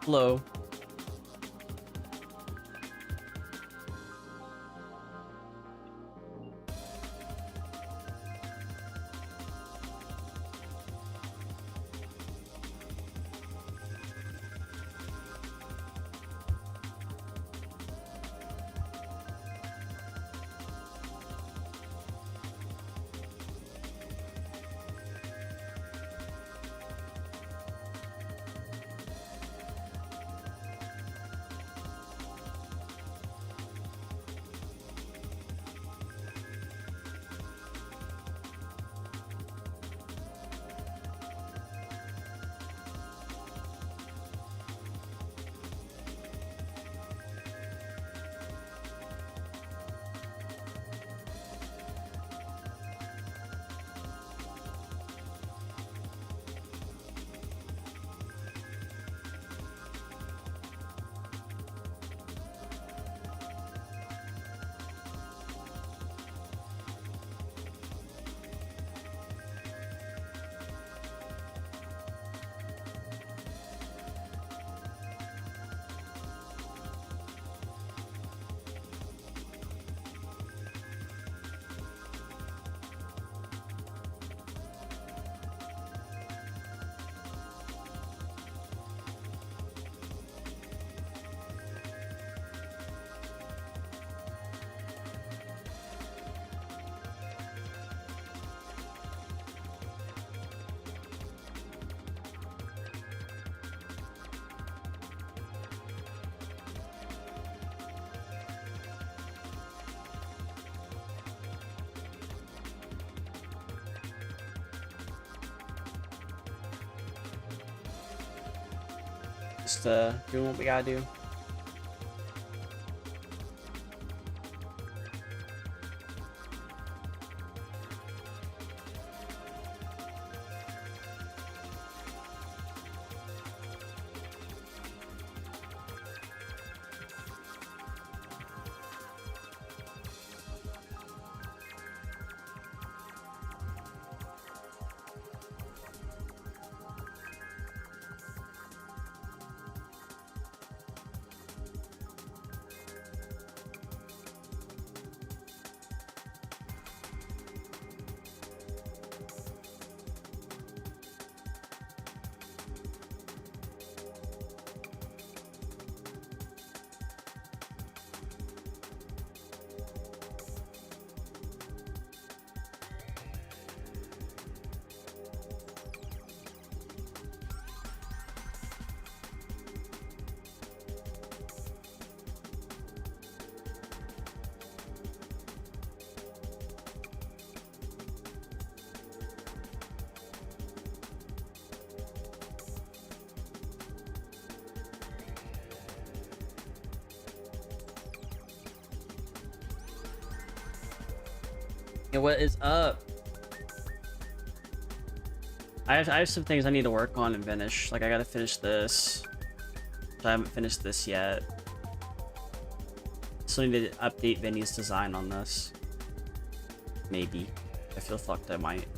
Hello. Just doing what we gotta do. Hey, what is up? I have some things I need to work on and finish. Like I gotta finish this. I haven't finished this yet. Still need to update Vinny's design on this. Maybe. I feel fucked, I might.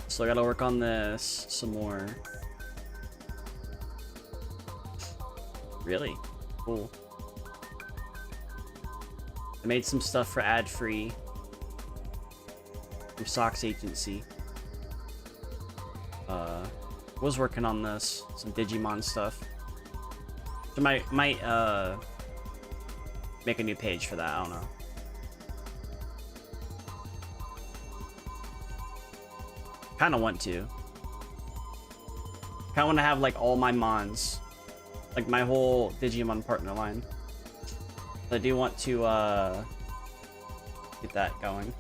So I gotta work on this some more. Really? Cool. I made some stuff for ad-free from Socks Agency. Was working on this, some Digimon stuff. So might make a new page for that. I don't know. Kind of want to. Kind of want to have like all my mons, like my whole Digimon partner line. I do want to get that going.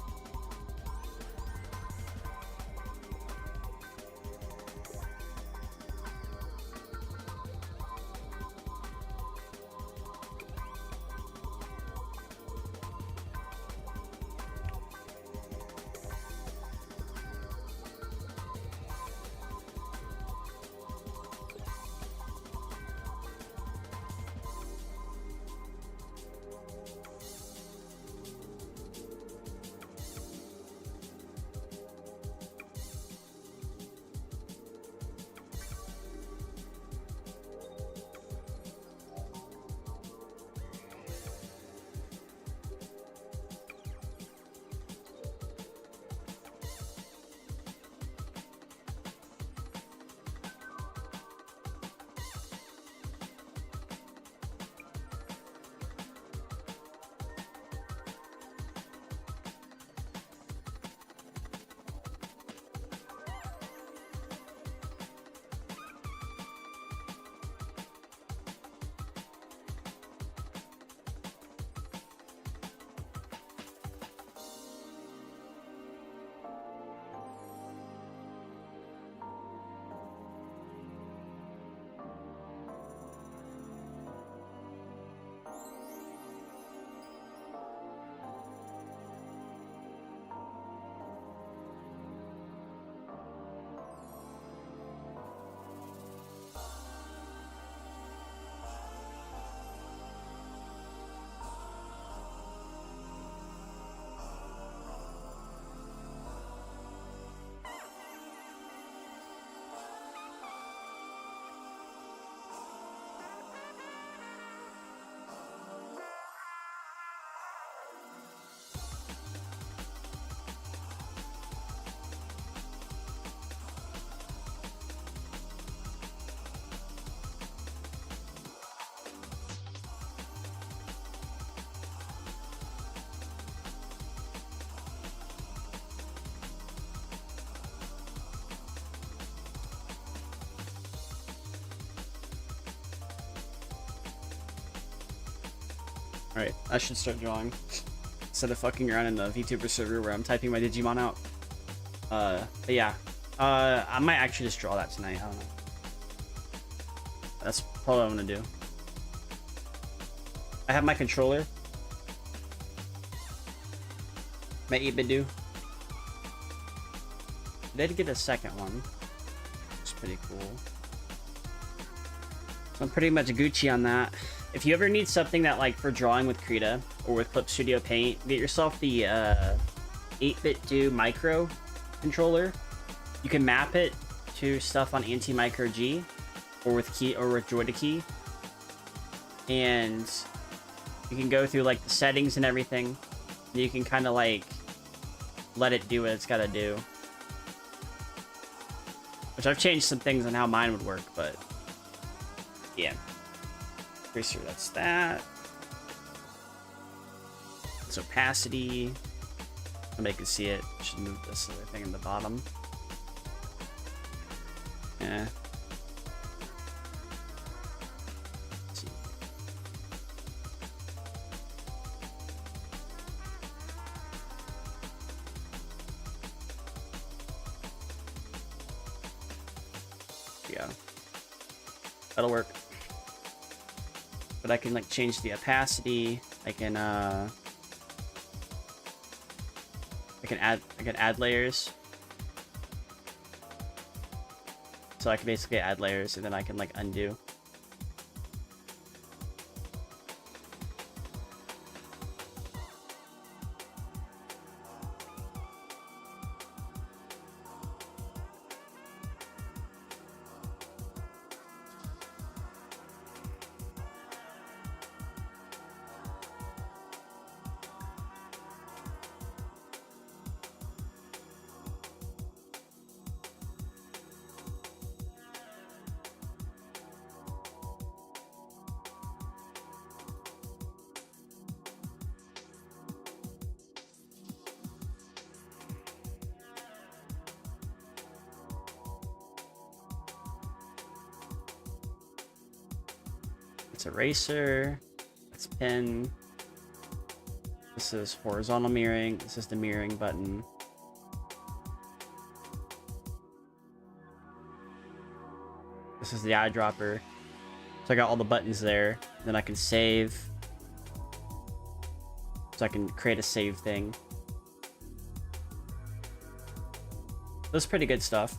Alright, I should start drawing. Instead of fucking around in the VTuber server where I'm typing my Digimon out. But yeah. I might actually just draw that tonight. I don't know. That's probably what I'm gonna do. I have my controller. My 8-bit do. I did get a second one. It's pretty cool. So I'm pretty much Gucci on that. If you ever need something that, like, for drawing with Krita or with Clip Studio Paint, get yourself the 8-bit do micro controller. You can map it to stuff on Anti-Micro G or with Joyta Key, and you can go through like the settings and everything. And you can kind of like let it do what it's got to do. Which I've changed some things on how mine would work, but yeah. Pretty sure that's that. It's opacity. Nobody can see it. Should move this other thing in the bottom. Yeah. Let's see. Yeah. That'll work. But I can like change the opacity. I can add layers. So I can basically add layers and then I can like undo. It's eraser. That's pen. This is horizontal mirroring. This is the mirroring button. This is the eyedropper. So I got all the buttons there. Then I can save. So I can create a save thing. That's pretty good stuff.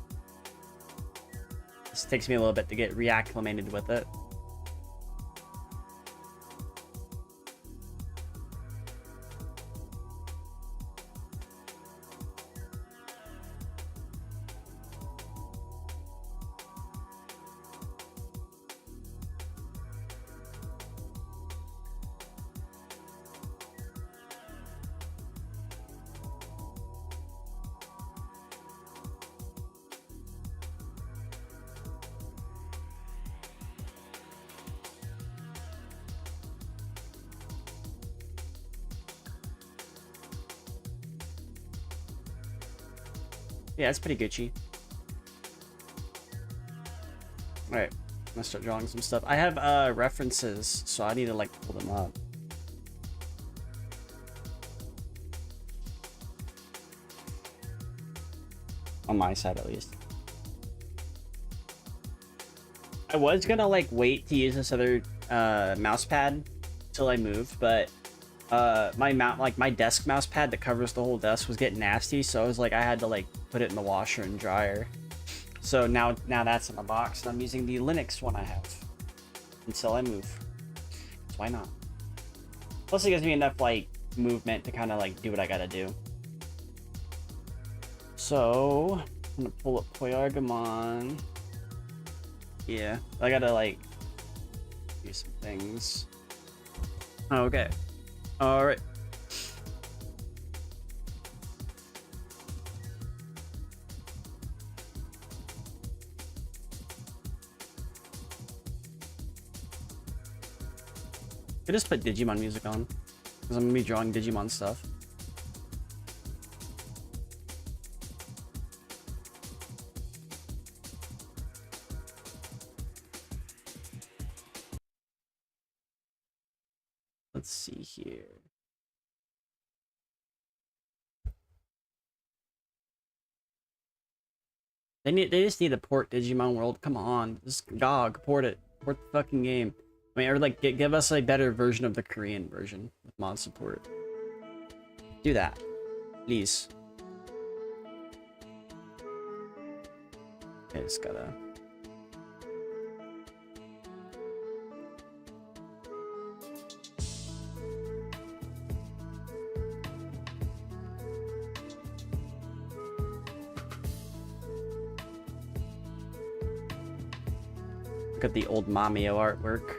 This takes me a little bit to get reacclimated with it. Yeah, it's pretty Gucci. Alright, I'm gonna start drawing some stuff. I have references, so I need to like pull them up. On my side at least. I was gonna like wait to use this other mouse pad till I moved, but my desk mouse pad that covers the whole desk was getting nasty, so I was like, I had to like put it in the washer and dryer. So now that's in the box, and I'm using the Linux one I have until I move. So why not? Plus it gives me enough like movement to kind of like do what I gotta do. So I'm gonna pull up Poyargamon. Yeah, I gotta like do some things. Okay. All right. I just put Digimon music on because I'm gonna be drawing Digimon stuff. Let's see here. They just need to port Digimon World. Come on, just GOG, port it. Port the fucking game. I mean, or like give us a better version of the Korean version with mod support. Do that, please. Okay, just gotta. Look at the old Mamio artwork.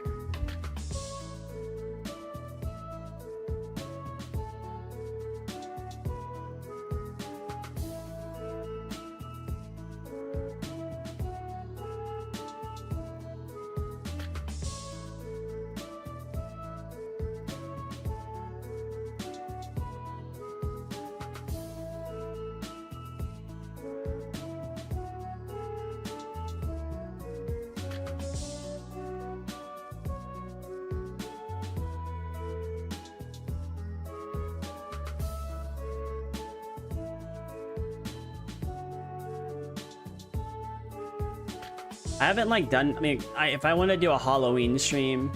I haven't like done. I mean, if I want to do a Halloween stream,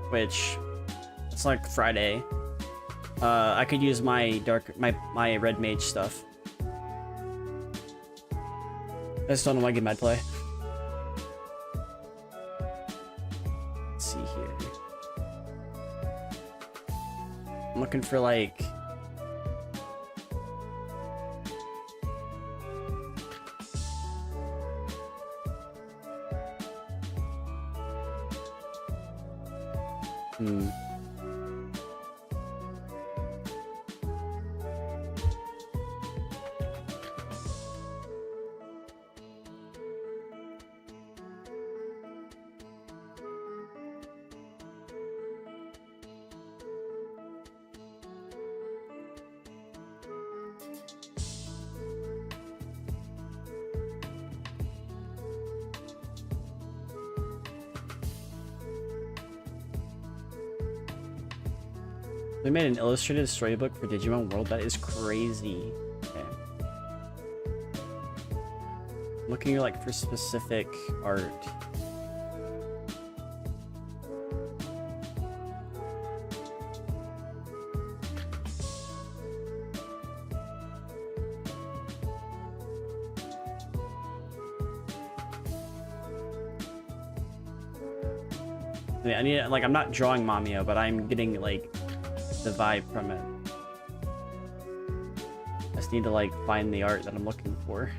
which it's like Friday, I could use my my red mage stuff. I just don't know what game I'd play. Let's see here. I'm looking for like. They made an illustrated storybook for Digimon World. That is crazy. Okay. I'm looking like for specific art. I need, like, I'm not drawing Mamio, but I'm getting like the vibe from it. I just need to like find the art that I'm looking for.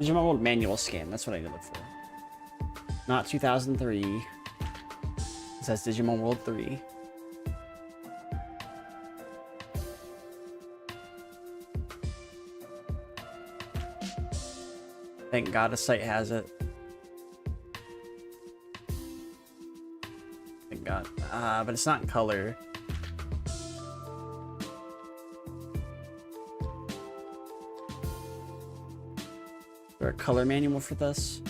Digimon World manual scan. That's what I need to look for. Not 2003. It says Digimon World 3. Thank God a site has it. Thank God. But it's not in color. there a color manual for this?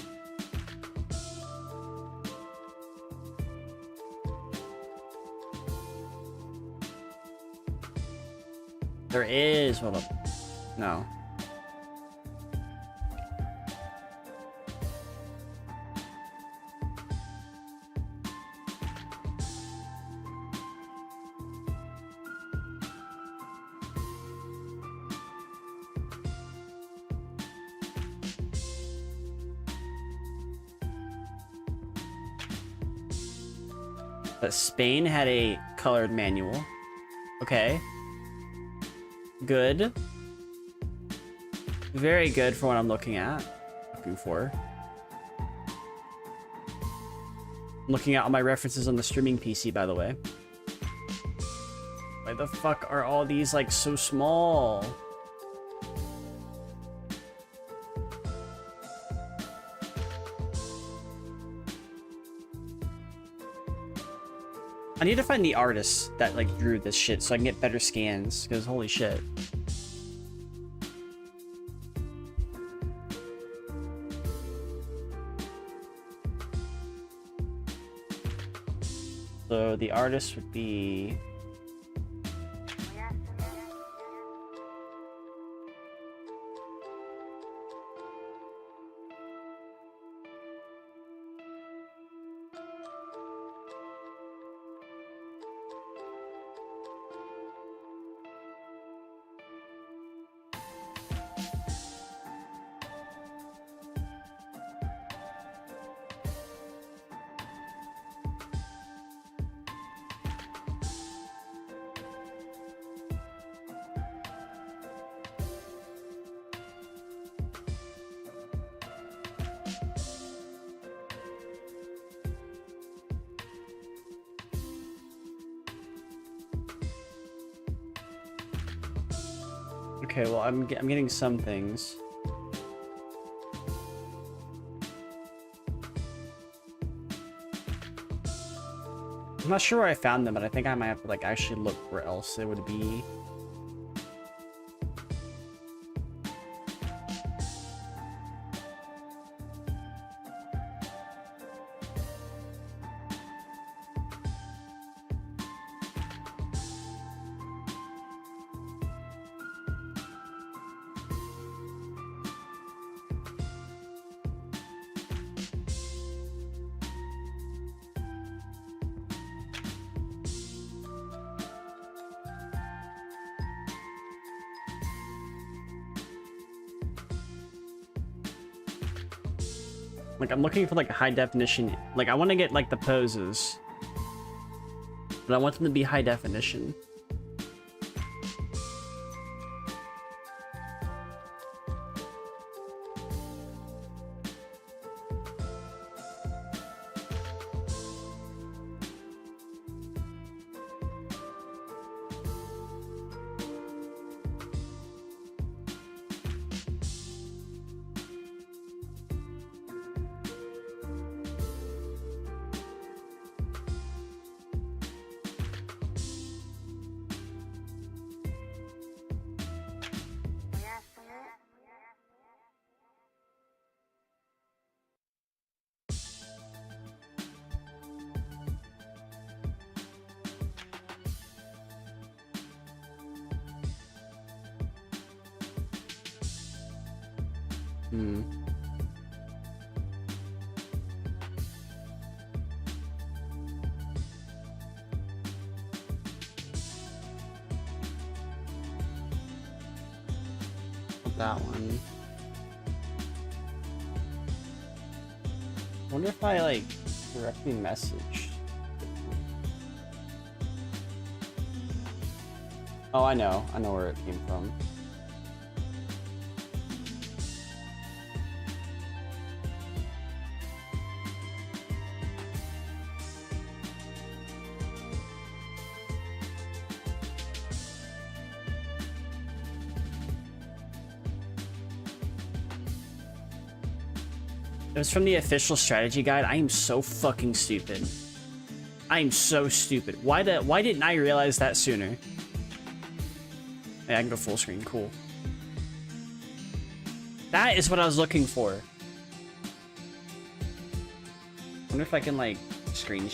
There is. Hold up. No. But Spain had a colored manual. Okay. Good. Very good for what I'm looking at. Looking for. I'm looking at all my references on the streaming PC, by the way. Why the fuck are all these, like, so small? I need to find the artist that, like, drew this shit so I can get better scans, because holy shit. So the artist would be... Okay, well, I'm getting some things. I'm not sure where I found them, but I think I might have to, like, actually look where else it would be. Like, I'm looking for, like, a high definition. Like, I want to get, like, the poses. But I want them to be high definition. That one. I wonder if I, like, directly message. Oh, I know where it came from. It was from the official strategy guide. I am so fucking stupid. I am so stupid. Why didn't I realize that sooner? Yeah, I can go full screen. Cool. That is what I was looking for. Wonder if I can like screen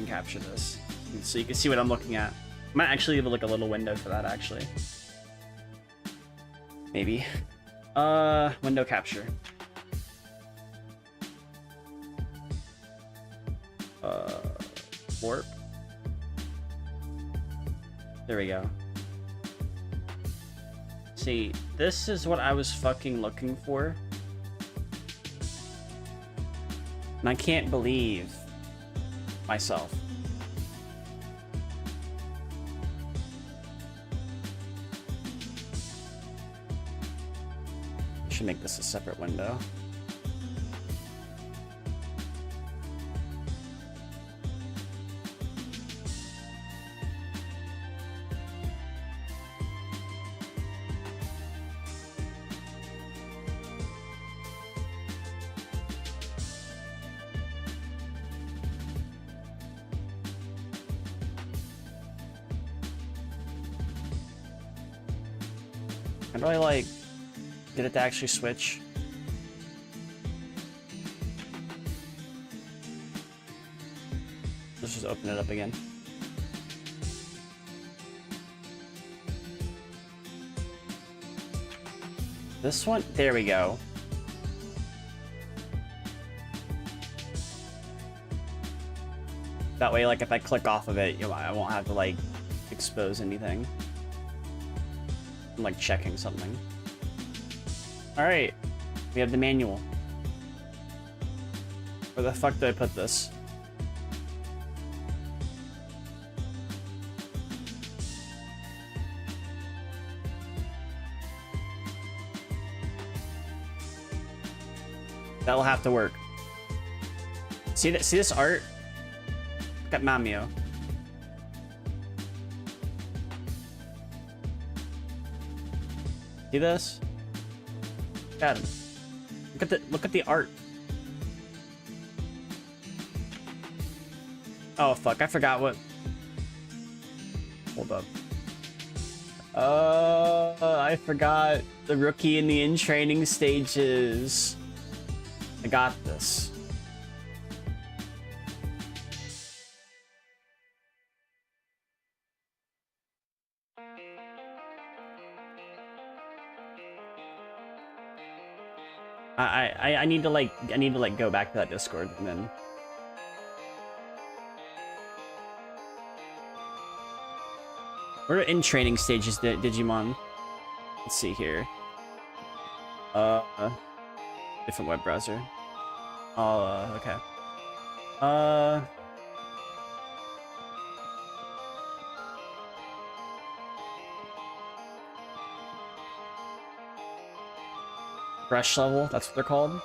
capture this so you can see what I'm looking at. Might actually leave like a little window for that actually. Maybe. Window capture. Warp. There we go. See, this is what I was fucking looking for. And I can't believe myself. I should make this a separate window. How do I like get it to actually switch? Let's just open it up again. This one, there we go. That way, like if I click off of it, you know, I won't have to like expose anything. I'm like checking something. All right, we have the manual. Where the fuck did I put this? That'll have to work. See that? See this art? Got Mamio. See this? Got him. Look at the art. Oh fuck! I forgot what. Hold up. I forgot the rookie in the in-training stages. I got this. I need to like go back to that Discord and then. We're in training stages, Digimon. Let's see here. Different web browser. Oh, okay. Brush level, that's what they're called.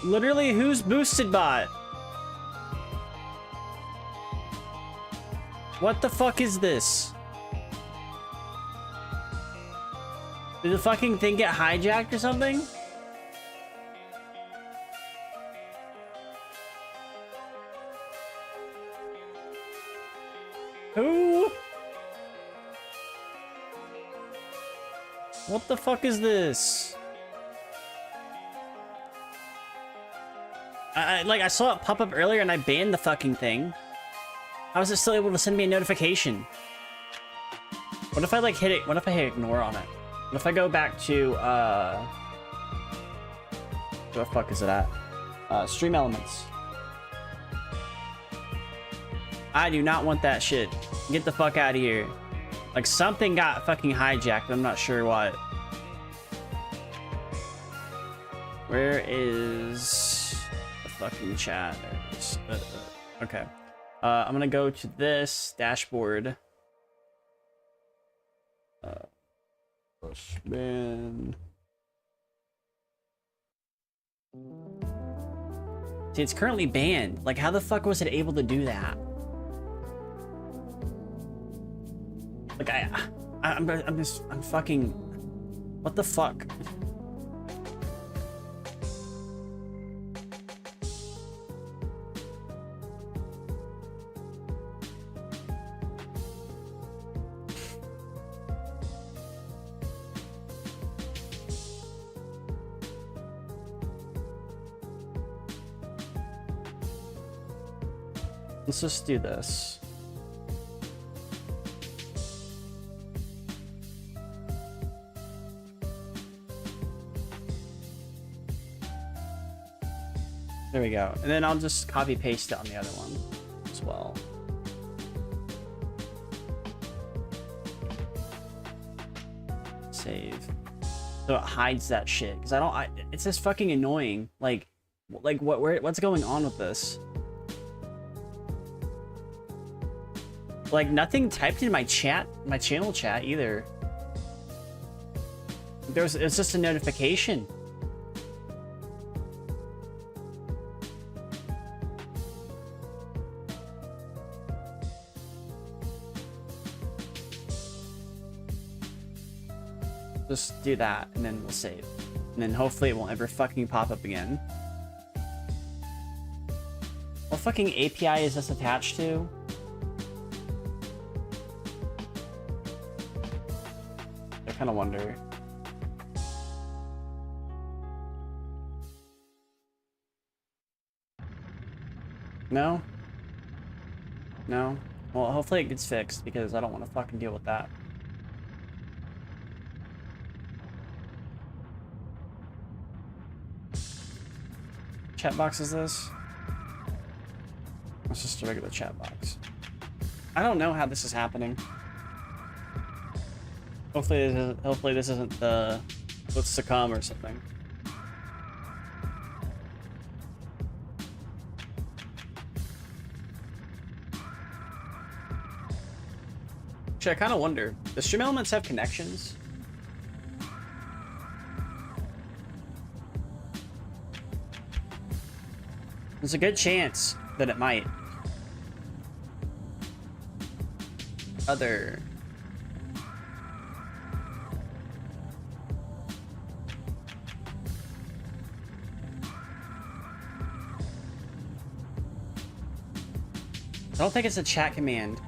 Literally, who's boosted bot? What the fuck is this? Did the fucking thing get hijacked or something? Who? What the fuck is this? I saw it pop up earlier and I banned the fucking thing. How is it still able to send me a notification? What if I like hit it? What if I hit ignore on it? What if I go back to where the fuck is it at? Stream elements. I do not want that shit. Get the fuck out of here. Like something got fucking hijacked. I'm not sure what. Where is the fucking chat? There it is. Okay. I'm gonna go to this dashboard. Man. See, it's currently banned. Like, how the fuck was it able to do that? Like, I'm fucking. What the fuck? Let's just do this. There we go. And then I'll just copy paste it on the other one as well. Save. So it hides that shit. Because it's just fucking annoying. Like what's going on with this? Like, nothing typed in my chat, my channel chat either. It's just a notification. Just do that, and then we'll save. And then hopefully it won't ever fucking pop up again. What fucking API is this attached to? I kind of wonder. No? No? Well, hopefully it gets fixed, because I don't want to fucking deal with that. Chat box is this? It's just a regular chat box. I don't know how this is happening. Hopefully this isn't the what's to come or something. Actually, I kind of wonder, does Stream Elements have connections? There's a good chance that it might. Other. I don't think it's a chat command.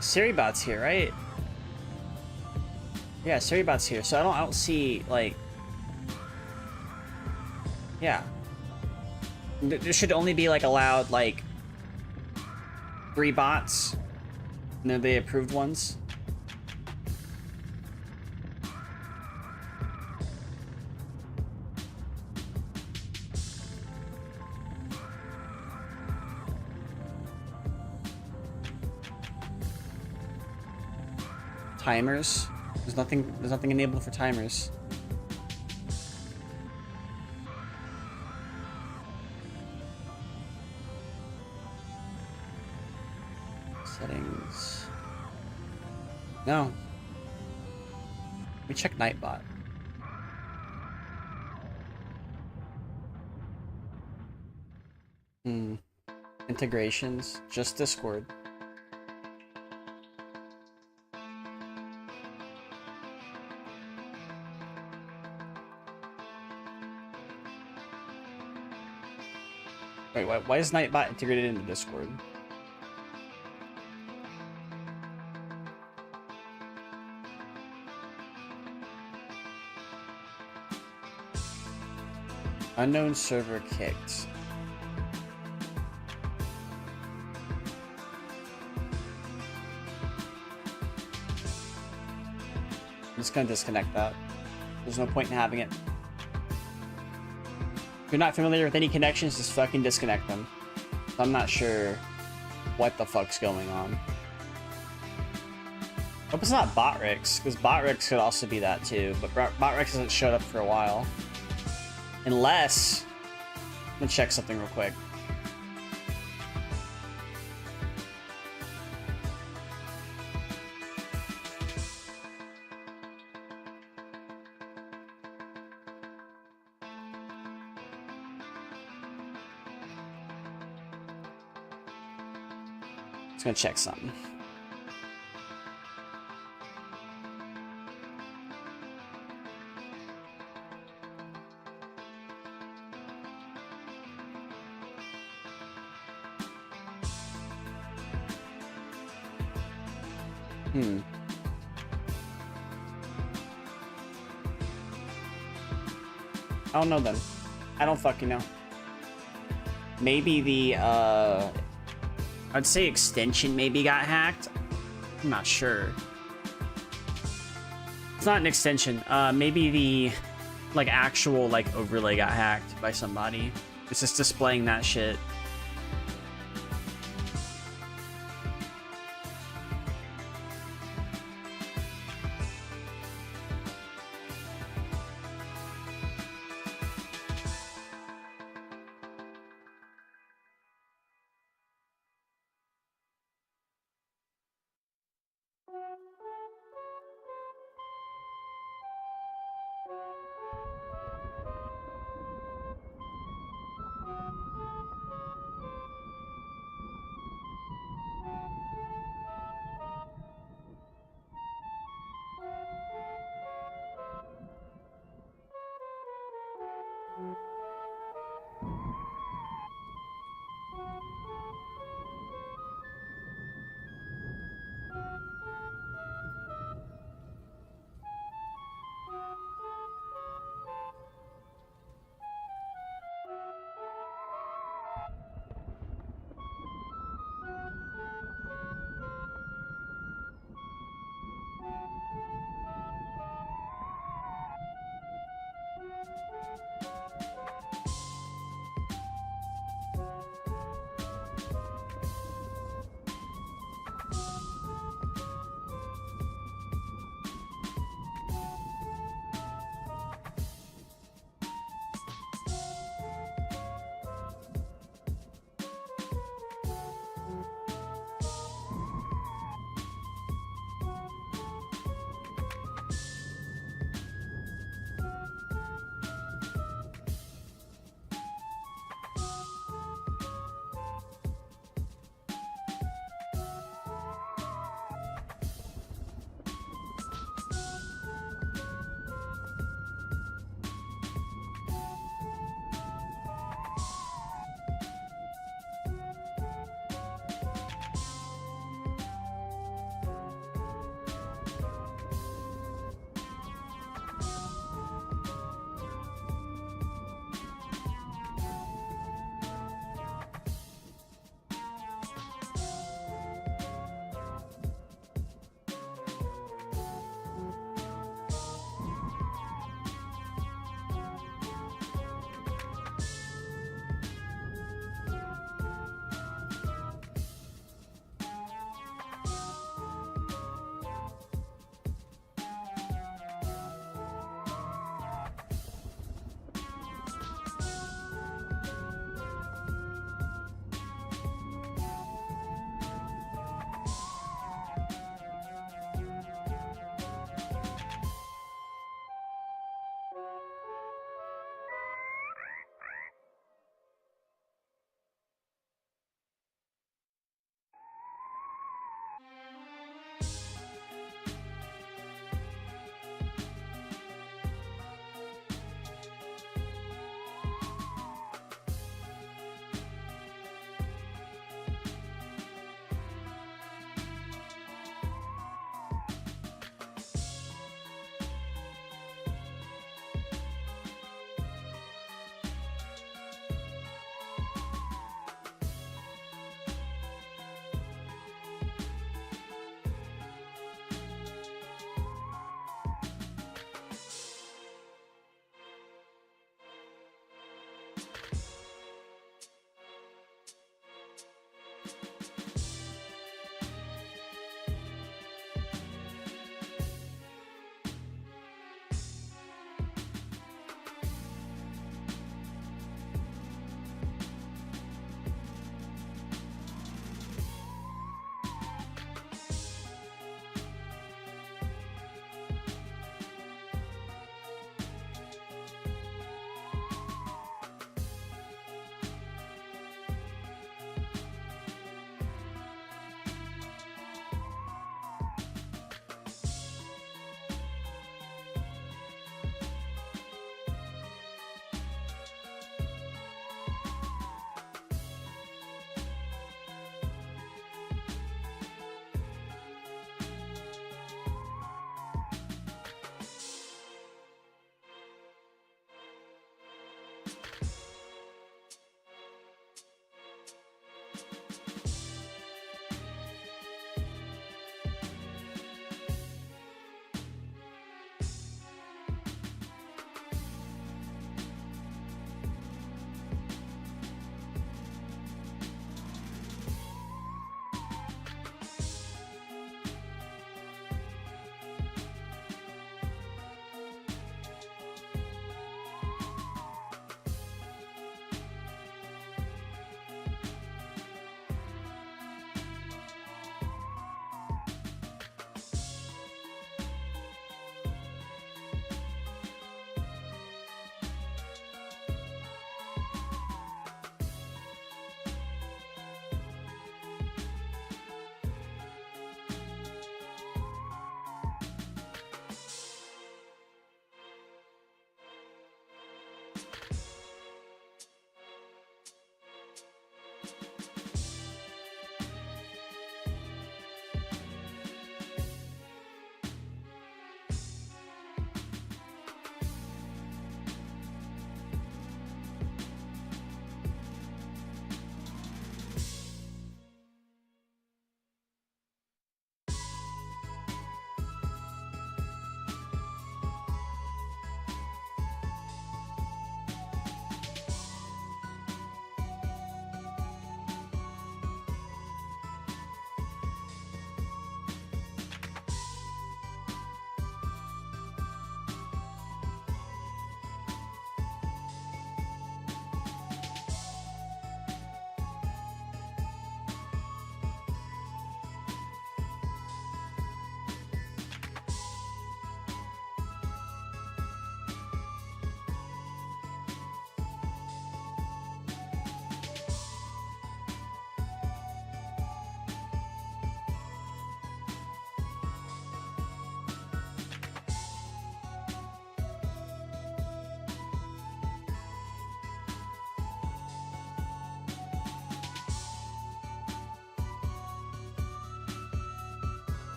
SiriBot's here, right? Yeah, SiriBot's here. So I don't see like. Yeah. There should only be like allowed like 3 bots. And they're the approved ones. Timers. There's nothing enabled for timers. No. Let me check Nightbot. Integrations. Just Discord. Wait, why is Nightbot integrated into Discord? Unknown server kicked. I'm just gonna disconnect that. There's no point in having it. If you're not familiar with any connections, just fucking disconnect them. I'm not sure what the fuck's going on. Hope it's not Botrix, because Botrix could also be that too, but Botrix hasn't showed up for a while. Unless... I'm gonna check something real quick. Just gonna check something. I don't know then. I don't fucking know. Maybe the, I'd say extension maybe got hacked. I'm not sure. It's not an extension. Maybe the, like, actual, like, overlay got hacked by somebody. It's just displaying that shit.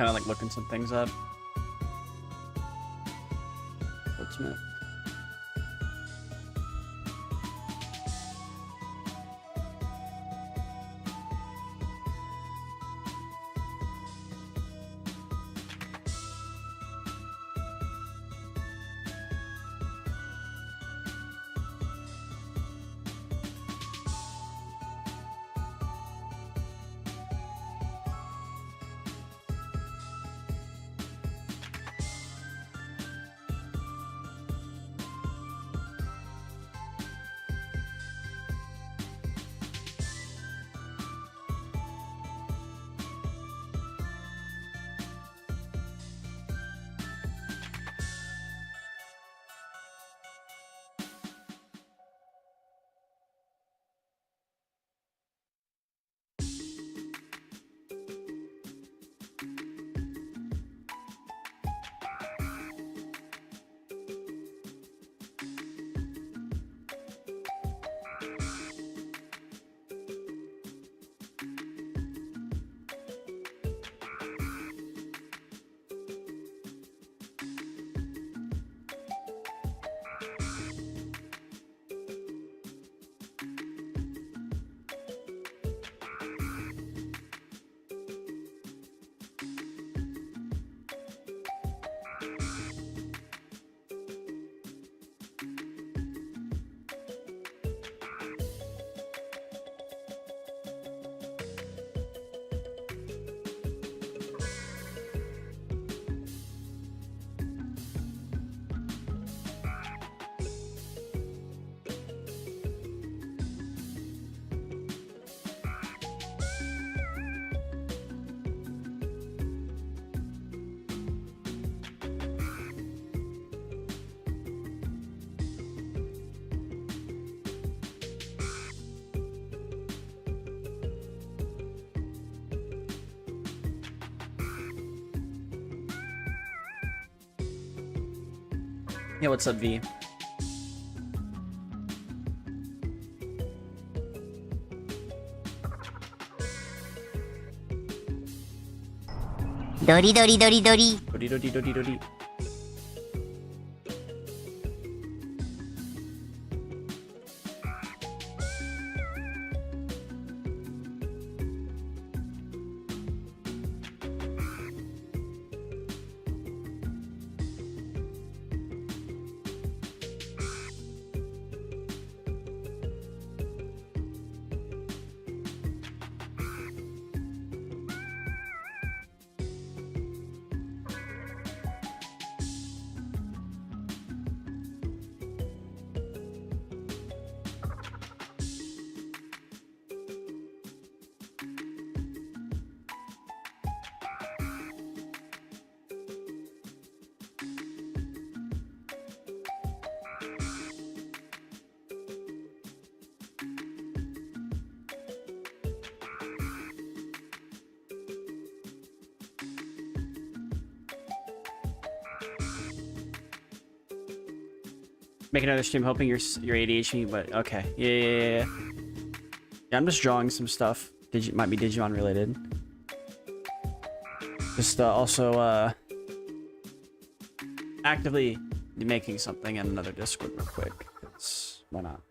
kind of like looking some things up. Ultimate. Yeah, what's up, V? Dori dori dori dori. Dodi dodi dodi dodi. Make another stream hoping your ADHD, but okay. Yeah. Yeah, I'm just drawing some stuff. Might be Digimon related. Just also actively making something in another Discord real quick. Why not?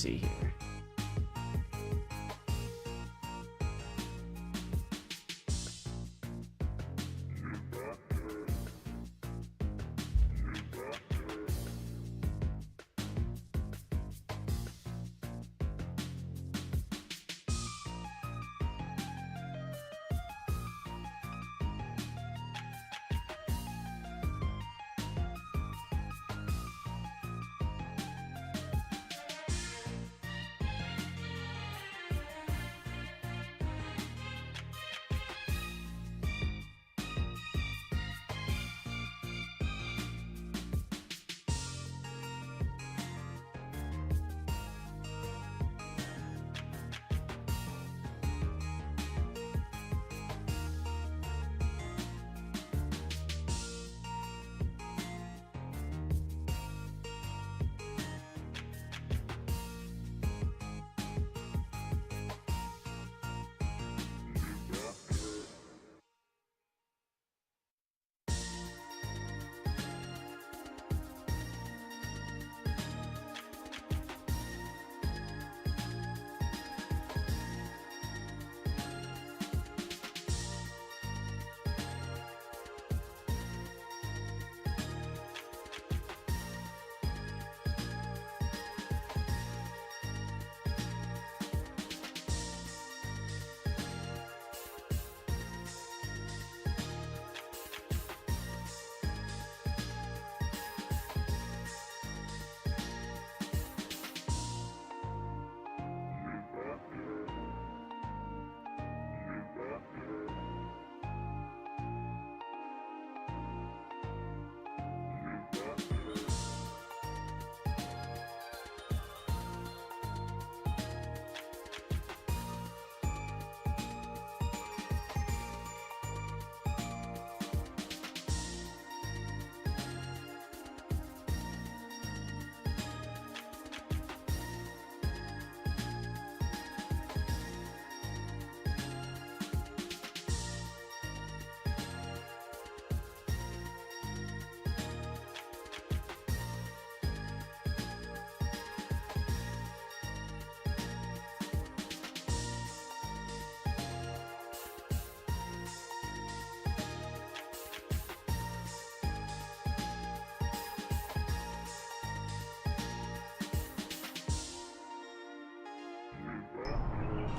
see here.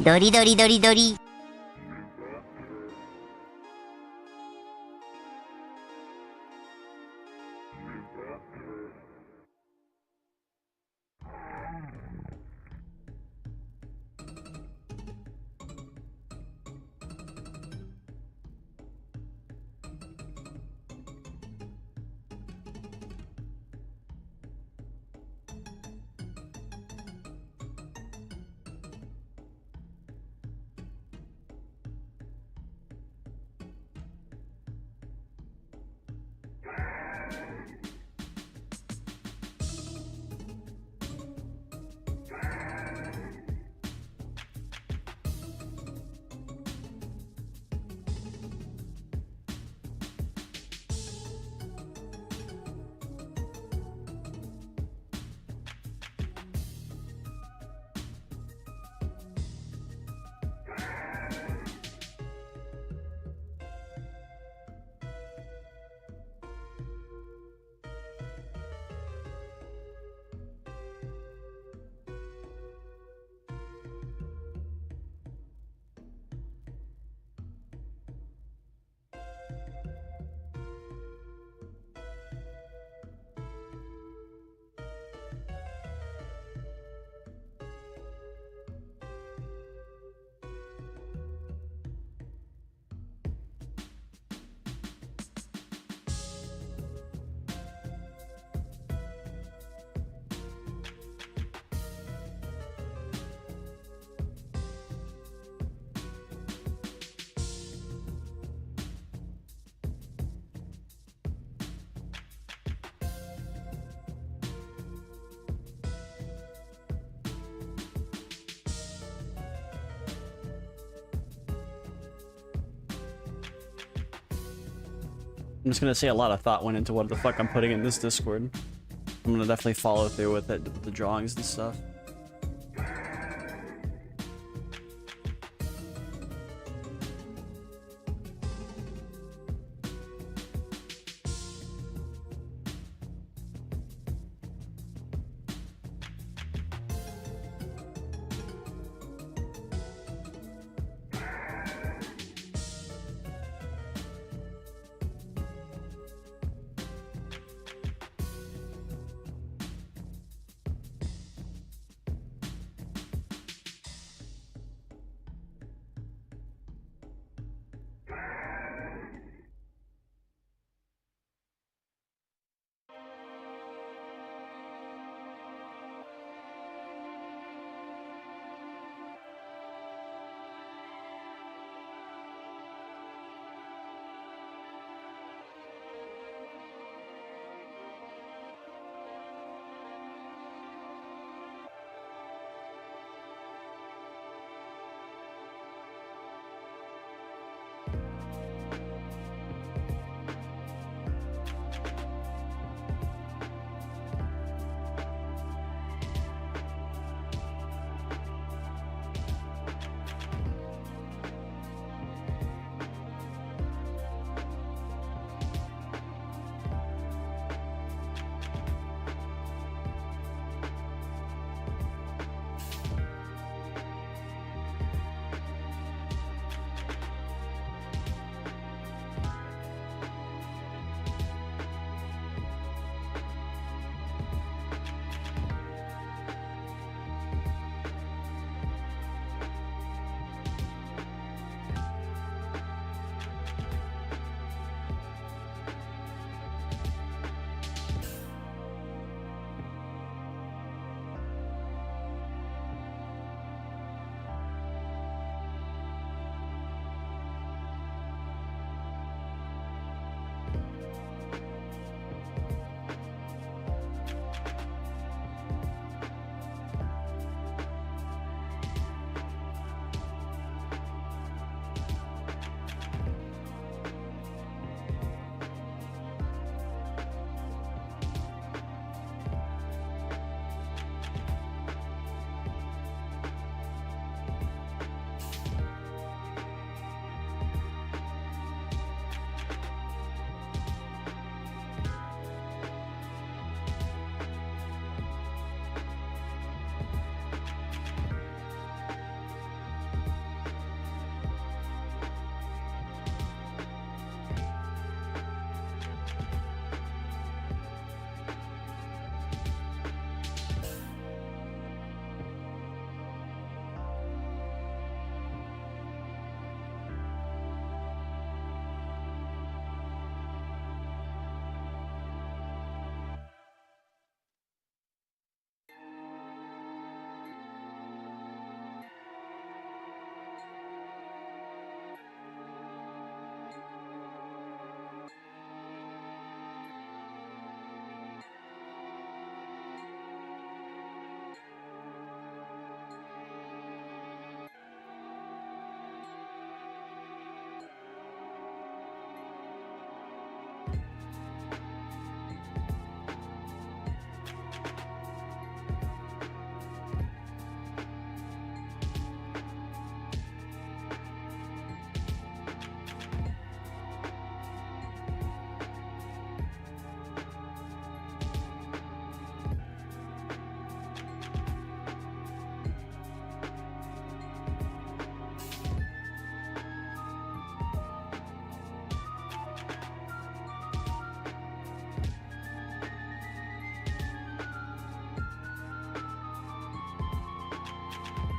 ドリドリドリドリ。I'm just gonna say a lot of thought went into what the fuck I'm putting in this Discord. I'm gonna definitely follow through with it, with the drawings and stuff.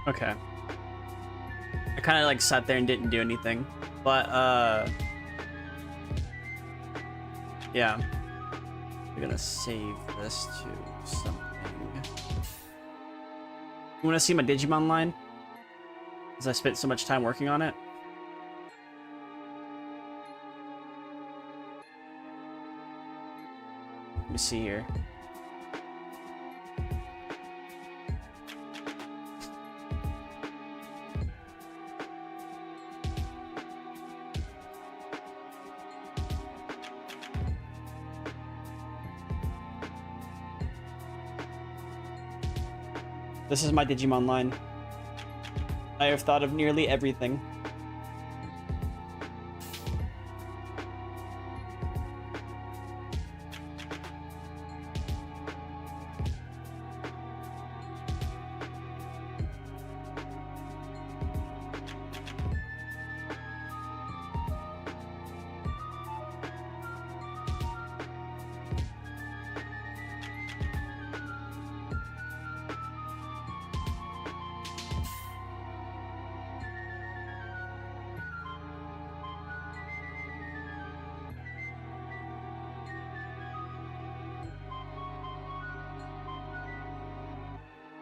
Okay. I kind of like sat there and didn't do anything, but yeah. We're gonna save this to something. You want to see my Digimon line? Because I spent so much time working on it. Let me see here. This is my Digimon line. I have thought of nearly everything.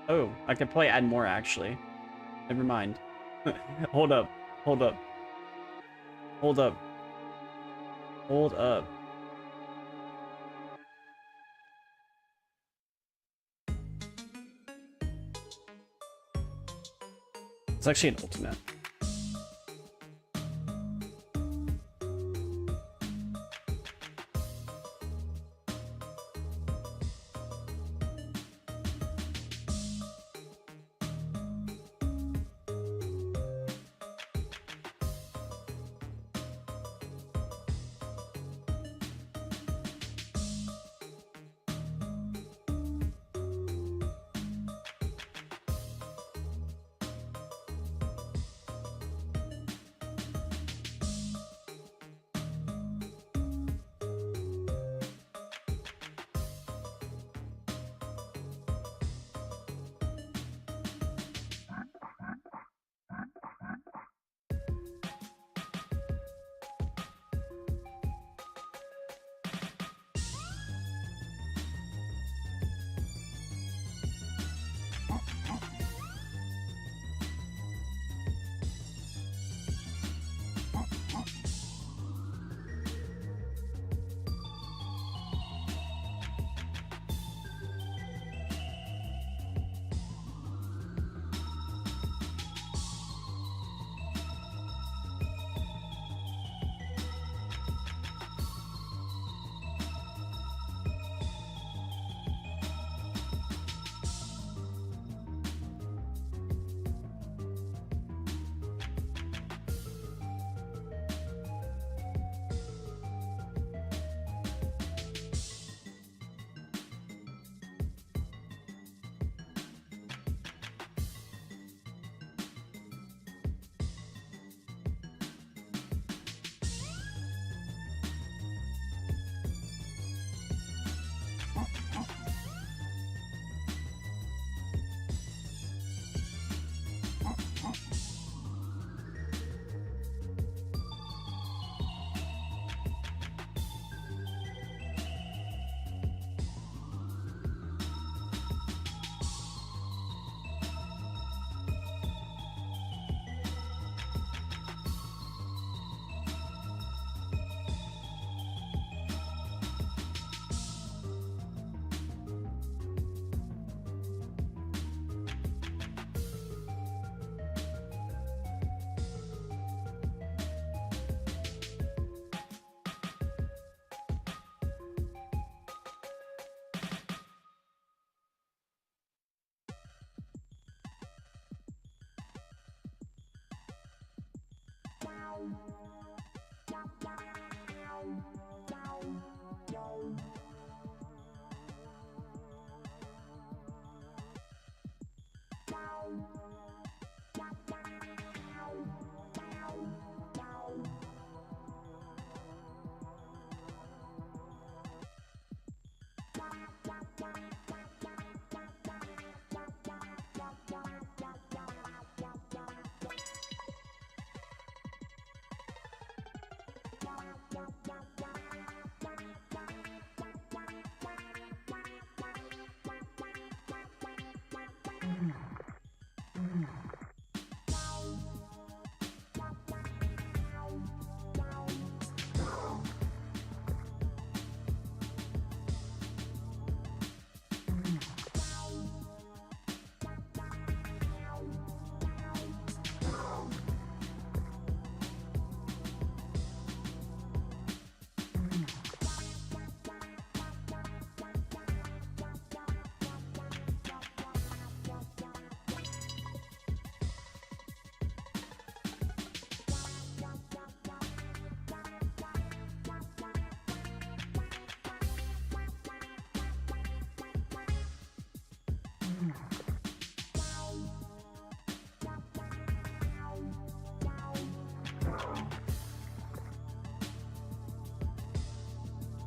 Oh, I could probably add more actually. Never mind. Hold up. Hold up. Hold up. Hold up. It's actually an ultimate.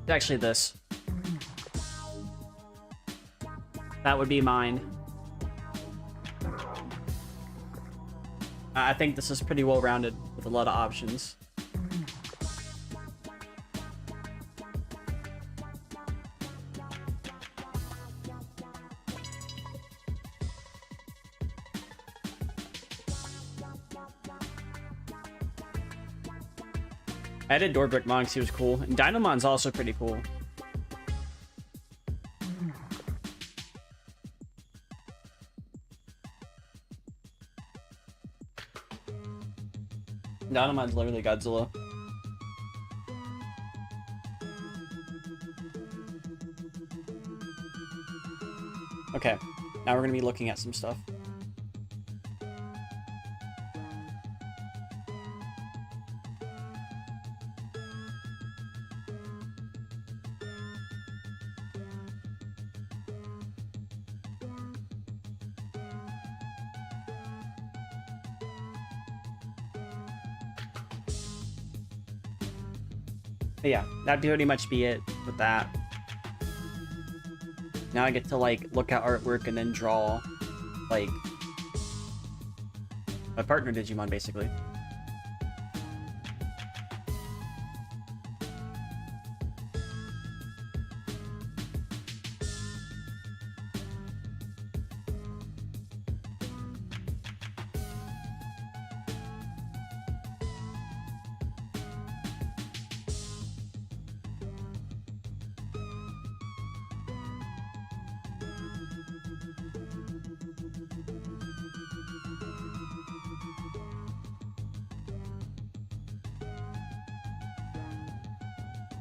It's actually this. That would be mine. I think this is pretty well-rounded with a lot of options. I did Doorbrick Monks, he was cool. And Dynamon's also pretty cool. Dynamon's literally Godzilla. Okay, now we're gonna be looking at some stuff. But yeah, that'd pretty much be it with that. Now I get to, like, look at artwork and then draw, like, my partner Digimon, basically.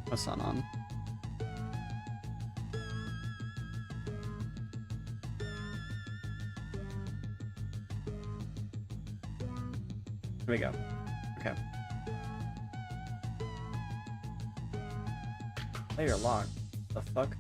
What's that on? Here we go. Okay. Player locked. The fuck?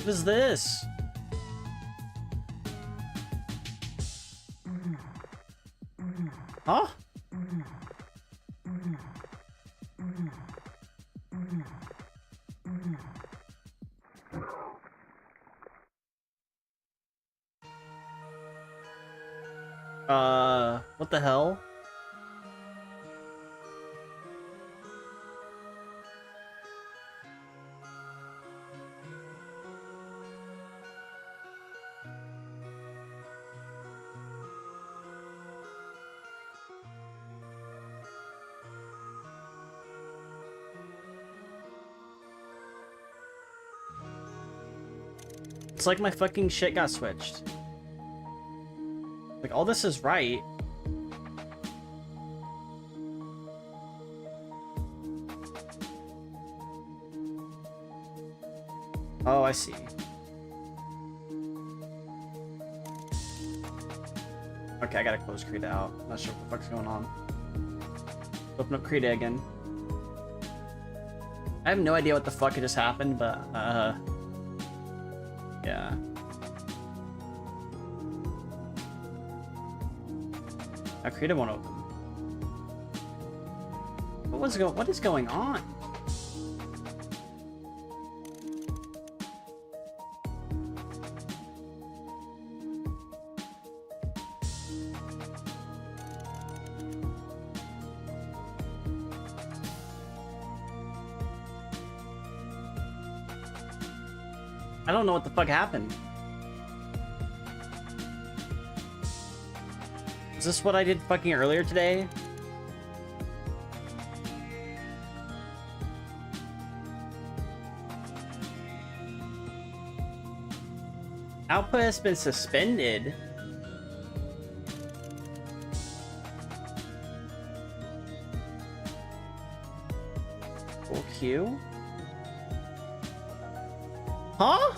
What is this? Huh? What the hell? It's like my fucking shit got switched. Like, all this is right. Oh, I see. Okay, I gotta close Krita out. Not sure what the fuck's going on. Open up Krita again. I have no idea what the fuck just happened, but, yeah. Now Krita won't open. What is going on? I don't know what the fuck happened. Is this what I did fucking earlier today? Output has been suspended. Full queue? Huh?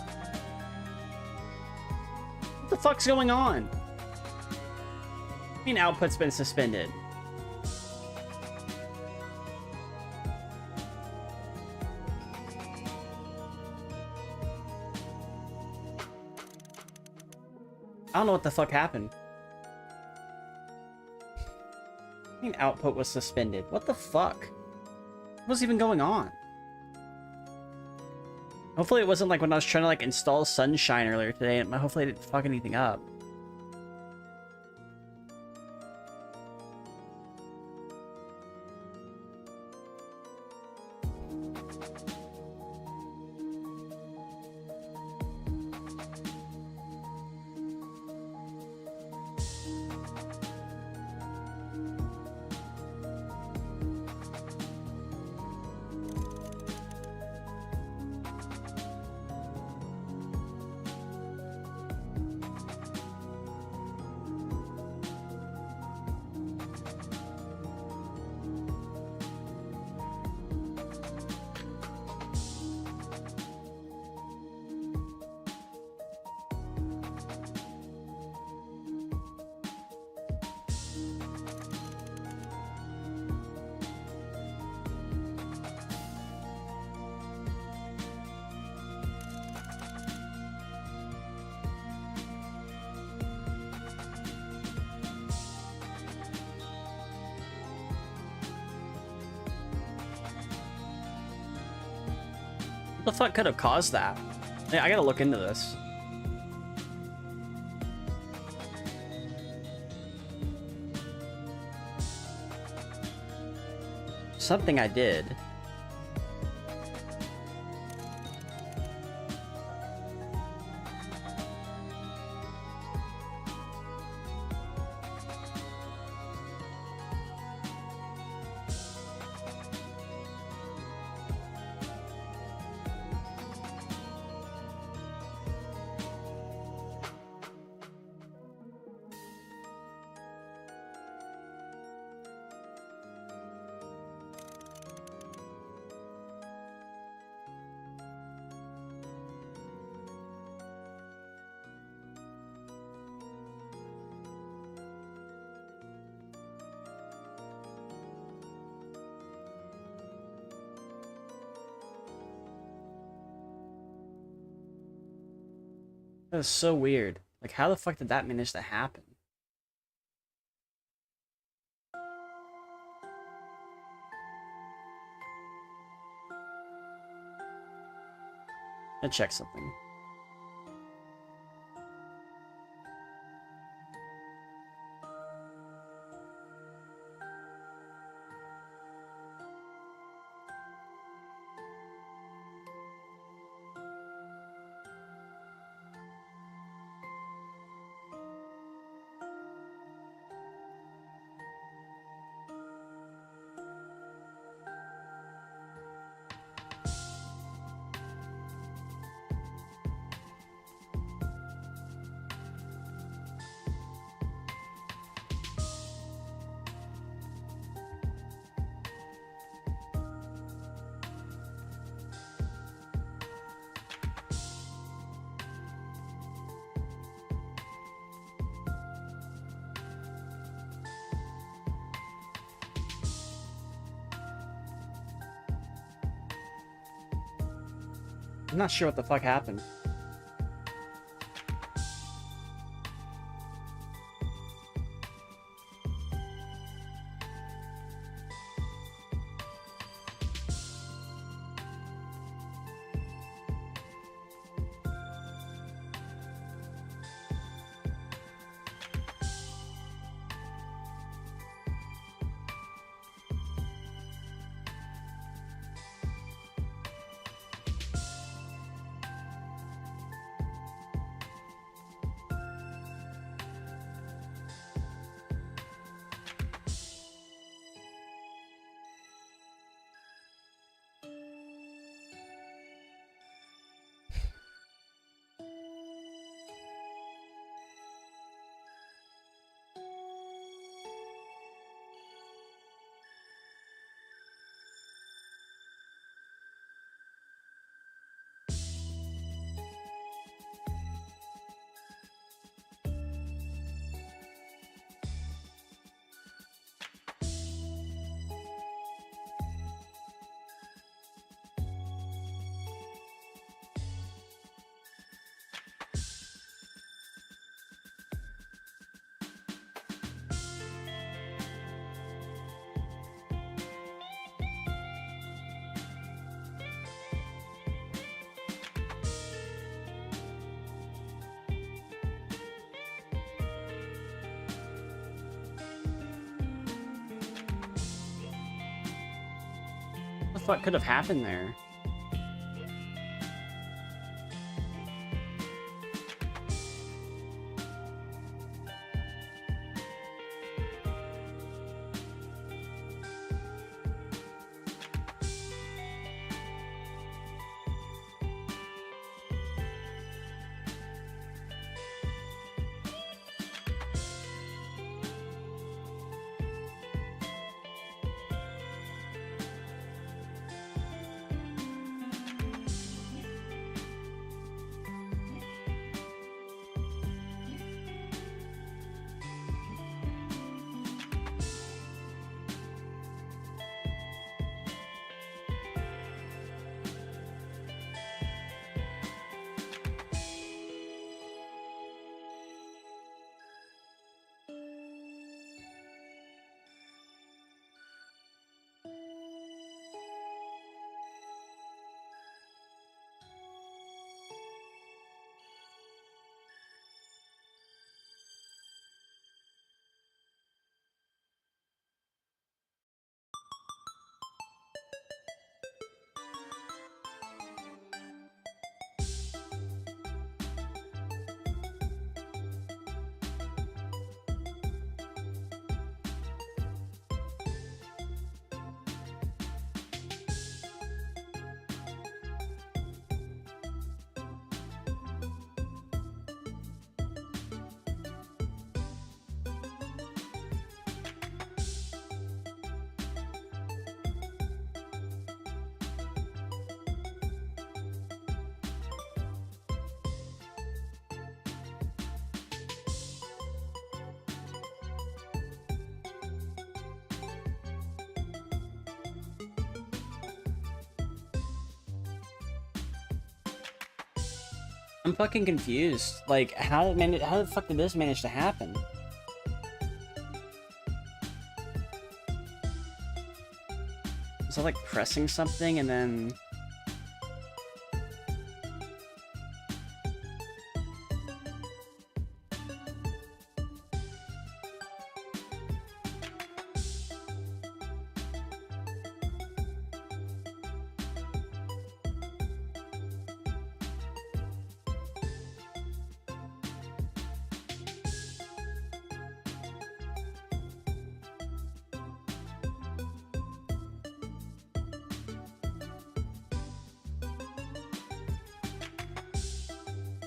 What the fuck's going on? I mean, output's been suspended. I don't know what the fuck happened. I mean, output was suspended. What the fuck? What was even going on? Hopefully it wasn't like when I was trying to like install Sunshine earlier today, and hopefully I didn't fuck anything up. What the fuck could have caused that? Yeah, I gotta look into this. Something I did. That is so weird. Like, how the fuck did that manage to happen? Let's check something. I'm not sure what the fuck happened. fuck could have happened there? I'm fucking confused. Like, how the fuck did this manage to happen? Is that like pressing something and then...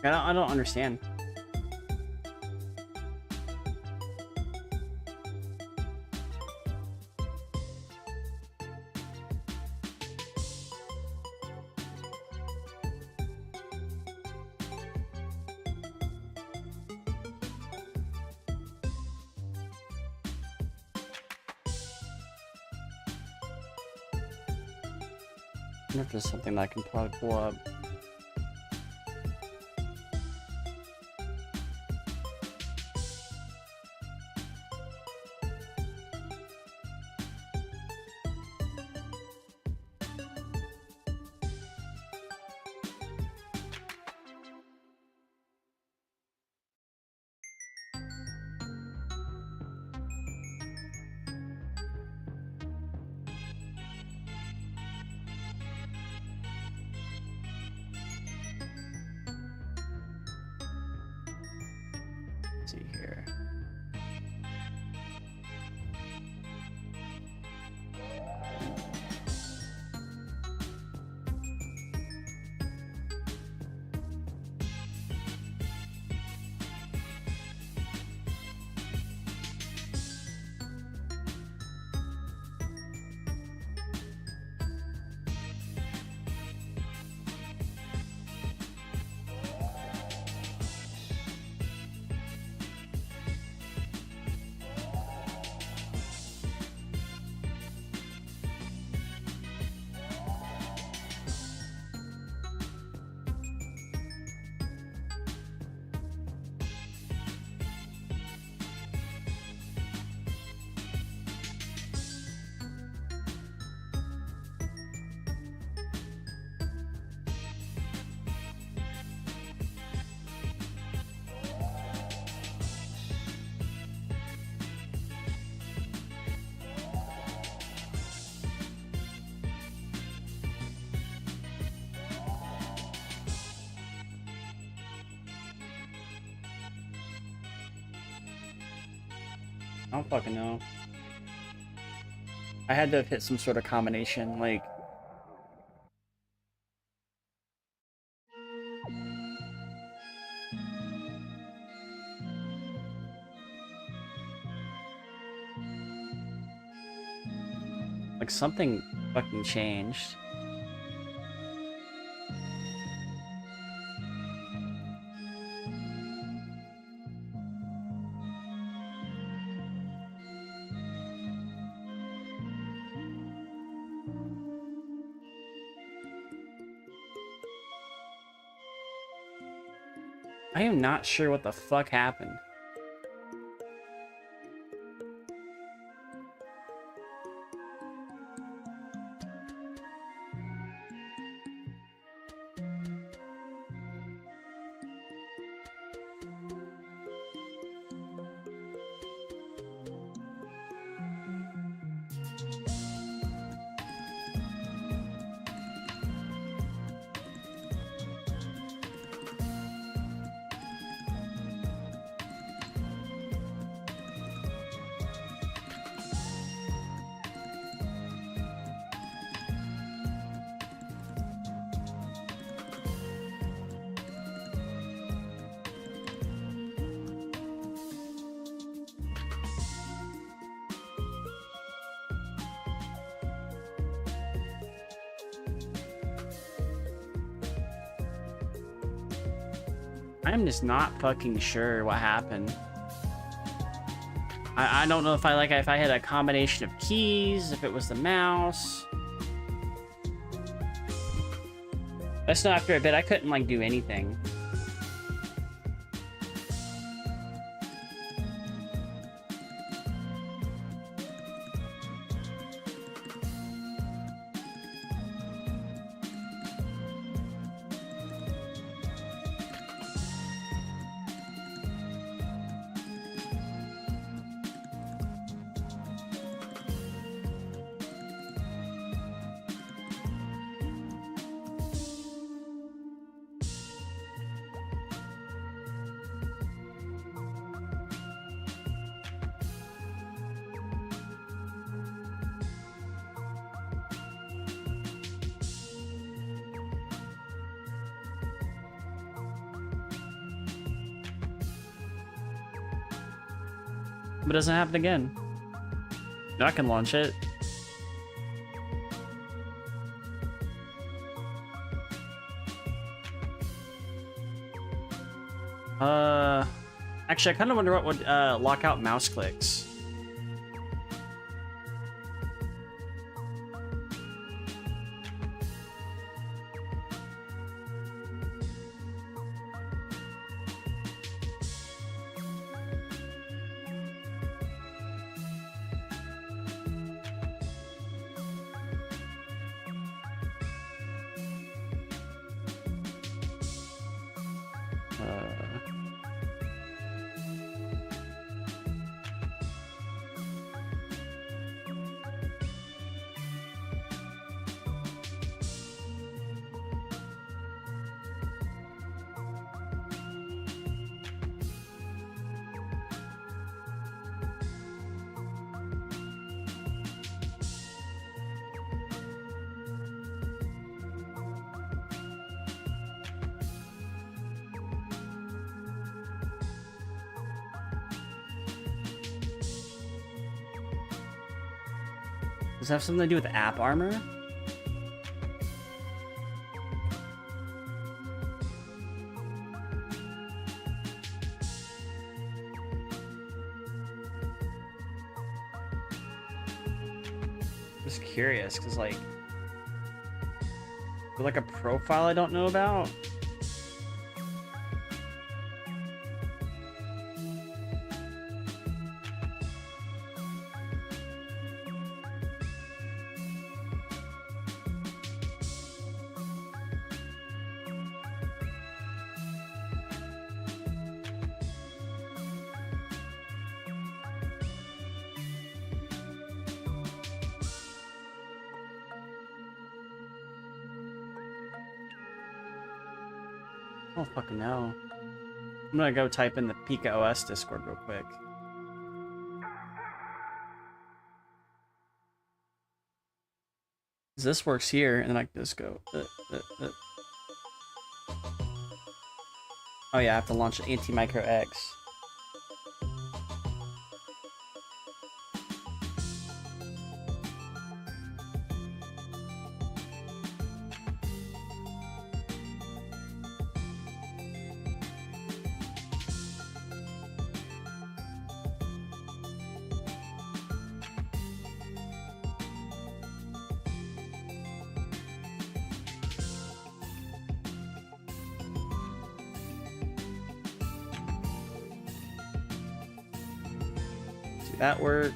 I don't understand. I wonder if there's something that I can probably pull up. See here. I don't fucking know. I had to have hit some sort of combination, like... Like, something fucking changed. I am not sure what the fuck happened. I'm just not fucking sure what happened. I don't know if I had a combination of keys, if it was the mouse. That's not after a bit. I couldn't like do anything. But it doesn't happen again. Now I can launch it. Actually, I kind of wonder what would lock out mouse clicks. Does it have something to do with app armor? Just curious, because like, is there like a profile I don't know about? I don't fucking know. I'm gonna go type in the Pika OS Discord real quick. This works here, and then I can just go. Oh yeah, I have to launch Anti-Micro X. That works.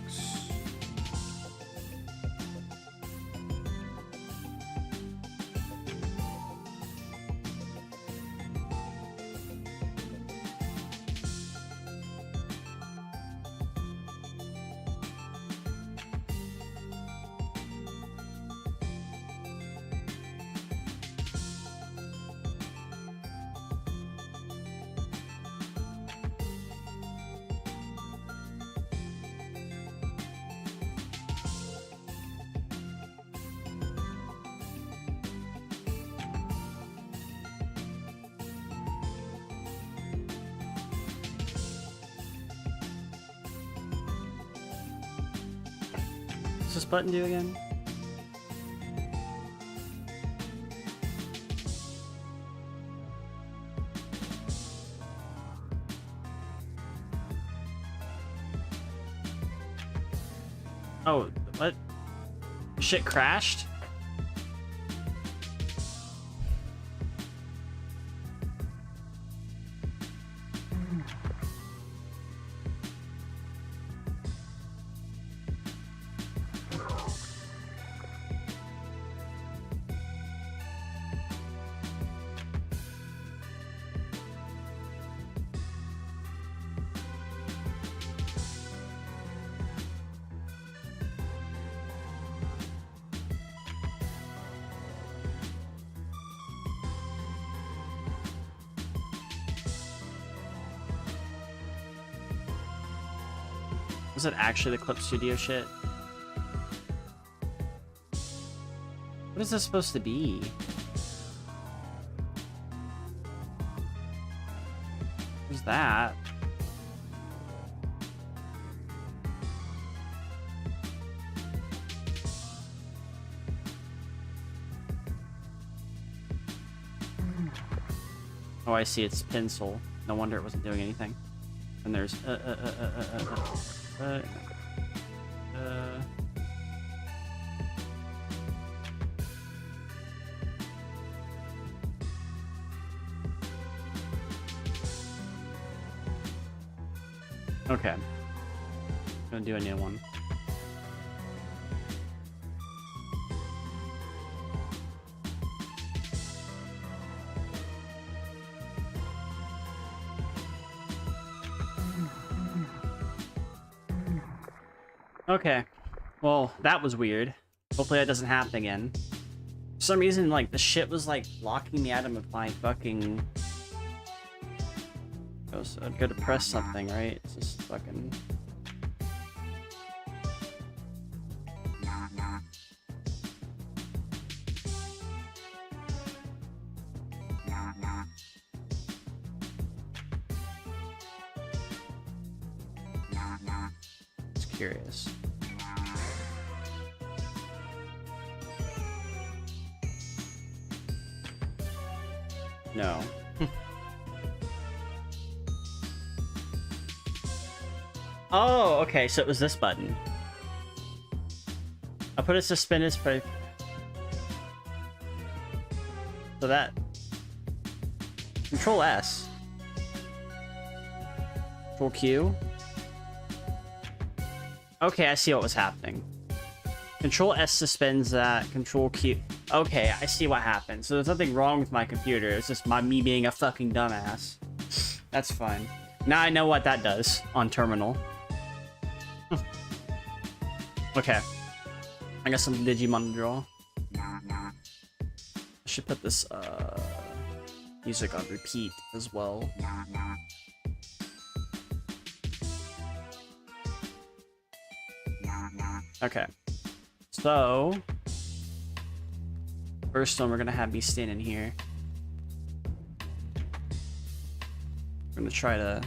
What's this button do again? Oh, what? Shit crashed? Was it actually the Clip Studio shit? What is this supposed to be? Who's that? Oh, I see. It's pencil. No wonder it wasn't doing anything. And there's okay. I'm gonna do a new one. Okay. Well, that was weird. Hopefully that doesn't happen again. For some reason, like, the shit was, like, blocking me out of my fucking... I'd go to press something, right? It's just fucking... Just curious. No. Oh, okay, so it was this button. I'll put a suspended spray. So that... Control S. Control Q. Okay, I see what was happening. Control S suspends that. Control Q. Okay, I see what happened. So there's nothing wrong with my computer. It's just me being a fucking dumbass. That's fine. Now I know what that does on terminal. Okay. I got some Digimon to draw. I should put this music on repeat as well. Okay. So First one, we're gonna have me standing here. We're gonna try to...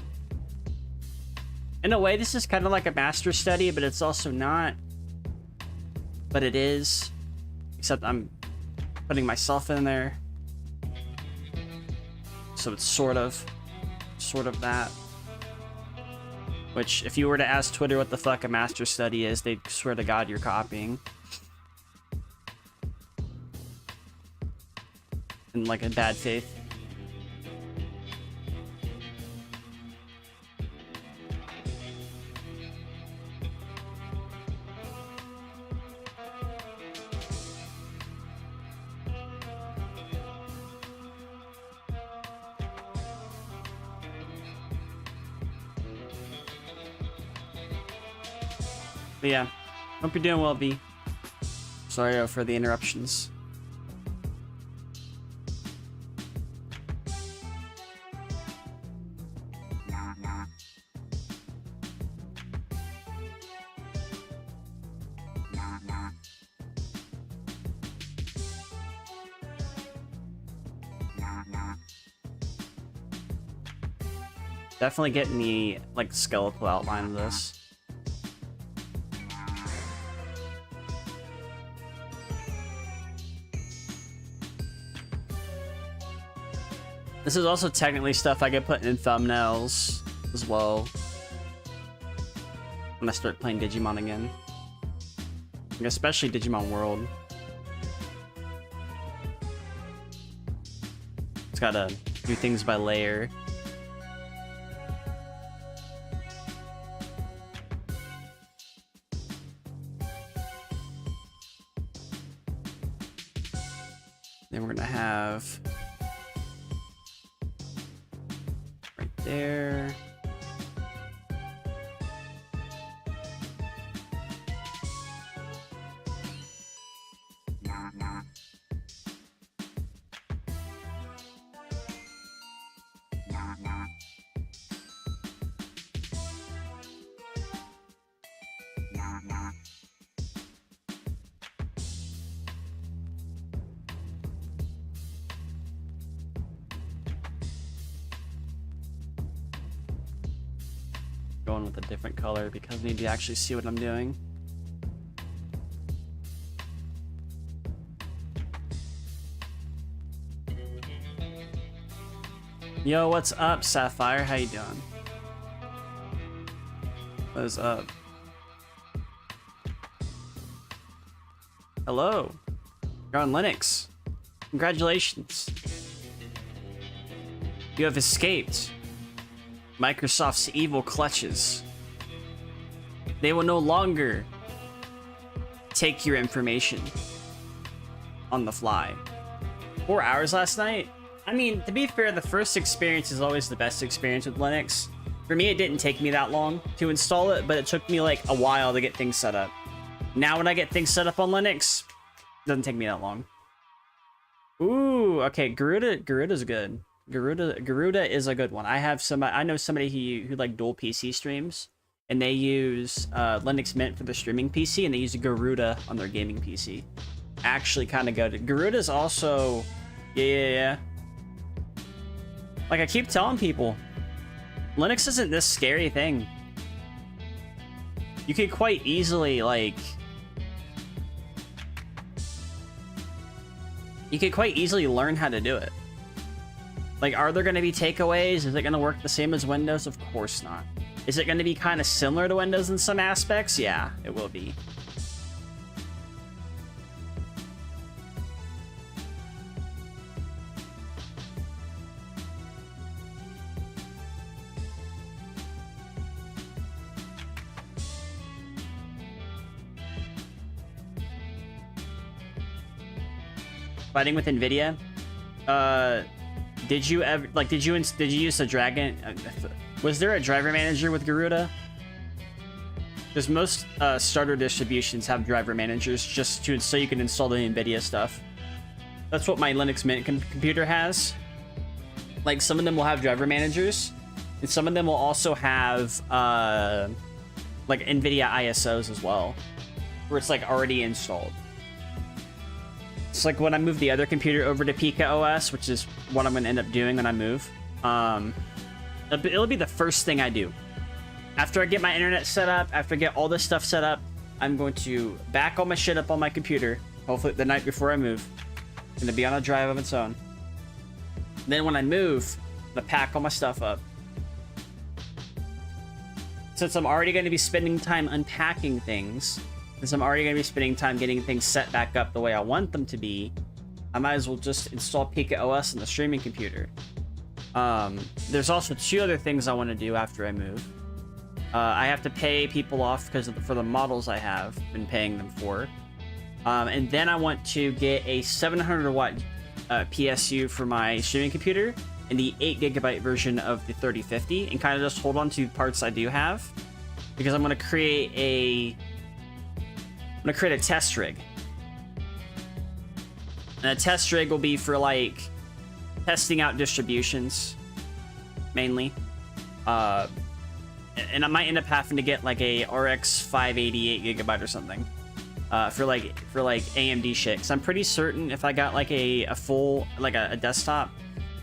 In a way, this is kind of like a master study, but it's also not. But it is. Except I'm putting myself in there. So it's sort of that. Which, if you were to ask Twitter what the fuck a master study is, they'd swear to God you're copying. In like a bad faith. But yeah, hope you're doing well, V. Sorry for the interruptions. Definitely getting the like skeletal outline of this. This is also technically stuff I get put in thumbnails as well. When I start playing Digimon again. Like, especially Digimon World. It's gotta do things by layer. Then we're gonna have right there. Going with a different color because I need to actually see what I'm doing. Yo, what's up, Sapphire? How you doing? What is up? Hello. You're on Linux. Congratulations. You have escaped Microsoft's evil clutches. They will no longer take your information on the fly. 4 hours last night? I mean, to be fair, the first experience is always the best experience with Linux. For me, it didn't take me that long to install it, but it took me like a while to get things set up. Now when I get things set up on Linux, it doesn't take me that long. Ooh, okay, Garuda's good. Garuda is a good one. I know somebody who like dual PC streams, and they use Linux Mint for the streaming PC, and they use Garuda on their gaming PC. Actually, kind of good. Garuda's also, yeah. Like I keep telling people, Linux isn't this scary thing. You could quite easily learn how to do it. Like, are there going to be takeaways? Is it going to work the same as Windows? Of course not. Is it going to be kind of similar to Windows in some aspects? Yeah, it will be. Fighting with NVIDIA? Did you ever, like, did you use a Dragon? Was there a driver manager with Garuda? Because most starter distributions have driver managers just so you can install the NVIDIA stuff. That's what my Linux Mint computer has. Like, some of them will have driver managers, and some of them will also have like NVIDIA ISOs as well, where it's like already installed. It's like when I move the other computer over to Pika OS, which is what I'm going to end up doing when I move. It'll be the first thing I do. After I get my internet set up, after I get all this stuff set up, I'm going to back all my shit up on my computer. Hopefully the night before I move. It's going to be on a drive of its own. Then when I move, I'm going to pack all my stuff up. Since I'm already going to be spending time unpacking things, since I'm already going to be spending time getting things set back up the way I want them to be, I might as well just install Pika OS on the streaming computer. There's also 2 other things I want to do after I move. I have to pay people off for the models I have been paying them for. And then I want to get a 700 watt PSU for my streaming computer and the 8GB version of the 3050 and kind of just hold on to parts I do have, because I'm going to create a test rig. And a test rig will be for like testing out distributions mainly. And I might end up having to get like a RX 588 GB or something for like AMD shit. Cause I'm pretty certain if I got like a full like a desktop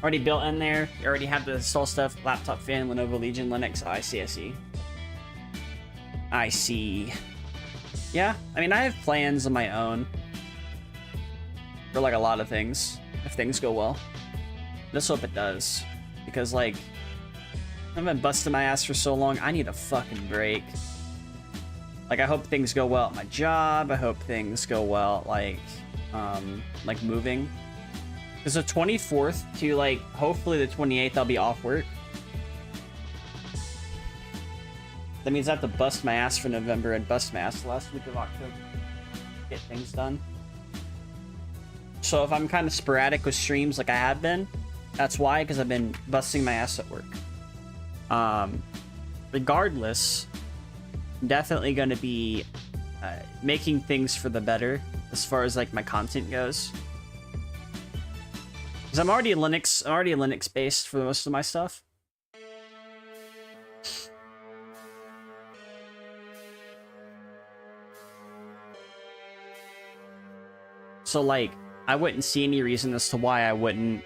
already built in there, you already have to install stuff, laptop fan, Lenovo Legion, Linux. Oh, I see. I see. Yeah, I mean I have plans of my own for like a lot of things if things go well. Let's hope it does, because like I've been busting my ass for so long. I need a fucking break. Like, I hope things go well at my job. I hope things go well, like moving. Because the 24th to, like, hopefully the 28th, I'll be off work. That means I have to bust my ass for November and bust my ass the last week of October. Get things done. So if I'm kind of sporadic with streams like I have been, that's why, because I've been busting my ass at work. Regardless, I'm definitely going to be making things for the better as far as like my content goes. Because I'm already Linux based for most of my stuff. So like, I wouldn't see any reason as to why I wouldn't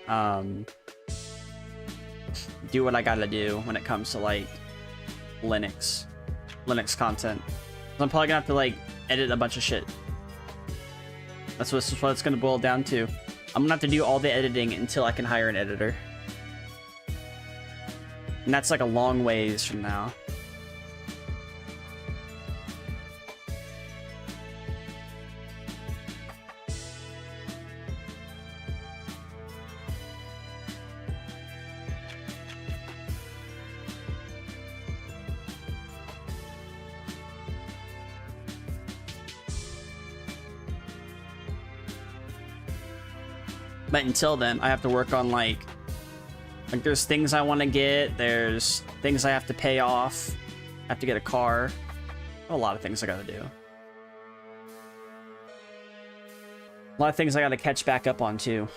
do what I gotta do when it comes to like Linux content. I'm probably gonna have to like edit a bunch of shit. That's what it's gonna boil down to. I'm gonna have to do all the editing until I can hire an editor. And that's like a long ways from now. But until then, I have to work on like there's things I want to get, there's things I have to pay off, I have to get a car, a lot of things I gotta do. A lot of things I gotta catch back up on too.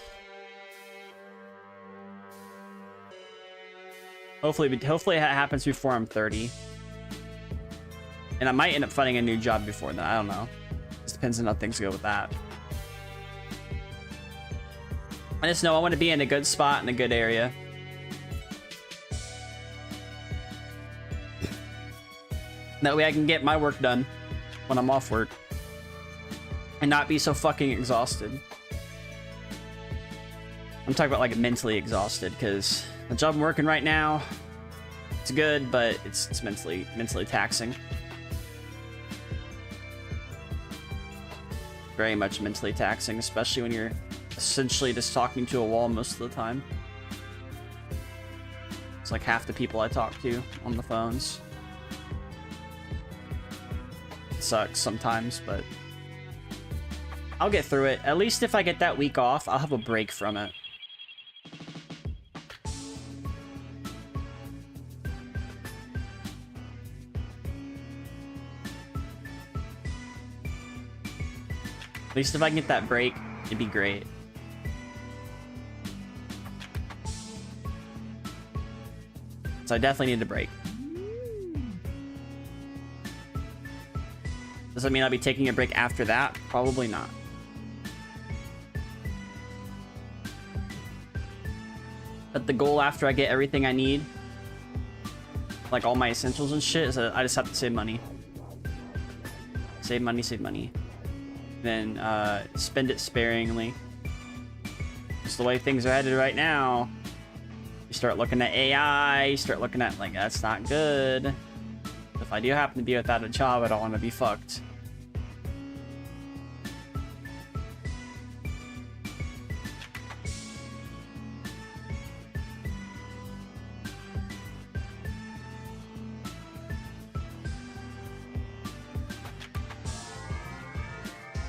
Hopefully it happens before I'm 30. And I might end up finding a new job before then, I don't know. Just depends on how things go with that. I just know I want to be in a good spot in a good area. That way I can get my work done when I'm off work. And not be so fucking exhausted. I'm talking about like mentally exhausted, because the job I'm working right now, it's good, but it's mentally taxing. Very much mentally taxing, especially when you're essentially just talking to a wall most of the time. It's like half the people I talk to on the phones. It sucks sometimes, but I'll get through it. At least if I get that week off, I'll have a break from it. At least if I can get that break, it'd be great. So I definitely need a break. Does that mean I'll be taking a break after that? Probably not. the goal after I get everything I need, like all my essentials and shit, is that I just have to save money. Save money, save money. Then spend it sparingly. Just the way things are headed right now. You start looking at AI, you start looking at, like, that's not good. If I do happen to be without a job, I don't want to be fucked.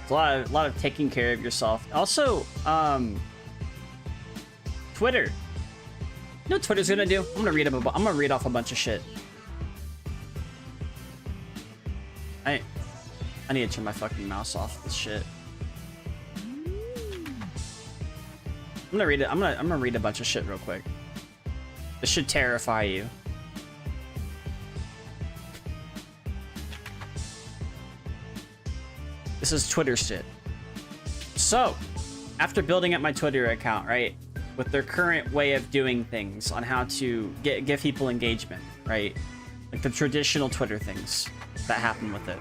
It's a lot of taking care of yourself. Also, Twitter. You know what Twitter's gonna do? I'm gonna read off a bunch of shit. I need to turn my fucking mouse off this shit. I'm gonna read it. I'm gonna read a bunch of shit real quick. This should terrify you. This is Twitter shit. So, after building up my Twitter account, right, with their current way of doing things on how to give people engagement, right, like the traditional Twitter things that happen with it,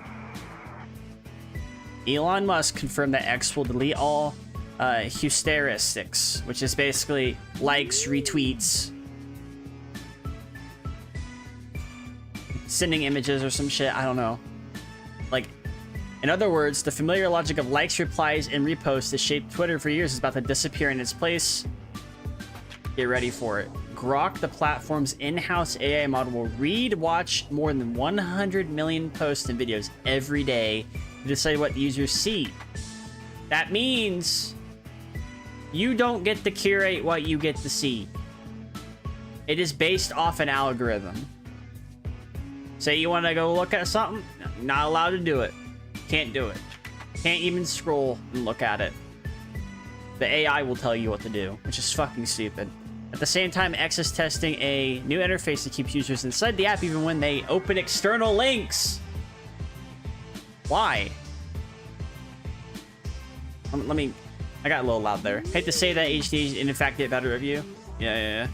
Elon Musk confirmed that X will delete all heuristics, which is basically likes, retweets, sending images or some shit. I don't know. Like, in other words, the familiar logic of likes, replies, and reposts that shaped Twitter for years is about to disappear in its place. Get ready for it. Grok, the platform's in-house AI model, will read, watch more than 100 million posts and videos every day to decide what the users see. That means you don't get to curate what you get to see. It is based off an algorithm. Say you want to go look at something, not allowed to do it. Can't do it. Can't even scroll and look at it. The AI will tell you what to do, which is fucking stupid. At the same time, X is testing a new interface that keeps users inside the app even when they open external links. Why? Let me... I got a little loud there. Hate to say that HD in fact get better review. Yeah.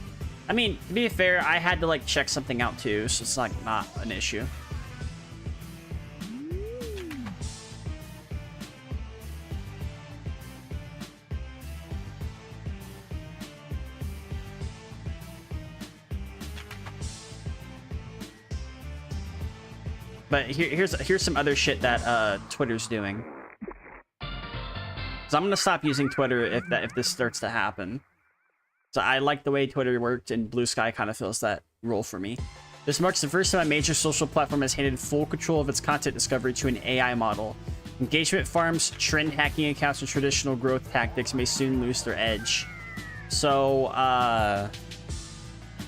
I mean, to be fair, I had to like check something out too, so it's like not an issue. But here's some other shit that Twitter's doing. So I'm gonna stop using Twitter if this starts to happen. So I like the way Twitter worked, and Blue Sky kind of fills that role for me. This marks the first time a major social platform has handed full control of its content discovery to an AI model. Engagement farms, trend hacking accounts, and traditional growth tactics may soon lose their edge. So,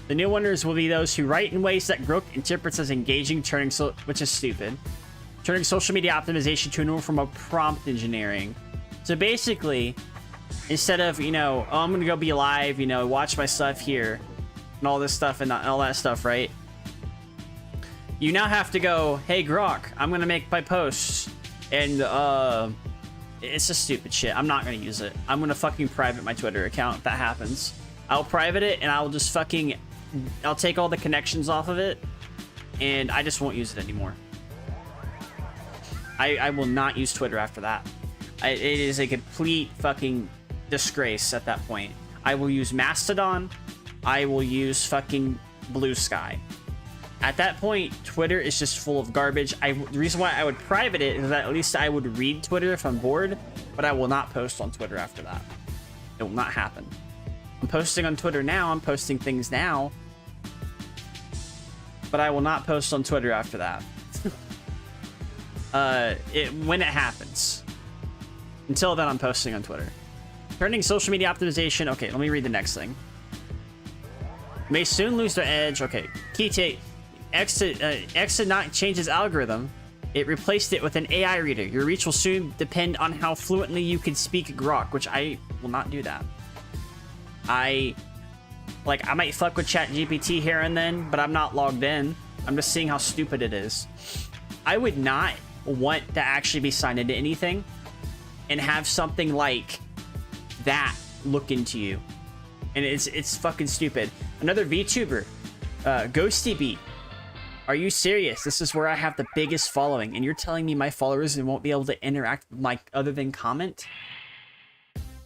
the new winners will be those who write in ways that Grok interprets as engaging, which is stupid. Turning social media optimization to a normal form of prompt engineering. So basically, instead of, you know, oh, I'm gonna go be live, you know, watch my stuff here, and all this stuff and all that stuff, right? You now have to go, hey Grok, I'm gonna make my posts, and it's just stupid shit. I'm not gonna use it. I'm gonna fucking private my Twitter account if that happens. I'll private it, and I'll just fucking, I'll take all the connections off of it, and I just won't use it anymore. I will not use Twitter after that. It is a complete fucking disgrace at that point. I will use Mastodon. I will use fucking Blue Sky. At that point, Twitter is just full of garbage. The reason why I would private it is that at least I would read Twitter if I'm bored, but I will not post on Twitter after that. It will not happen. I'm posting on Twitter now. I'm posting things now, but I will not post on Twitter after that. When it happens. Until then, I'm posting on Twitter. Turning social media optimization. Okay, let me read the next thing. May soon lose their edge. Okay, key take. X did not change its algorithm. It replaced it with an AI reader. Your reach will soon depend on how fluently you can speak Grok, which I will not do that. I might fuck with ChatGPT here and then, but I'm not logged in. I'm just seeing how stupid it is. I would not want to actually be signed into anything and have something like that look into you and it's fucking stupid. Another VTuber, GhostieBeat. Are you serious? This is where I have the biggest following, and you're telling me my followers won't be able to interact with my other than comment?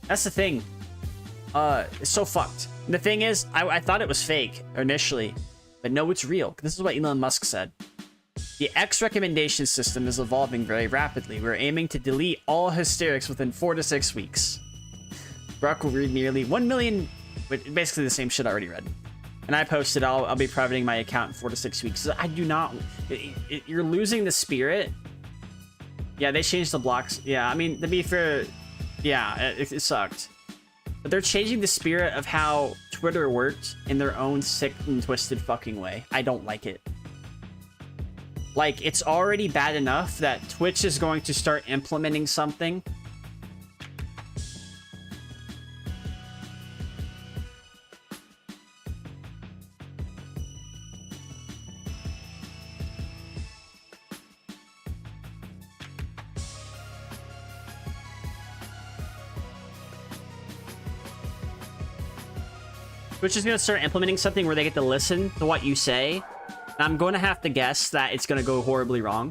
That's the thing. It's so fucked. The thing is, I thought it was fake initially, but no, it's real. This is what Elon Musk said. The X recommendation system is evolving very rapidly. We're aiming to delete all hysterics within 4 to 6 weeks. Brock will read nearly 1 million, basically the same shit I already read. And I posted, I'll be privating my account in 4 to 6 weeks. I do not, you're losing the spirit. Yeah, they changed the blocks. Yeah, I mean, to be fair, yeah, it sucked. But they're changing the spirit of how Twitter worked in their own sick and twisted fucking way. I don't like it. Like, it's already bad enough that Twitch is going to start implementing something. Twitch is going to start implementing something where they get to listen to what you say. And I'm going to have to guess that it's going to go horribly wrong.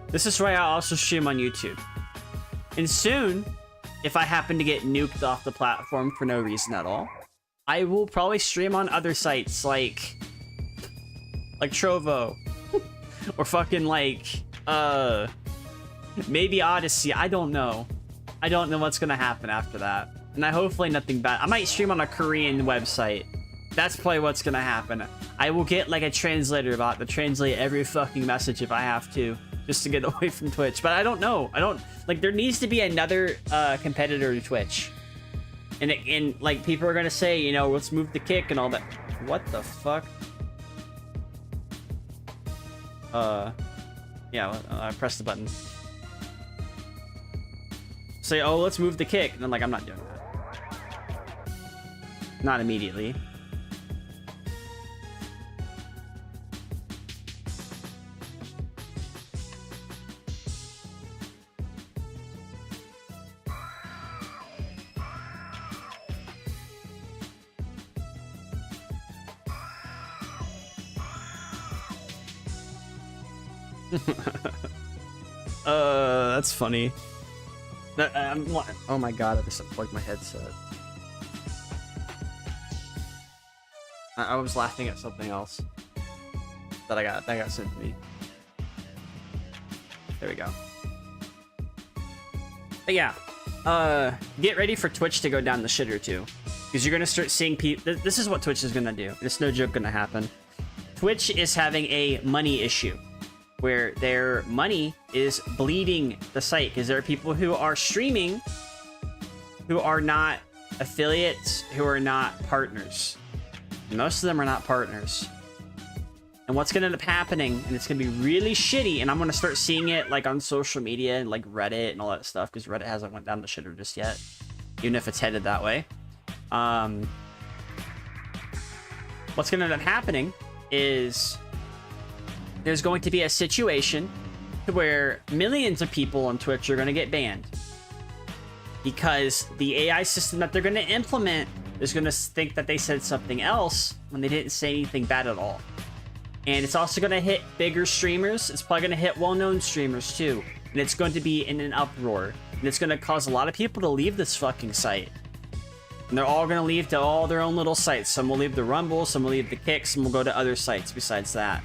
This is why I also stream on YouTube. And soon, if I happen to get nuked off the platform for no reason at all, I will probably stream on other sites like Trovo. Or fucking maybe Odyssey. I don't know. I don't know what's going to happen after that. And hopefully nothing bad. I might stream on a Korean website. That's probably what's gonna happen. I will get like a translator bot to translate every fucking message if I have to, just to get away from Twitch. But I don't know. There needs to be another competitor to Twitch. And like people are gonna say, you know, let's move the kick and all that. What the fuck? Yeah, I pressed the button. Say, oh, let's move the kick. And I'm like, I'm not doing that. Not immediately. That's funny. Oh my god, I just unplugged my headset. I was laughing at something else that got sent to me. There we go. But yeah, get ready for Twitch to go down the shitter too, because you're gonna start seeing people. This is what Twitch is gonna do. It's no joke gonna happen. Twitch is having a money issue, where their money is bleeding the site, because there are people who are streaming who are not affiliates, who are not partners. Most of them are not partners. And what's gonna end up happening, and it's gonna be really shitty, and I'm gonna start seeing it like on social media and like Reddit and all that stuff, because Reddit hasn't went down the shitter just yet, even if it's headed that way. What's gonna end up happening is there's going to be a situation where millions of people on Twitch are going to get banned, because the AI system that they're going to implement is going to think that they said something else when they didn't say anything bad at all. And it's also going to hit bigger streamers. It's probably going to hit well-known streamers too. And it's going to be in an uproar. And it's going to cause a lot of people to leave this fucking site. And they're all going to leave to all their own little sites. Some will leave the Rumble, some will leave the Kick, some will go to other sites besides that.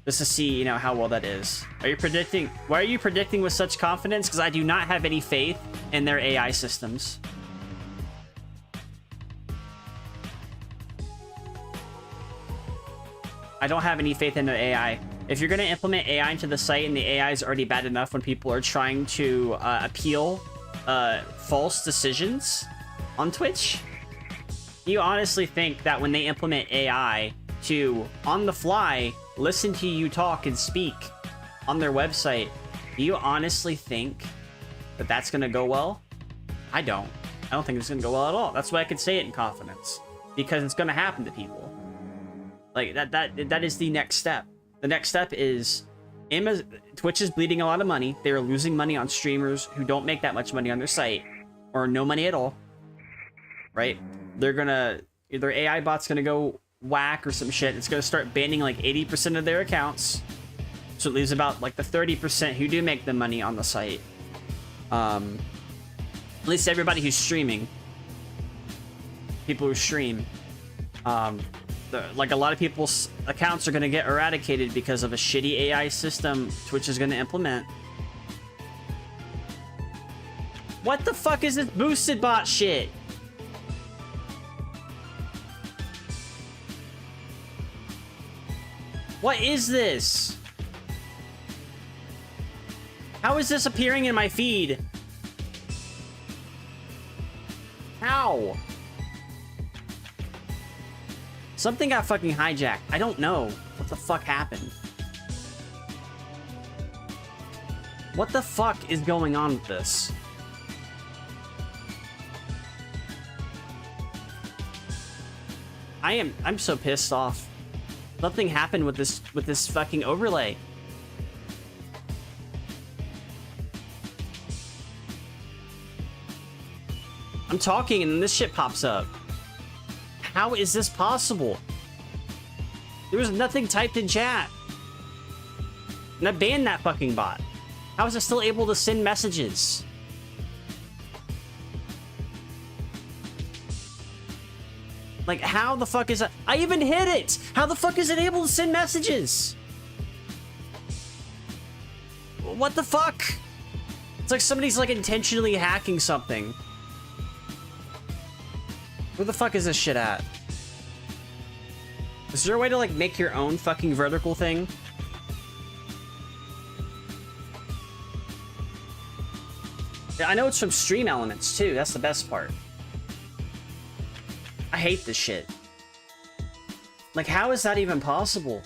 Just to see, you know, how well that is. Are you predicting? Why are you predicting with such confidence? Because I do not have any faith in their AI systems. I don't have any faith in their AI. If you're going to implement AI into the site and the AI is already bad enough when people are trying to appeal false decisions on Twitch, do you honestly think that when they implement AI to, on the fly, listen to you talk and speak on their website, do you honestly think that that's going to go well? I don't think it's going to go well at all. That's why I can say it in confidence, because it's going to happen to people. Like that is the next step. The next step is Twitch is bleeding a lot of money. They are losing money on streamers who don't make that much money on their site, or no money at all. right? They're gonna, either AI bot's gonna go whack or some shit. It's gonna start banning like 80% of their accounts. So it leaves about like the 30% who do make the money on the site. At least everybody who's streaming. People who stream. Like a lot of people's accounts are gonna get eradicated because of a shitty AI system Twitch is gonna implement. What the fuck is this boosted bot shit? What is this? How is this appearing in my feed? How? Something got fucking hijacked. I don't know what the fuck happened. What the fuck is going on with this? I'm so pissed off. Something happened with this fucking overlay. I'm talking and then this shit pops up. How is this possible? There was nothing typed in chat. And I banned that fucking bot. How is it still able to send messages? Like, how the fuck is that? I even hit it! How the fuck is it able to send messages? What the fuck? It's like somebody's like intentionally hacking something. Where the fuck is this shit at? Is there a way to like make your own fucking vertical thing? Yeah, I know it's from Stream Elements too. That's the best part. I hate this shit. Like, how is that even possible?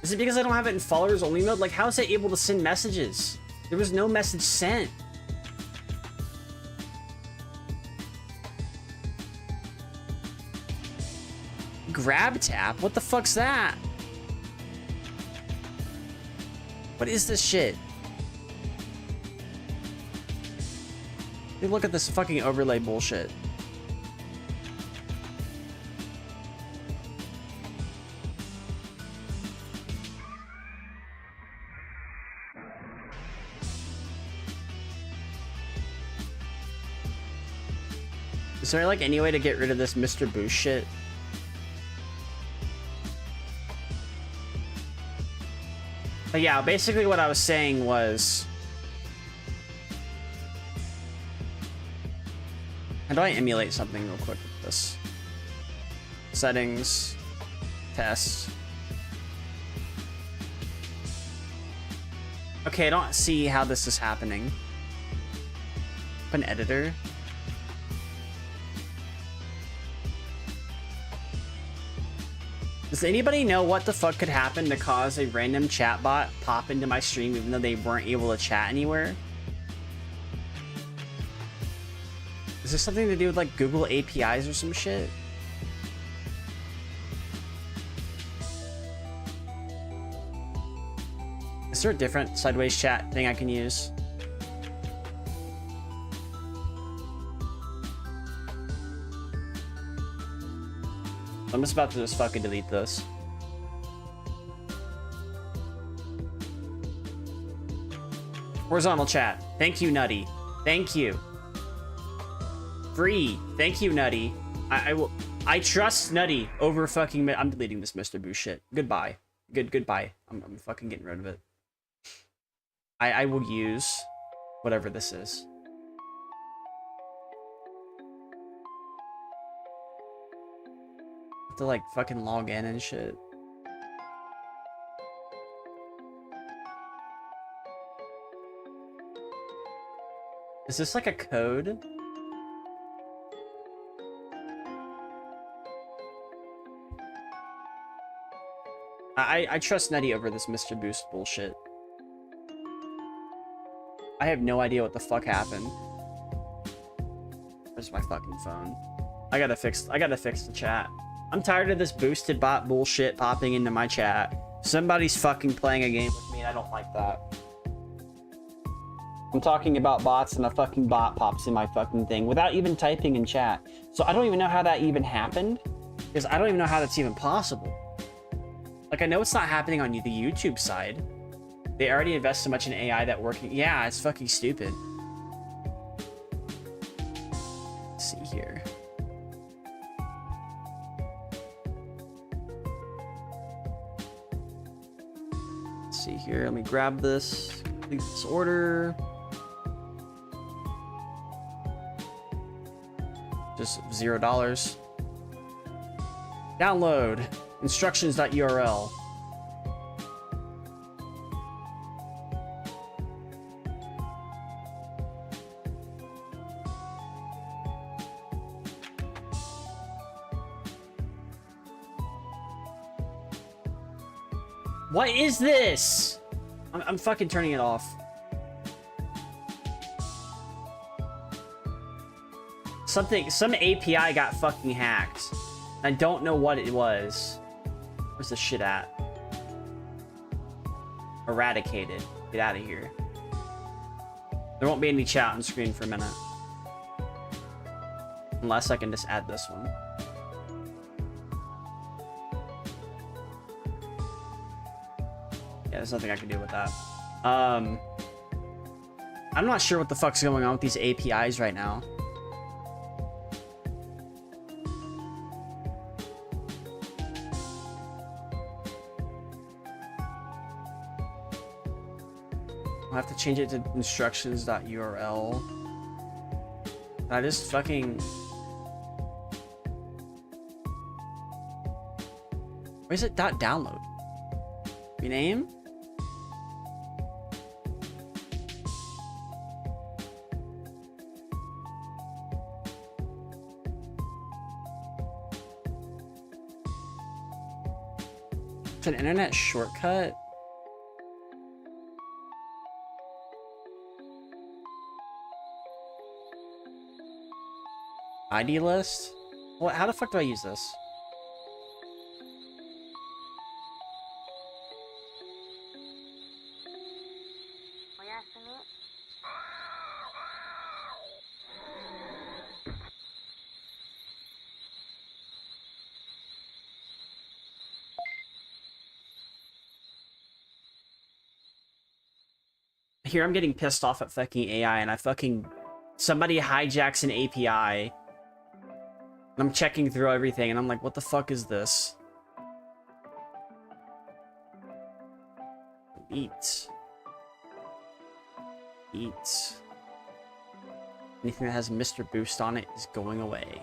Is it because I don't have it in followers only mode? Like, how is it able to send messages? There was no message sent. Grab tap? What the fuck's that? What is this shit? Hey, look at this fucking overlay bullshit. Is there like any way to get rid of this Mr. Boost shit? But yeah, basically what I was saying was... How do I emulate something real quick with this? Settings. Test. Okay, I don't see how this is happening. Open editor. Does anybody know what the fuck could happen to cause a random chatbot pop into my stream even though they weren't able to chat anywhere? Is this something to do with like Google APIs or some shit? Is there a different sideways chat thing I can use? I'm just about to just fucking delete this. Horizontal chat. Thank you, Nutty. Thank you. Free. Thank you, Nutty. I trust Nutty over fucking... I'm deleting this Mr. Boo shit. Goodbye. Goodbye. I'm fucking getting rid of it. I will use whatever this is. To like fucking log in and shit. Is this like a code? I trust Netty over this Mr. Boost bullshit. I have no idea what the fuck happened. Where's my fucking phone? I gotta fix the chat. I'm tired of this boosted bot bullshit popping into my chat. Somebody's fucking playing a game with me and I don't like that. I'm talking about bots and a fucking bot pops in my fucking thing without even typing in chat. So I don't even know how that even happened, because I don't even know how that's even possible. Like, I know it's not happening on the YouTube side. They already invest so much in AI that working. Yeah, it's fucking stupid. Let's see here. Let's see here. Let me grab this. Complete this order. Just $0. Download. Instructions.url. What is this? I'm fucking turning it off. Some API got fucking hacked. I don't know what it was. Where's the shit at? Eradicated. Get out of here. There won't be any chat on screen for a minute. Unless I can just add this one. Yeah, there's nothing I can do with that. I'm not sure what the fuck's going on with these APIs right now. I'll have to change it to instructions.url. I just fucking... Where's it .download? Rename? It's an internet shortcut? ID list? What? How the fuck do I use this? Here I'm getting pissed off at fucking AI, and I fucking... Somebody hijacks an API. I'm checking through everything, and I'm like, what the fuck is this? Eat. Anything that has Mr. Boost on it is going away.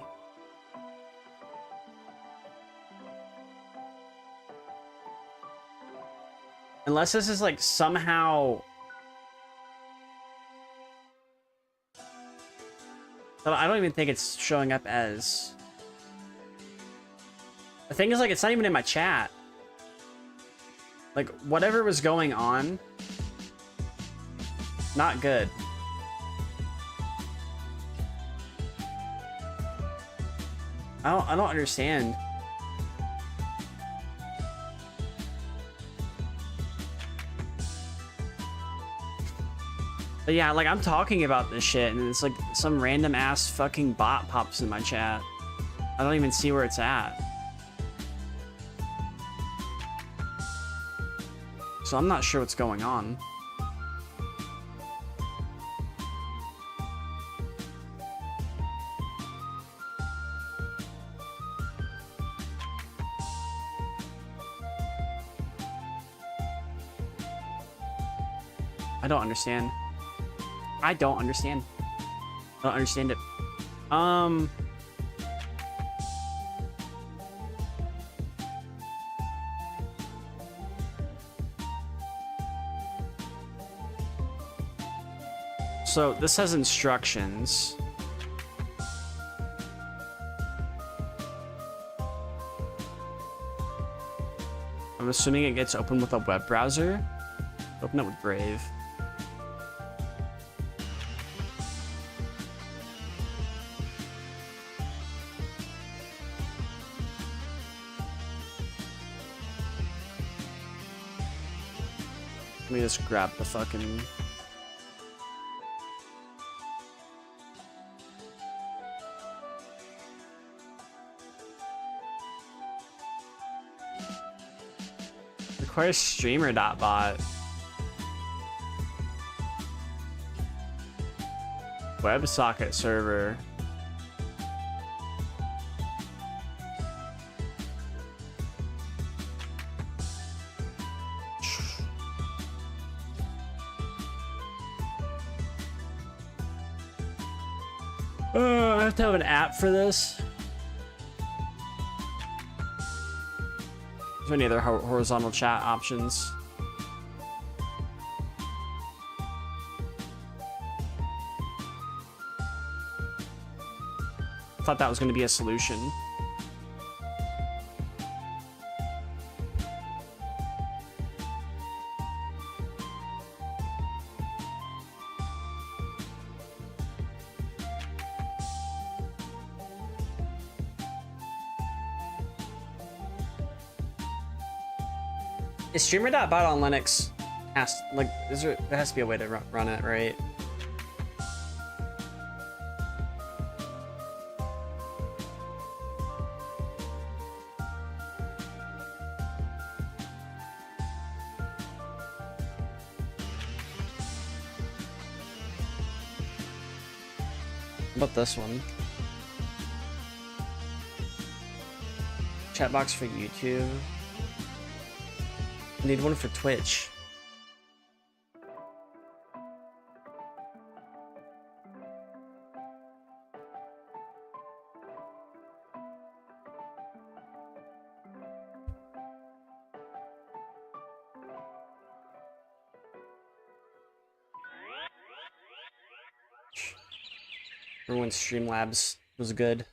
Unless this is like somehow... But I don't even think it's showing up as... The thing is, like, it's not even in my chat. Like, whatever was going on... Not good. I don't understand. But yeah, like, I'm talking about this shit, and it's like some random ass fucking bot pops in my chat. I don't even see where it's at. So I'm not sure what's going on. I don't understand. I don't understand. I don't understand it. So this has instructions. I'm assuming it gets open with a web browser. Open it with Brave. Let me just grab the fucking... Where's streamer.bot? WebSocket server. I have to have an app for this. Is there any other horizontal chat options? I thought that was going to be a solution. Is streamer.bot on Linux? There has to be a way to run it, right? How about this one? Chat box for YouTube. I need one for Twitch. Remember when Streamlabs was good?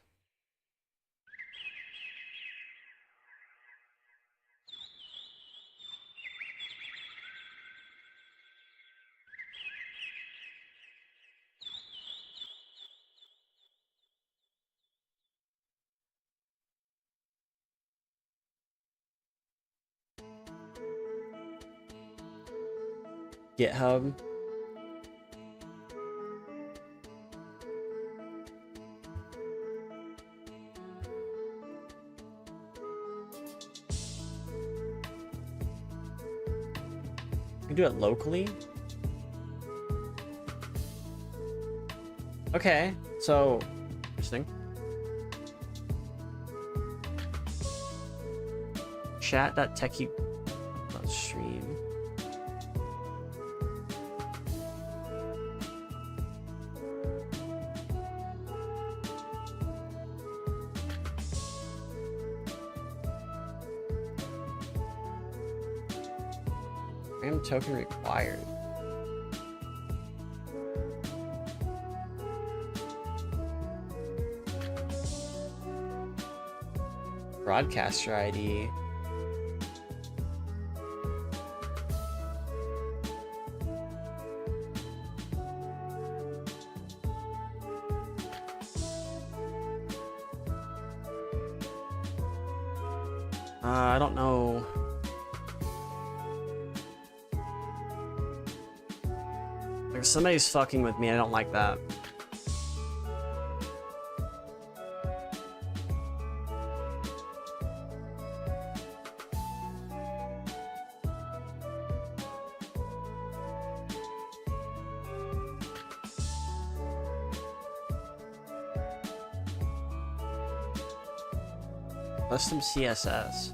GitHub. You can do it locally. Okay, so interesting. Chat.techie.stream. Random token required. Broadcaster ID. I don't know. Like, somebody's fucking with me. I don't like that. Custom CSS.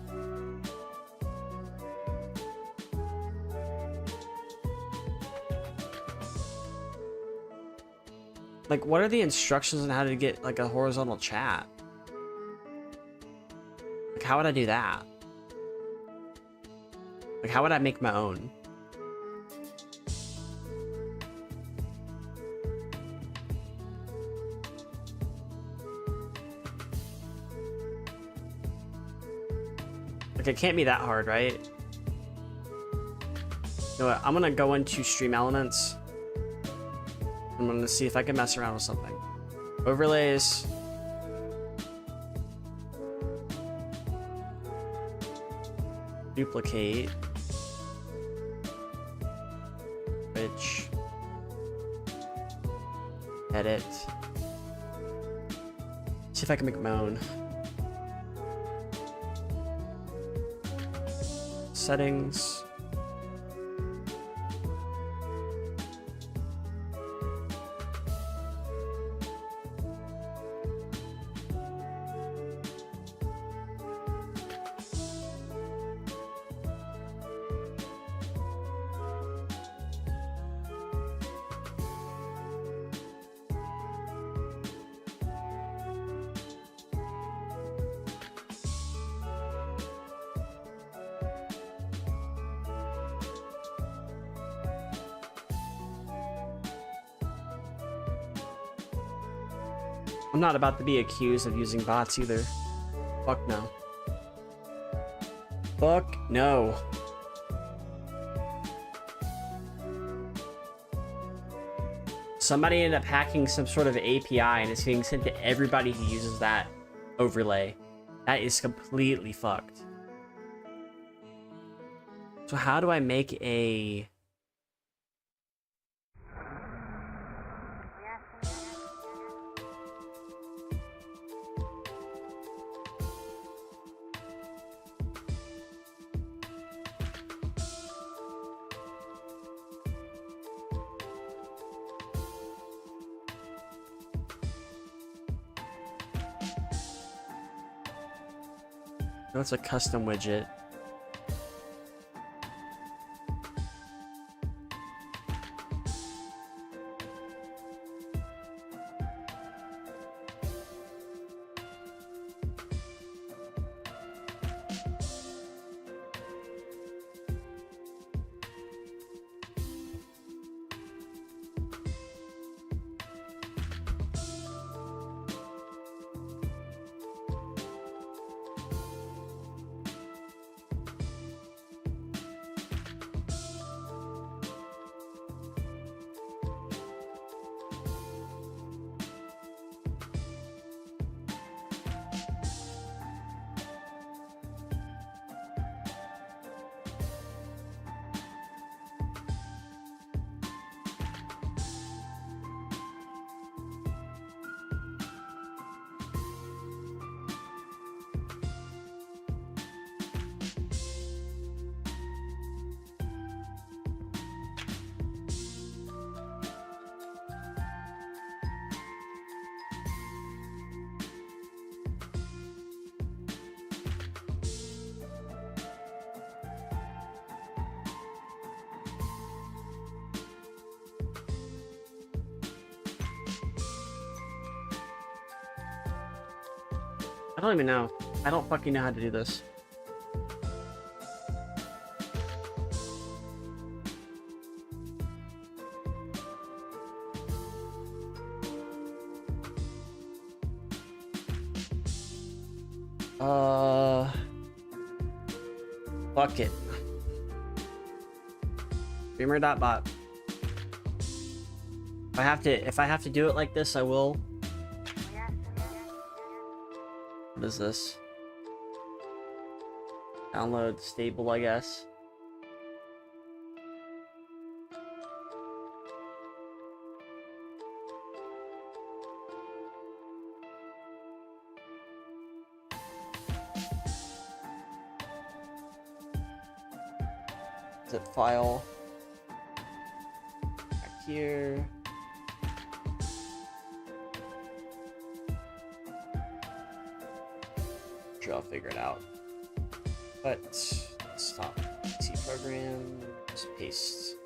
Like, what are the instructions on how to get like a horizontal chat? Like, how would I do that? Like, how would I make my own? Like, it can't be that hard, right? You know what? I'm gonna go into Stream Elements. I'm gonna see if I can mess around with something. Overlays. Duplicate. Which. Edit. See if I can make my own. settings. I'm not about to be accused of using bots either. Fuck no. Fuck no. Somebody ended up hacking some sort of API and it's being sent to everybody who uses that overlay. That is completely fucked. So how do I make a... No, it's a custom widget. I don't even know. I don't fucking know how to do this. Fuck it. Streamer.bot. If I have to do it like this, I will. What is this? Download stable, I guess. Zip file. Back here. Sure, I'll figure it out. But stop. C program. Just paste.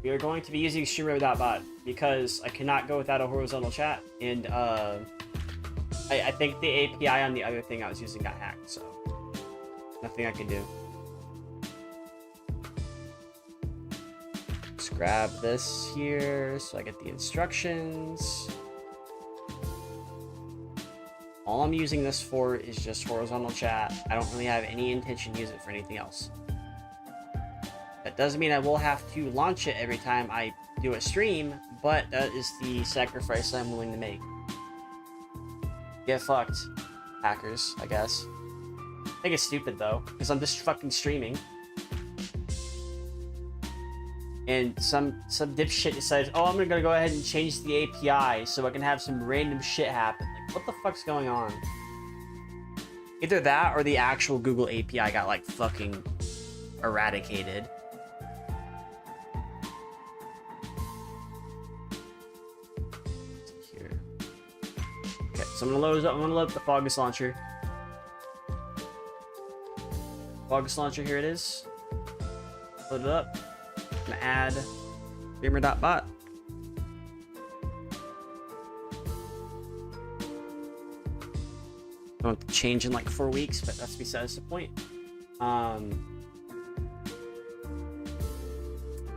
We are going to be using streamer.bot because I cannot go without a horizontal chat, and I think the API on the other thing I was using got hacked, so nothing I can do. Just grab this here so I get the instructions. All I'm using this for is just horizontal chat. I don't really have any intention to use it for anything else. That doesn't mean I will have to launch it every time I do a stream, but that is the sacrifice I'm willing to make. Get fucked, hackers, I guess. I think it's stupid though, because I'm just fucking streaming. And some dipshit decides, oh, I'm gonna go ahead and change the API so I can have some random shit happen. Like, what the fuck's going on? Either that or the actual Google API got like fucking eradicated. Here. Okay, so I'm gonna load up the Fogus launcher. Fogus launcher, here it is. Load it up. I'm gonna add streamer.bot. Don't change in like 4 weeks, but that's besides the point.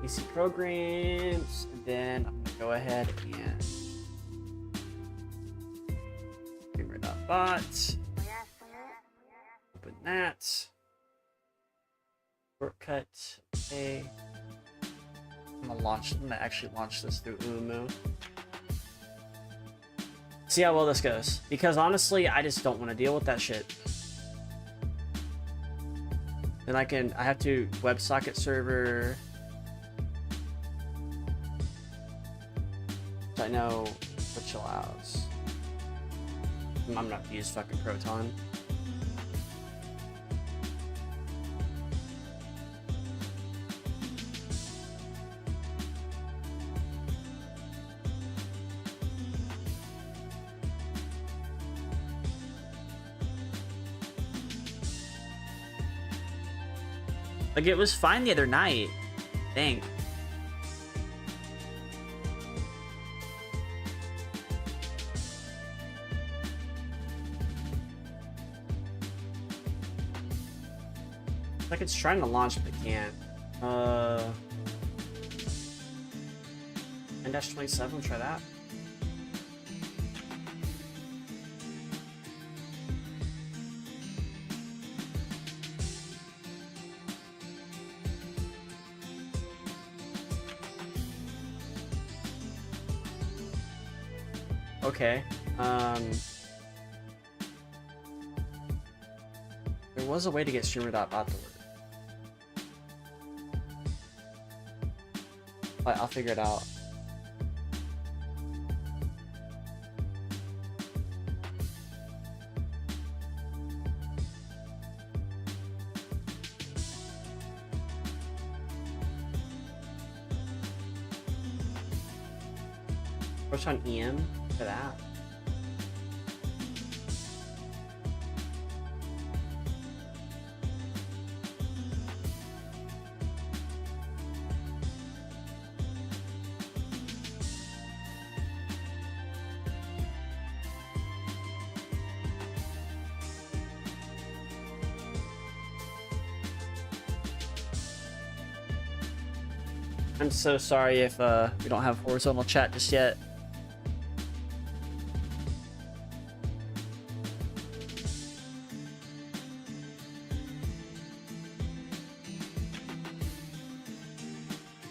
PC programs, and then I'm gonna go ahead and streamer.bot. Open that. Shortcut. Okay. I'm gonna actually launch this through Umu. See how well this goes. Because honestly, I just don't want to deal with that shit. Then I have to WebSocket server. So I know which allows. I'm not gonna use fucking Proton. Like, it was fine the other night. Dang. Like, it's trying to launch, but it can't. N-27, try that. Okay. There was a way to get streamer.bot to work. But I'll figure it out. Push on EM for that. I'm so sorry if we don't have horizontal chat just yet.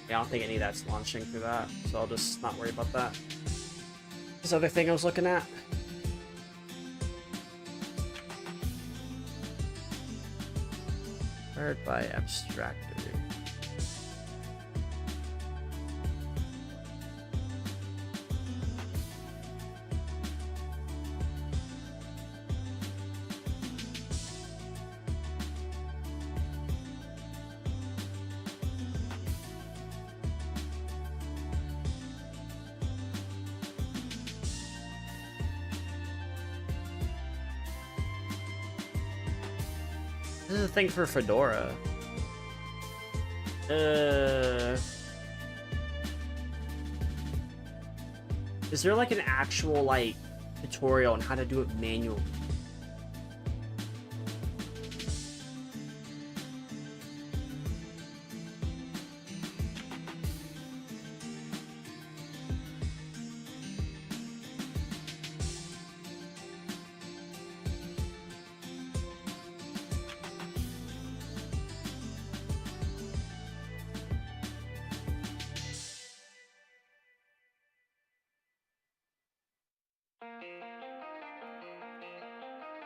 I don't think any of that's launching through that, so I'll just not worry about that. This other thing I was looking at. Fired by abstractor. This is a thing for Fedora. Is there like an actual like tutorial on how to do it manually?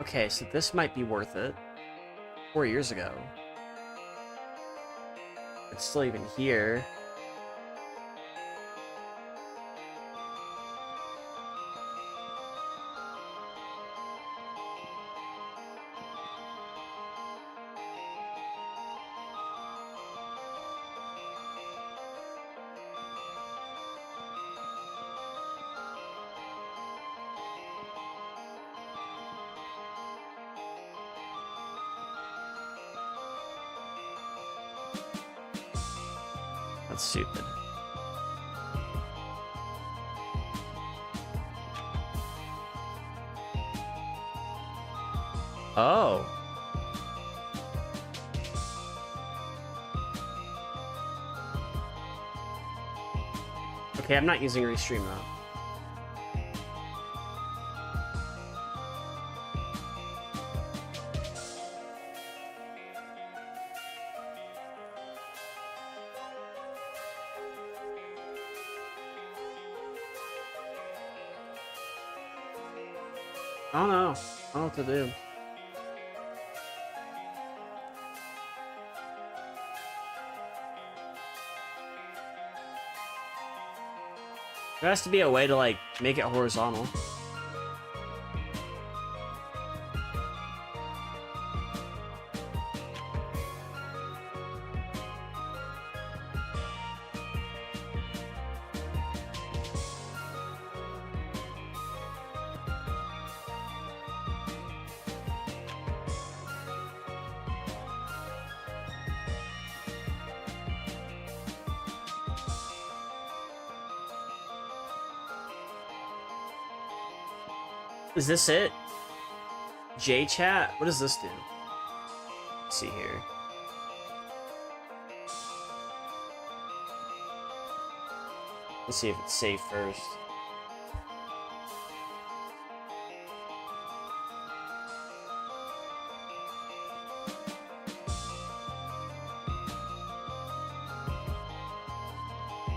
Okay, so this might be worth it. 4 years ago. It's still even here. That's stupid. Oh. Okay, I'm not using Restream though. I don't know. I don't know what to do. There has to be a way to, like, make it horizontal. Is this it? J-chat? What does this do? Let's see here. Let's see if it's safe first.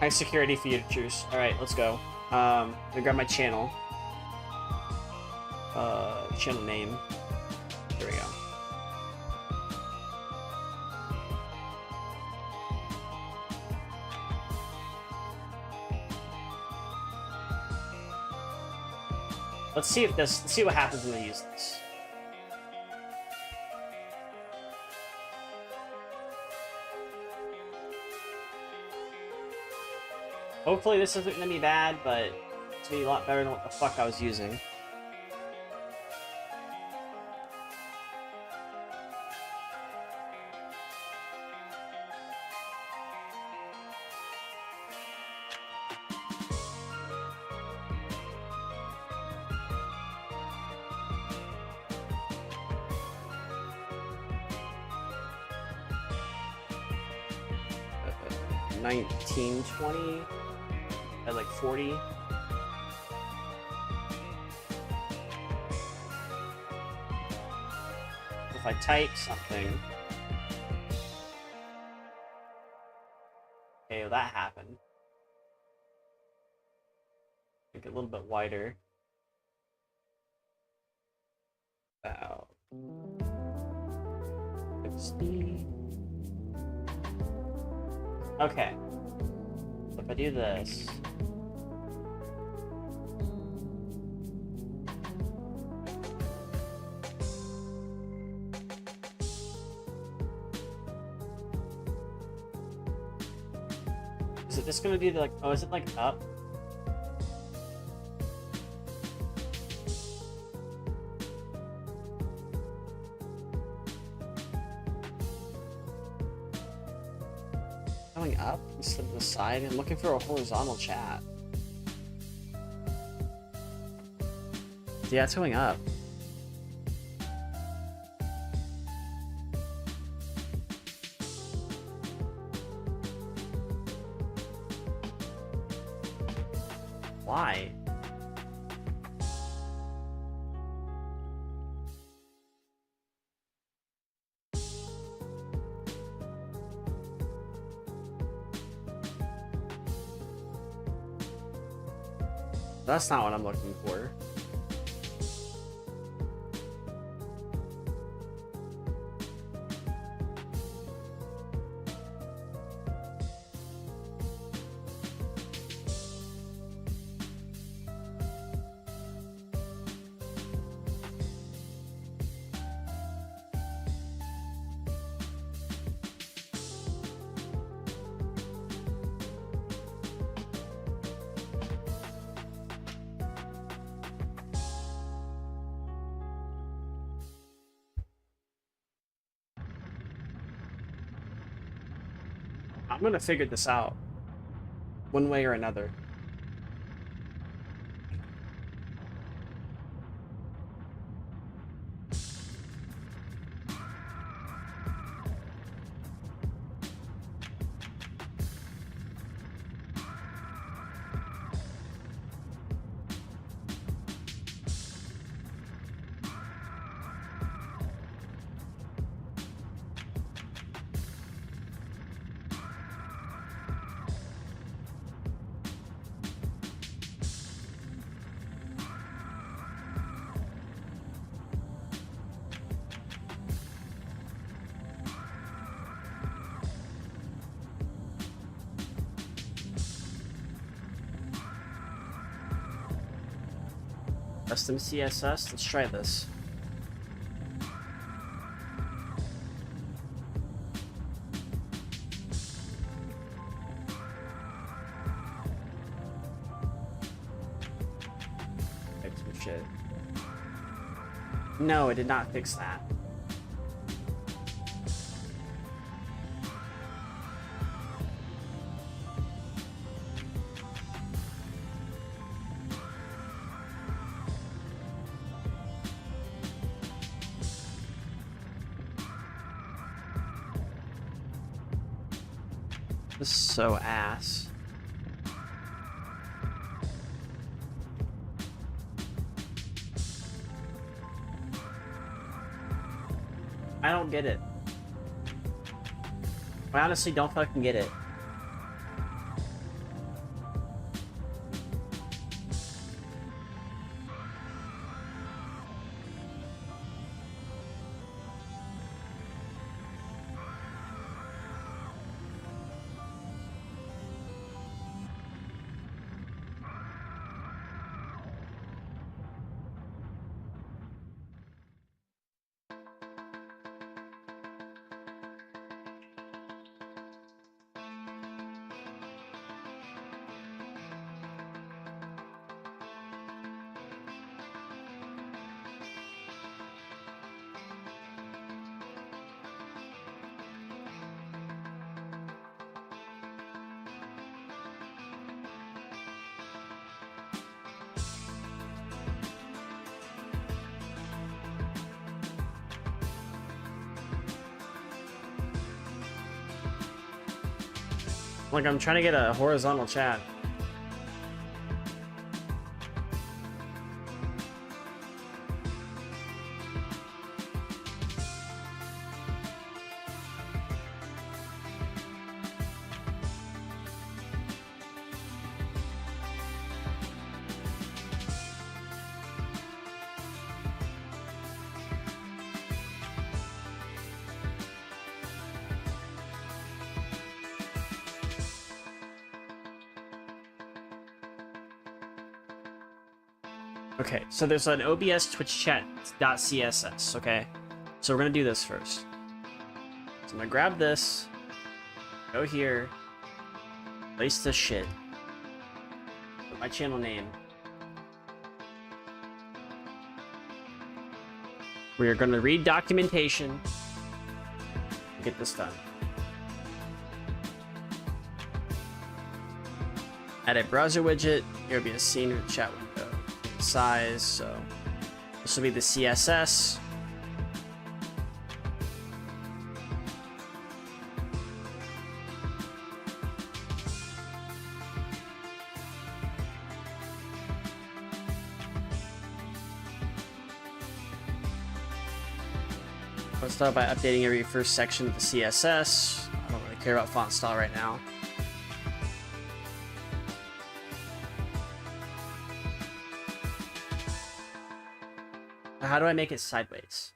High security features. Alright, let's go. I'm gonna grab my channel. Channel name. There we go. Let's see what happens when I use this. Hopefully this isn't gonna be bad, but it's gonna be a lot better than what the fuck I was using. $19.20 at like 40. If I type something, okay, well, that happened. Make it a little bit wider. About 60. Okay. So if I do this. Is it just gonna do the, like, oh, is it like up? Going up instead of the side? I'm looking for a horizontal chat. Yeah, it's going up. Why? That's not what I'm looking for. I'm gonna figure this out. One way or another. Custom CSS? Let's try this. Fix some shit. No, it did not fix that. This is so ass. I don't get it. I honestly don't fucking get it. Like, I'm trying to get a horizontal chat. Okay, so there's an OBS Twitch chat.css, okay? So we're gonna do this first. So I'm gonna grab this, go here, place this shit, put my channel name. We are gonna read documentation, get this done. Add a browser widget, here will be a scene with chat window. Size, so this will be the CSS. Let's start by updating every first section of the CSS. I don't really care about font style right now. How do I make it sideways?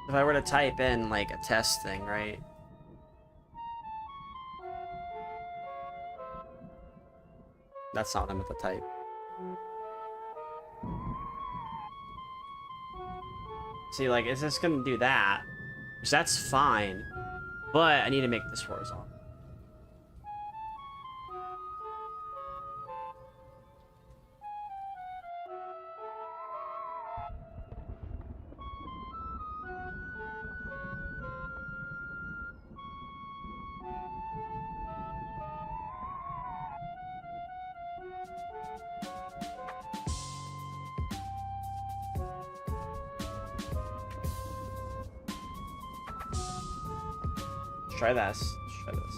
If I were to type in like a test thing, right? That's not what I meant to type. See, like, is this gonna do that? Which that's fine. But I need to make this horizontal. Let's try this. Let's try this.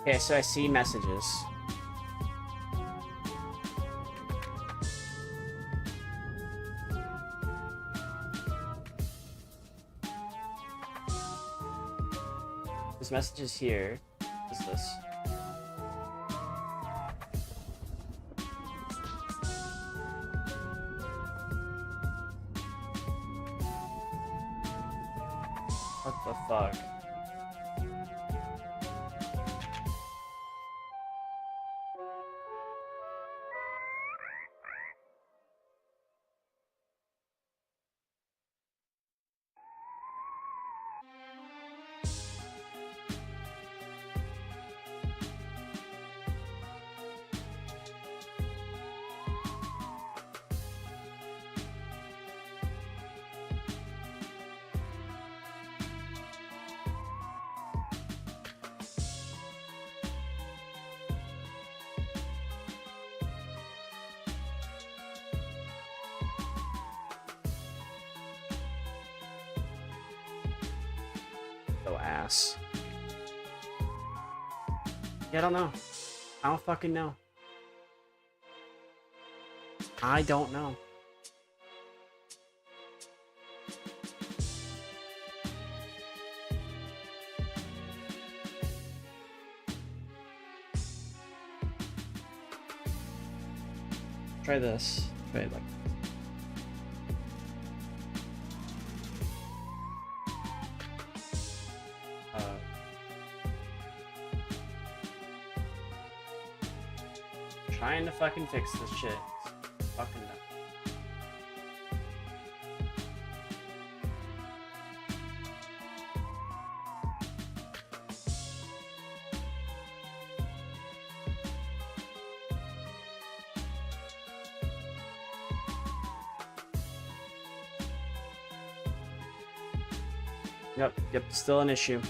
Okay, so I see messages. There's messages here. What's this? What the fuck? So ass. Yeah, I don't know. I don't fucking know. I don't know. Try this. Try it like. Trying to fucking fix this shit. It's fucking nuts. Yep, still an issue.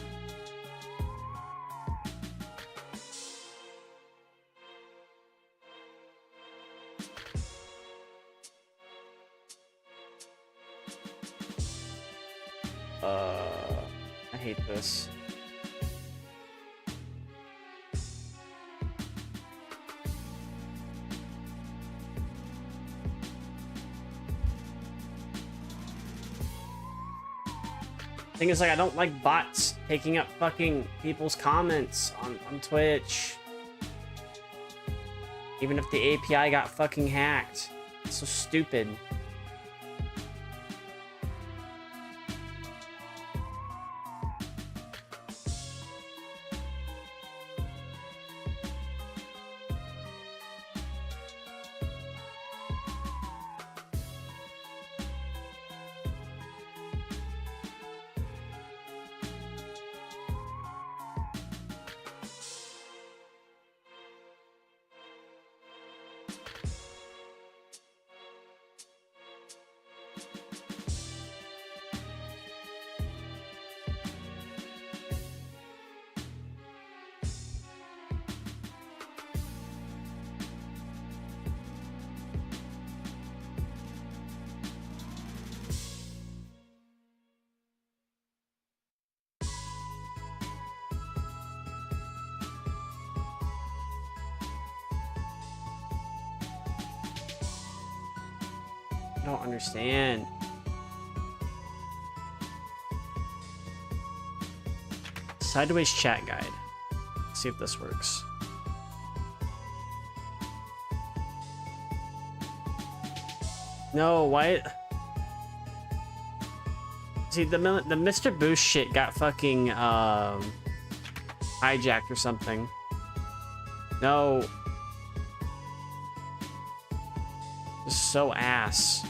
I hate this. Thing is, like, I don't like bots taking up fucking people's comments on Twitch. Even if the API got fucking hacked. It's so stupid. don't understand. Sideways chat guide. Let's see if this works. No, why? See, the Mr. Boost shit got fucking hijacked or something. No. This is so ass.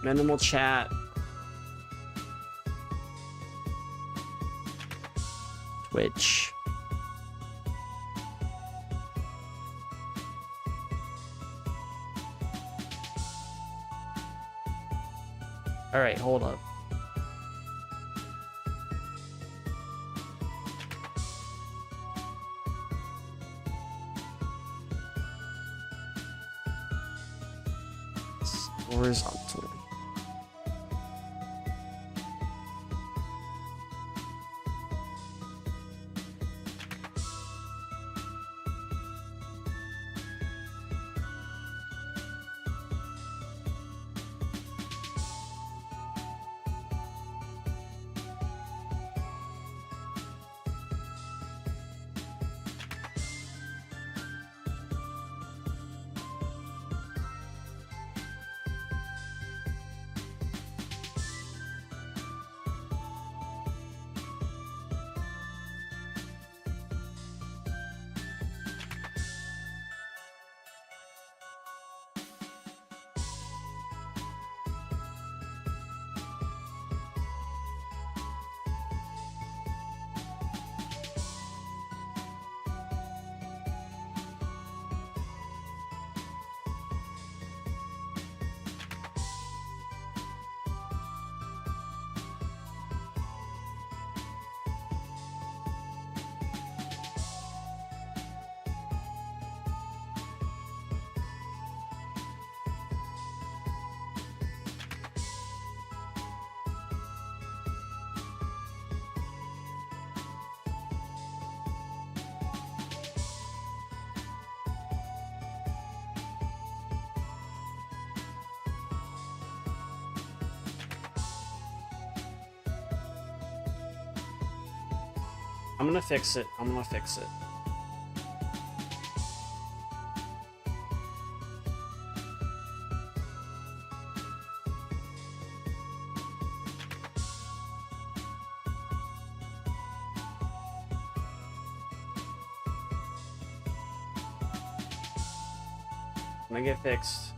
Minimal chat. Twitch. All right, hold up. It's horizontal. I'm gonna fix it. I'm gonna fix it. I'm gonna get fixed.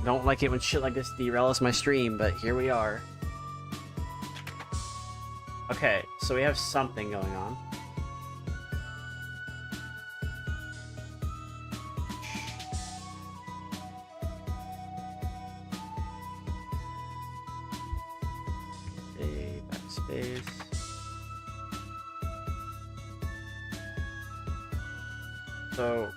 Don't like it when shit like this derails my stream, but here we are. Okay, so we have something going on. A backspace. So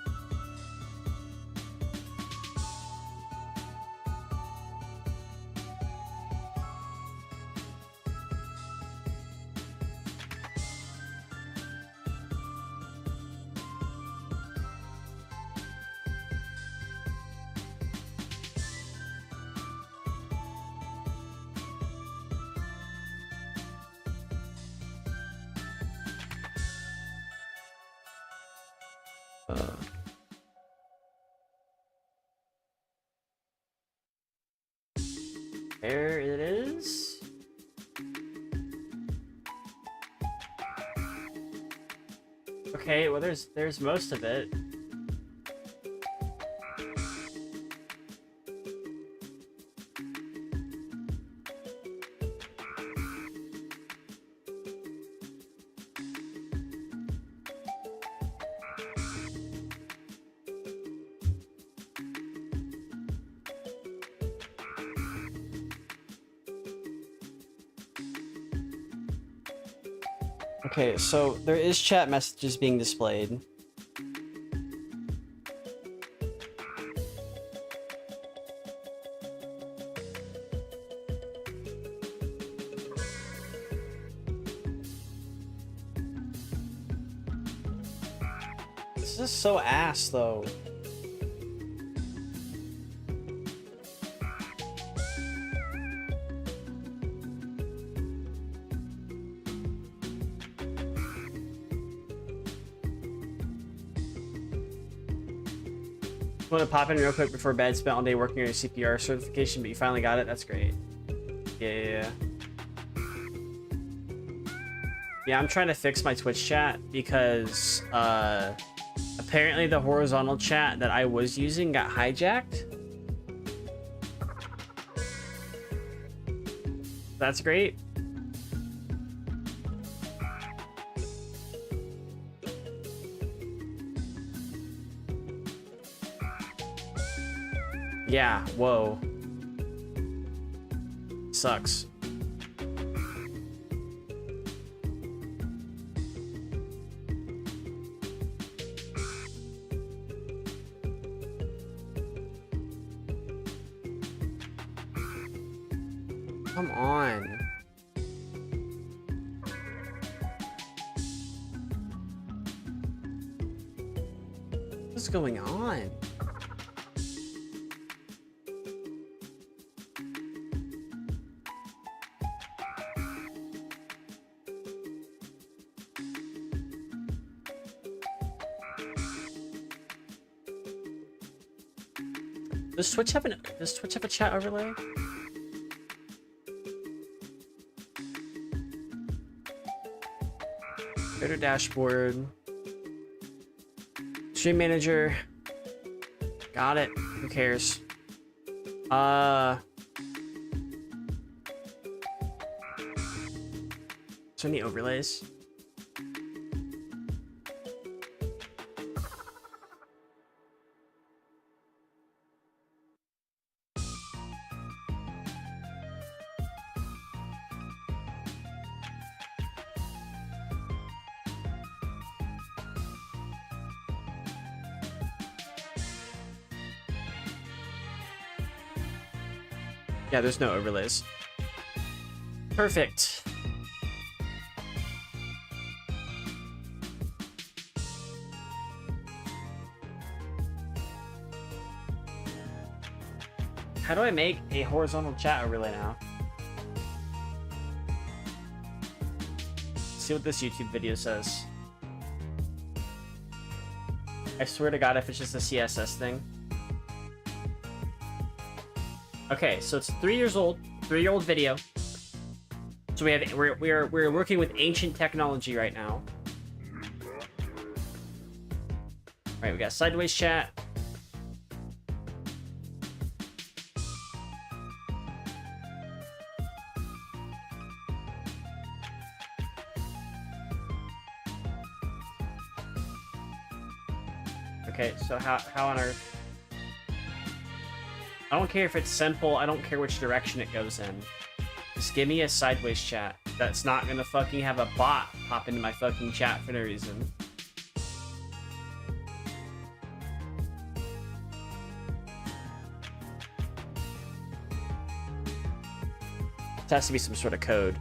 there it is. Okay, well there's most of it. Okay, so there is chat messages being displayed. This is so ass, though. Want to pop in real quick before bed? Spent all day working on your CPR certification, but you finally got it. That's great. Yeah. Yeah, I'm trying to fix my Twitch chat because apparently the horizontal chat that I was using got hijacked. That's great. Yeah, whoa. Sucks. Come on. What's going on? Does Twitch have a chat overlay? Creator dashboard. Stream manager. Got it. Who cares? Is there any overlays? Yeah, there's no overlays. Perfect. How do I make a horizontal chat overlay now? Let's see what this YouTube video says. I swear to God, if it's just a CSS thing. Okay, so it's 3 years old, 3-year-old video. So we're working with ancient technology right now. All right, we got sideways chat. Okay, so how on earth? I don't care if it's simple. I don't care which direction it goes in. Just give me a sideways chat. That's not gonna fucking have a bot pop into my fucking chat for no reason. It has to be some sort of code.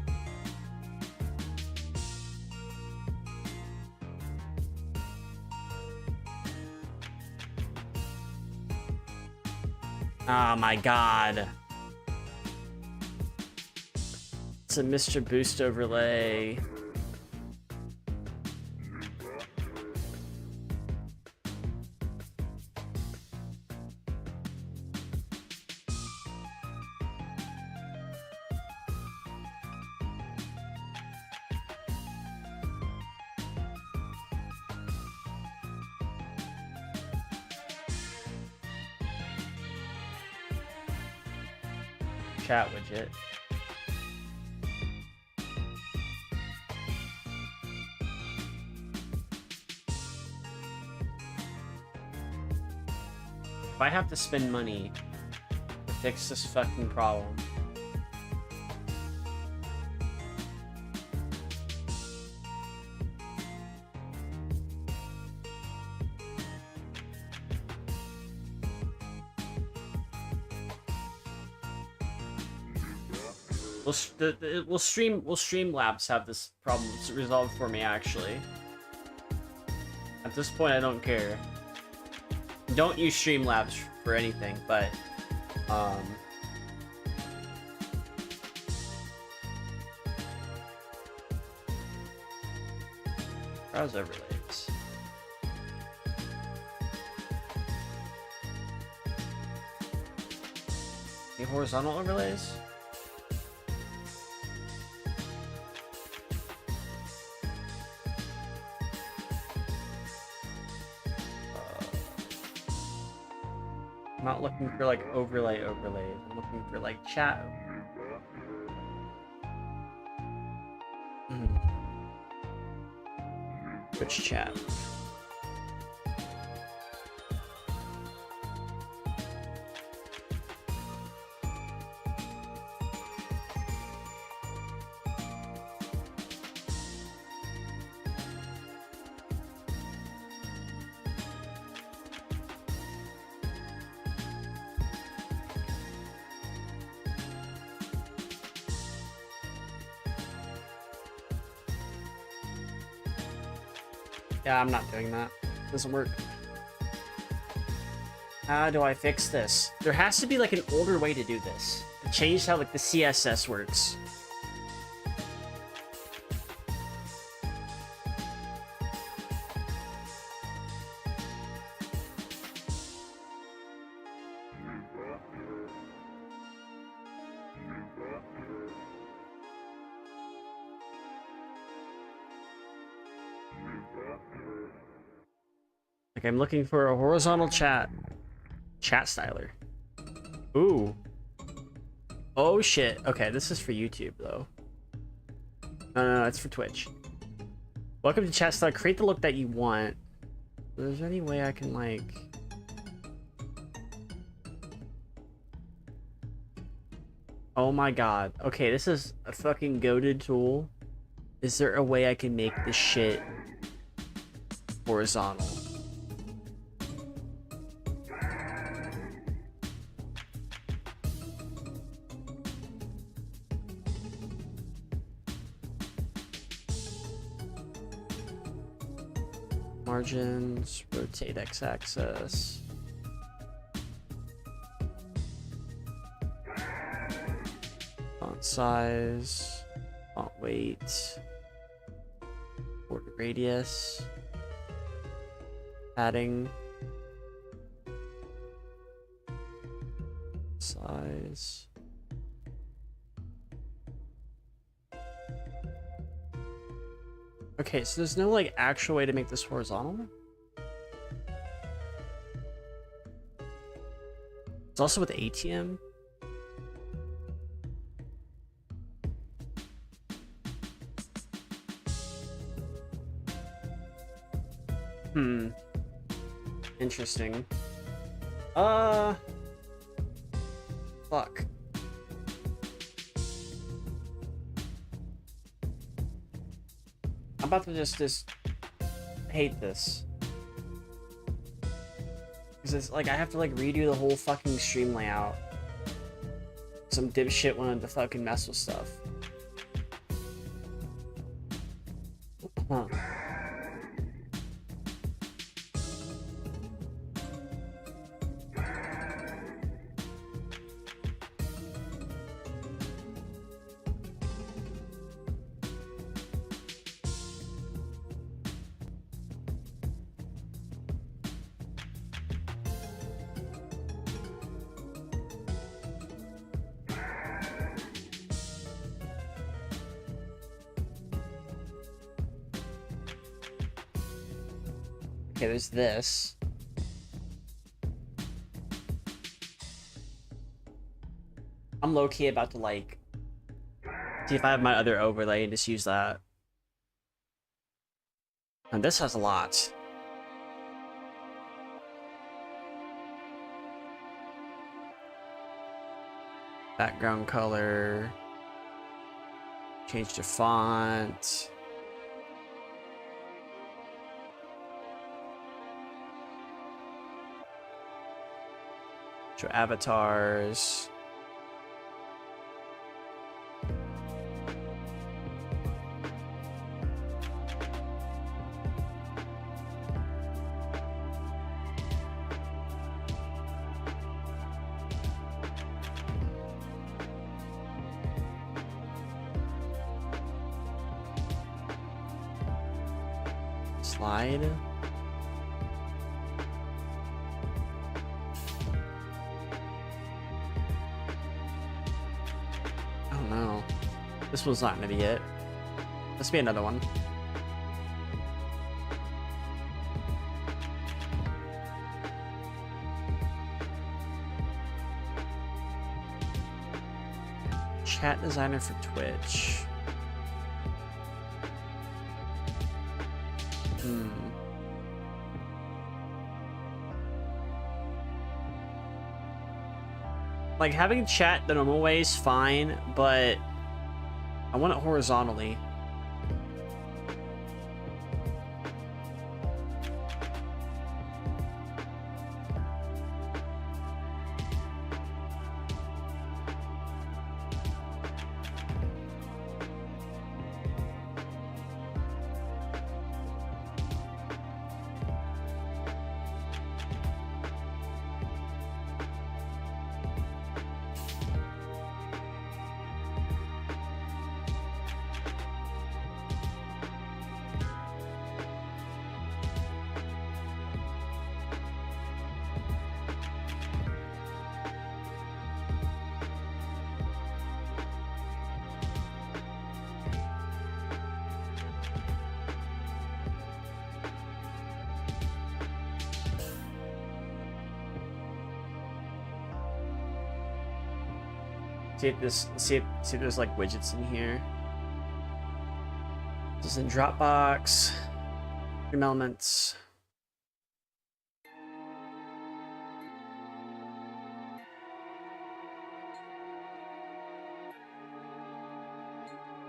Oh my god. It's a Mr. Boost overlay. Chat widget. If I have to spend money to fix this fucking problem. We'll Streamlabs have this problem resolved for me, actually. At this point, I don't care. Don't use Streamlabs for anything, but browse overlays. Any horizontal overlays? I'm not looking for like overlays. I'm looking for like chat. Twitch chat. Yeah, I'm not doing that. Doesn't work. How do I fix this? There has to be like an older way to do this. To change how like the CSS works. Like I'm looking for a horizontal chat styler. Ooh. Oh shit. Okay, this is for YouTube though. No, it's for Twitch. Welcome to chat styler. Create the look that you want. Is there any way I can like... Oh my god. Okay, this is a fucking goated tool. Is there a way I can make this shit horizontal? Margins, rotate x-axis. Font size, font weight, border radius, padding, size. Okay, so there's no like actual way to make this horizontal. It's also with ATM. Interesting. Fuck. I'm about to just hate this. Because it's like I have to like redo the whole fucking stream layout. Some dipshit wanted to fucking mess with stuff. Huh. Okay, there's this. I'm low-key about to like see if I have my other overlay and just use that. And this has a lot. Background color. Change the font. Show avatars. slide? I don't know. This one's not gonna be it. Let's be another one. Chat designer for Twitch. Like, having chat the normal way is fine, but I want it horizontally. See if there's like widgets in here. This is in Dropbox. Dream Elements.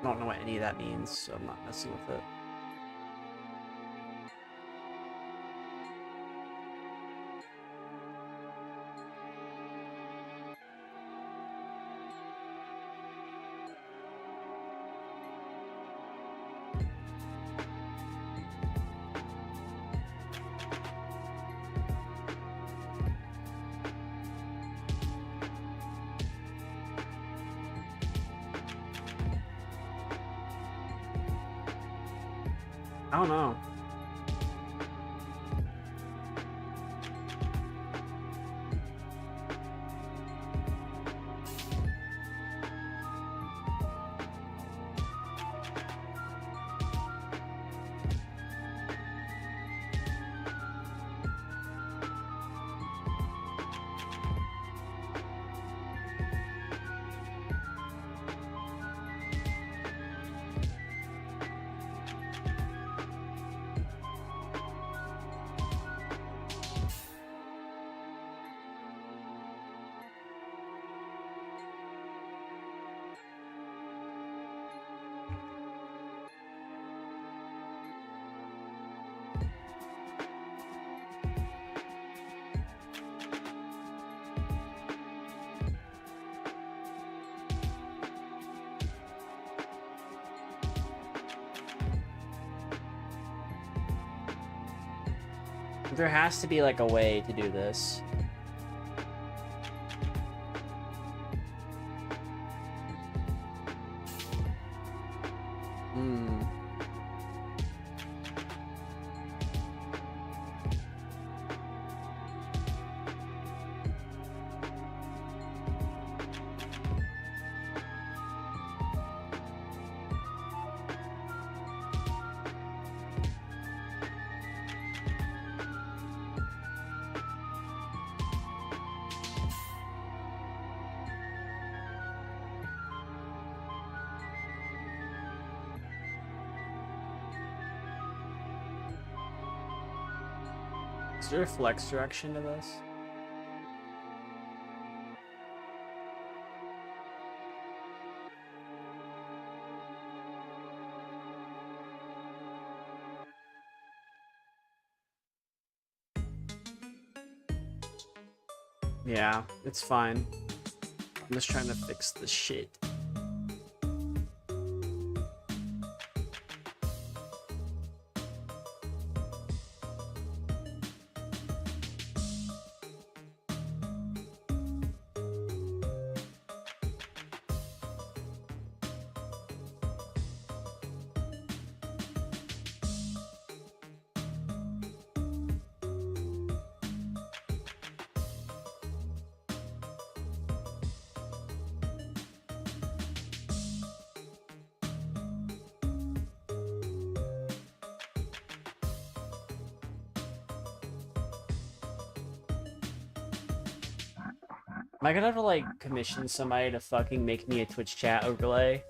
I don't know what any of that means, so I'm not messing with it. I don't know. There has to be like a way to do this. Is there a flex direction to this? Yeah, it's fine. I'm just trying to fix the shit. Am I gonna have to like commission somebody to fucking make me a Twitch chat overlay?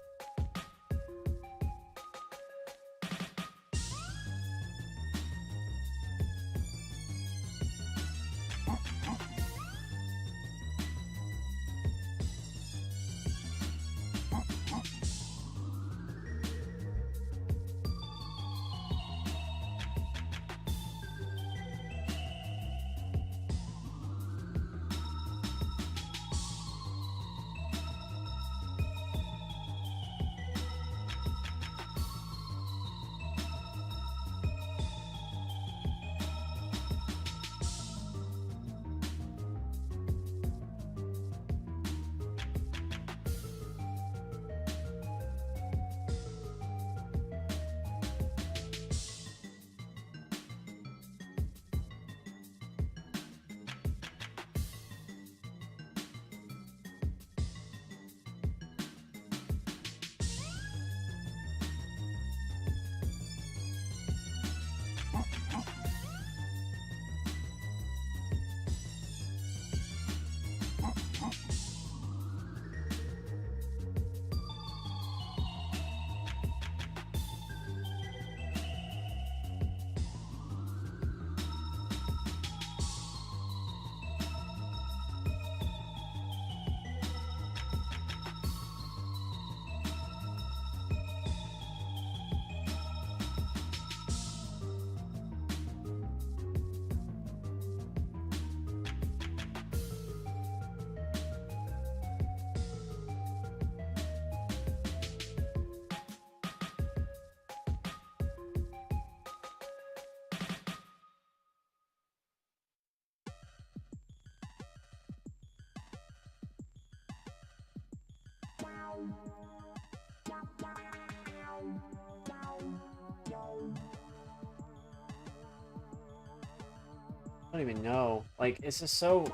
I don't even know. Like, it's just so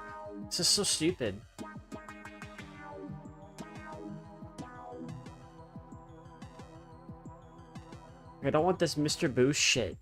stupid. I don't want this Mr. Boost shit.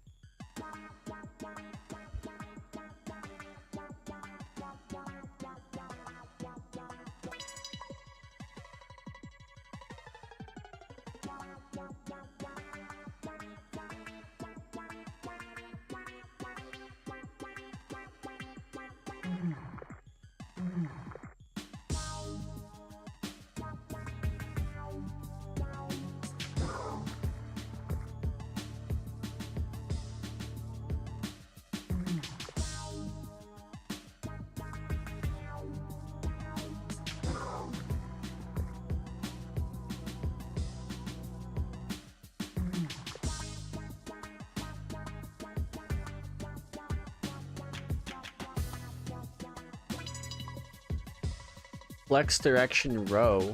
Flex direction row.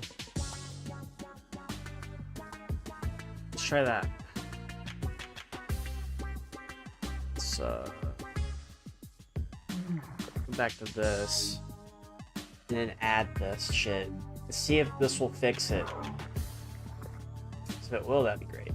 Let's try that. Let's go back to this. And then add this shit. Let's see if this will fix it. If it will, that'd be great.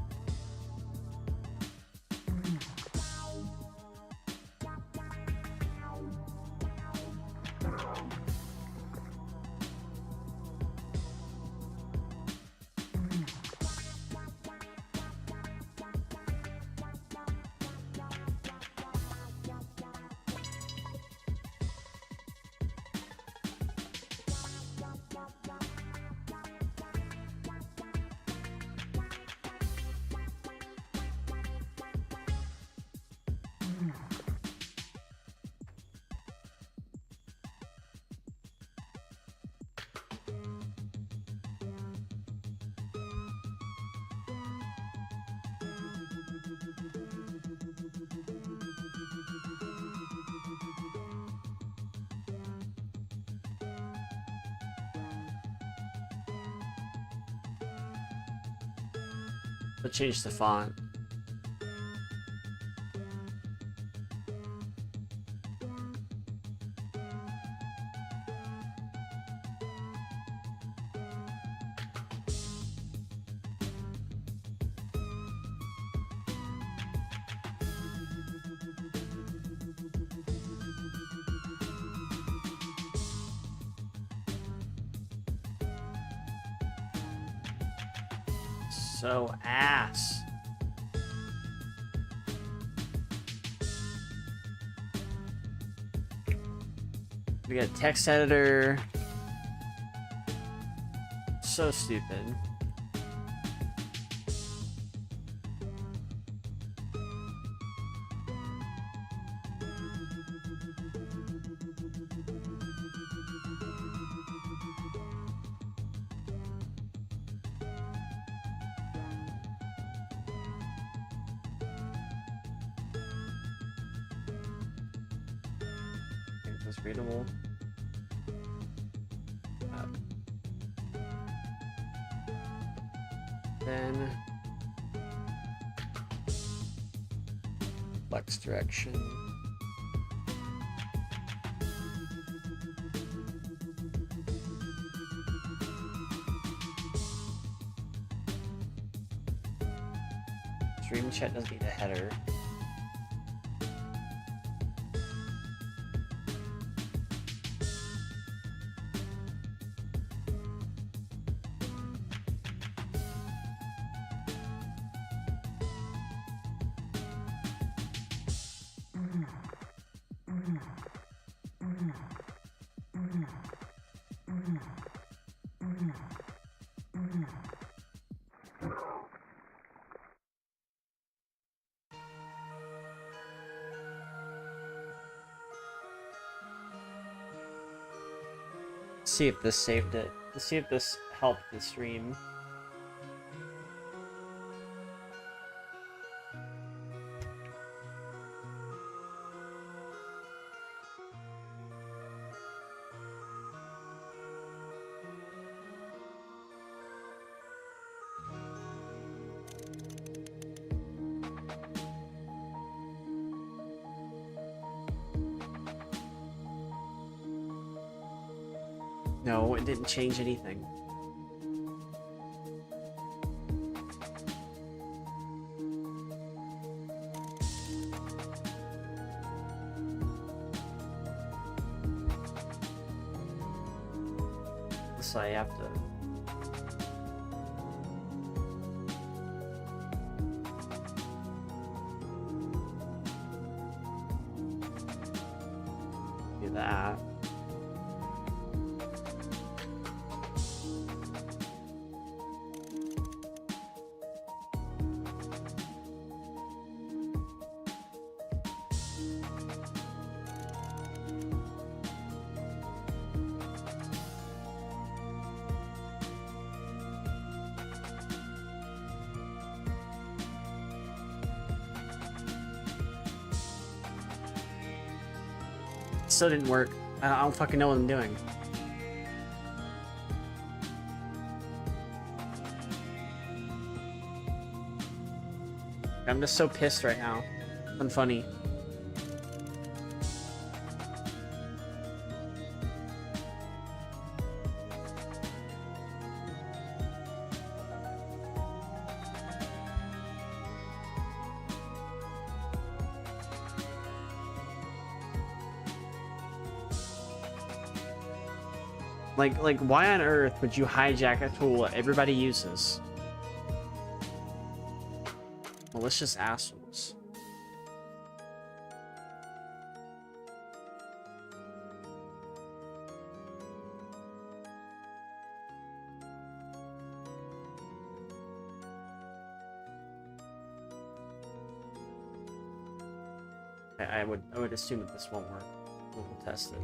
Let's change the font. so ass. We got a text editor. So stupid. Readable. Then flex direction. Stream chat doesn't need a header. See if this saved it. Let's see if this helped the stream. No, it didn't change anything. So I have to... do that. Still didn't work. I don't fucking know what I'm doing. I'm just so pissed right now. Unfunny. Like, why on earth would you hijack a tool that everybody uses? Malicious assholes. I would assume that this won't work. We'll test it.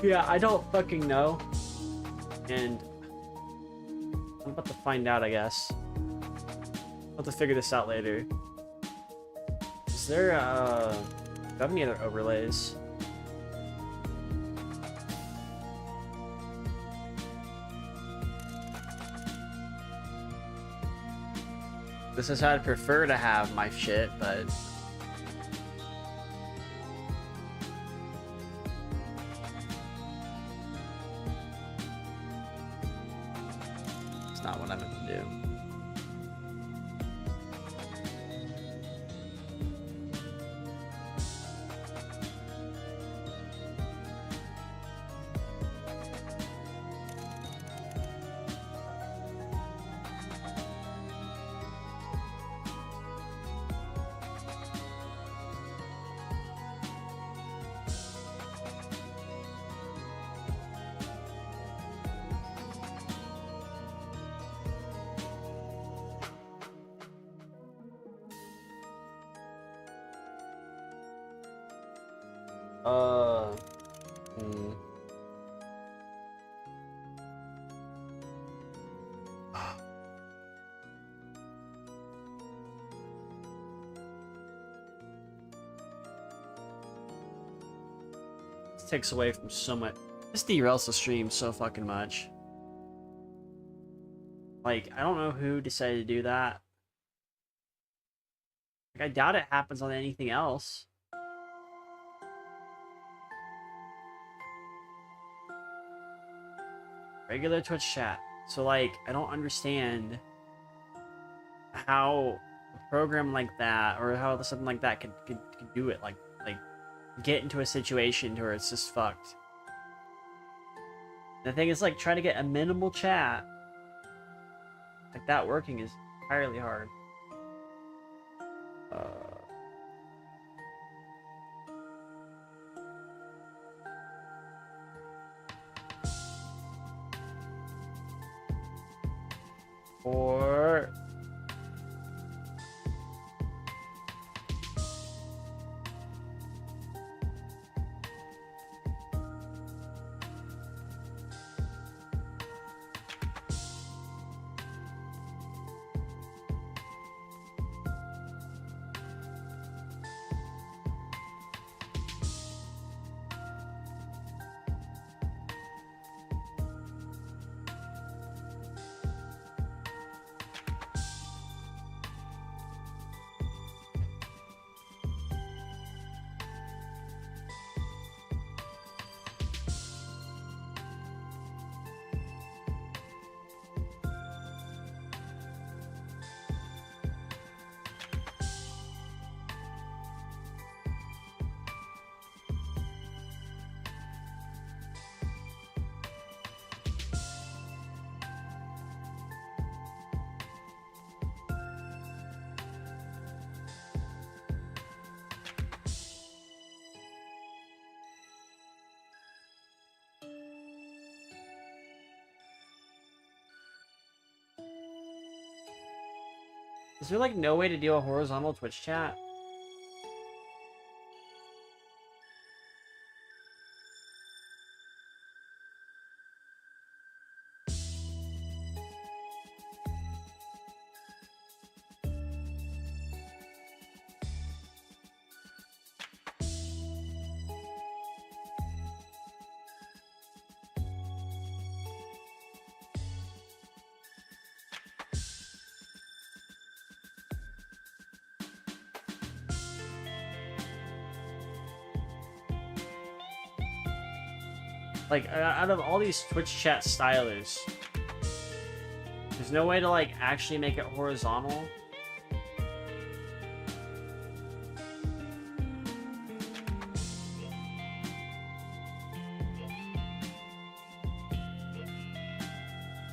Yeah, I don't fucking know. And I'm about to find out, I guess. I'll have to figure this out later. Is there, do I have any other overlays? This is how I'd prefer to have my shit, but it's not what I meant to do. Hmm. This takes away from so much. This derails the stream so fucking much. Like, I don't know who decided to do that. Like, I doubt it happens on anything else. Regular Twitch chat. So, like, I don't understand how a program like that, or how something like that could do it. Like, get into a situation where it's just fucked. The thing is, like, trying to get a minimal chat like that working is entirely hard. Or is there like no way to do a horizontal Twitch chat? Like, out of all these Twitch chat stylers, there's no way to, like, actually make it horizontal.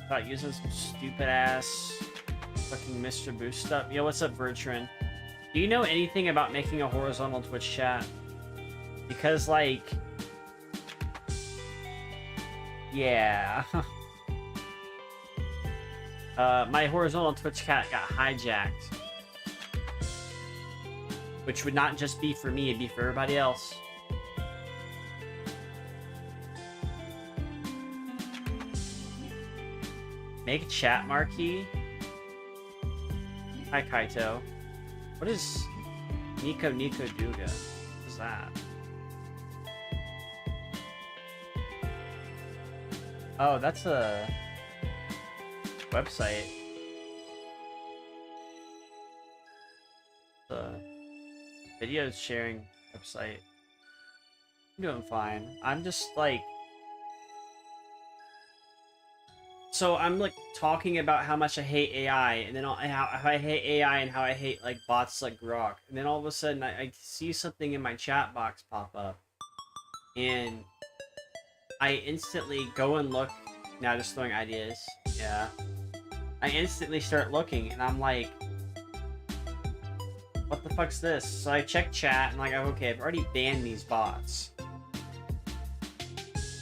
About using some stupid ass fucking Mr. Boost stuff. Yo, what's up, Bertrand? Do you know anything about making a horizontal Twitch chat? Because, like, yeah. My horizontal Twitch chat got hijacked. Which would not just be for me, it'd be for everybody else. Make chat marquee? Hi, Kaito. What is Nico Duga? What is that? Oh, that's a website. Video sharing website. I'm doing fine. I'm just like... So I'm like talking about how much I hate AI, and then how I hate AI and how I hate like bots like Grok. And then all of a sudden I see something in my chat box pop up. And I instantly go and look. Now just throwing ideas. Yeah. I instantly start looking, and I'm like, what the fuck's this? So I check chat, and like, okay, I've already banned these bots.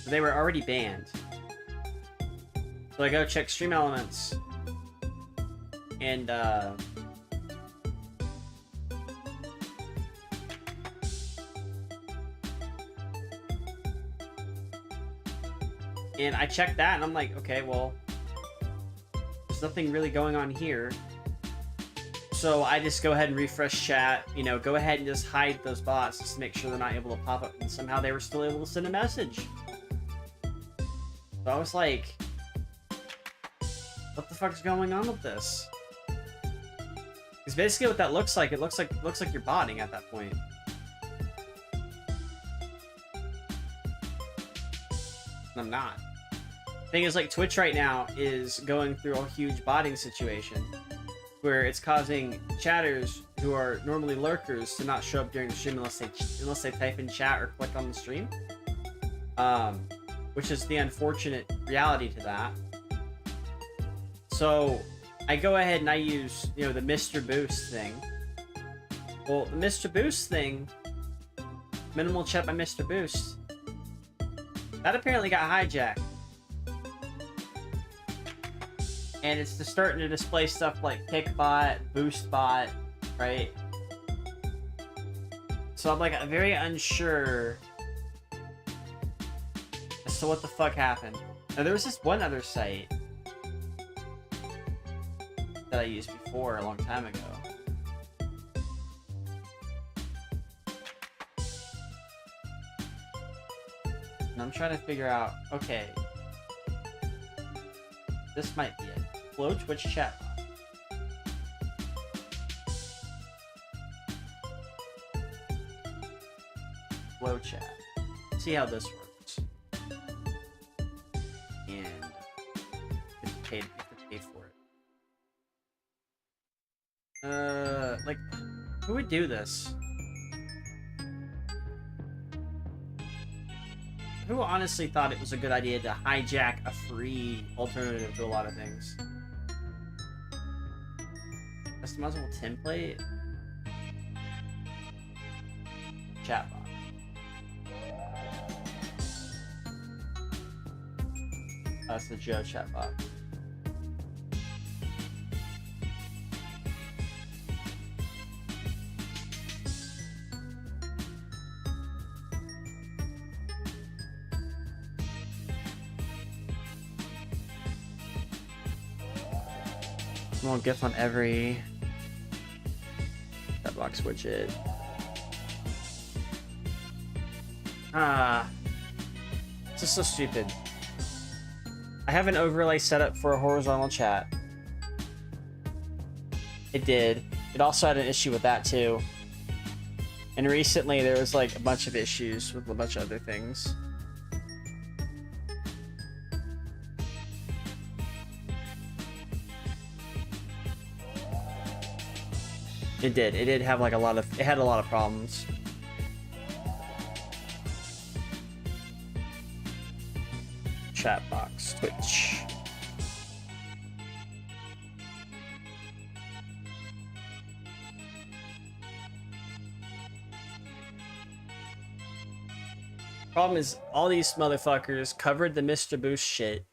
So they were already banned. So I go check stream elements. And, and I checked that, and I'm like, okay, well, there's nothing really going on here. So I just go ahead and refresh chat, you know, go ahead and just hide those bots just to make sure they're not able to pop up, and somehow they were still able to send a message. So I was like, what the fuck's going on with this? Because basically what that looks like, it looks like you're botting at that point. And I'm not. Thing is, like, Twitch right now is going through a huge botting situation where it's causing chatters who are normally lurkers to not show up during the stream unless they type in chat or click on the stream. Which is the unfortunate reality to that. So I go ahead and I use, you know, the Mr. Boost thing. Well, the Mr. Boost thing, minimal chat by Mr. Boost, that apparently got hijacked. And it's just starting to display stuff like Kickbot, BoostBot, right? So I'm like very unsure as to what the fuck happened. Now there was this one other site that I used before a long time ago. And I'm trying to figure out, okay, this might be it. Flow Twitch chat. Flow chat. See how this works. And you have to pay for it. Like, who would do this? Who honestly thought it was a good idea to hijack a free alternative to a lot of things? Customizable template? Chatbot. That's the Joe chatbot. Small GIF on every chatbox widget. This is so stupid. I have an overlay set up for a horizontal chat. It did. It also had an issue with that too. And recently there was like a bunch of issues with a bunch of other things. It did. It did have like a lot of... It had a lot of problems. Chatbox, Twitch. Problem is, all these motherfuckers covered the Mr. Boost shit.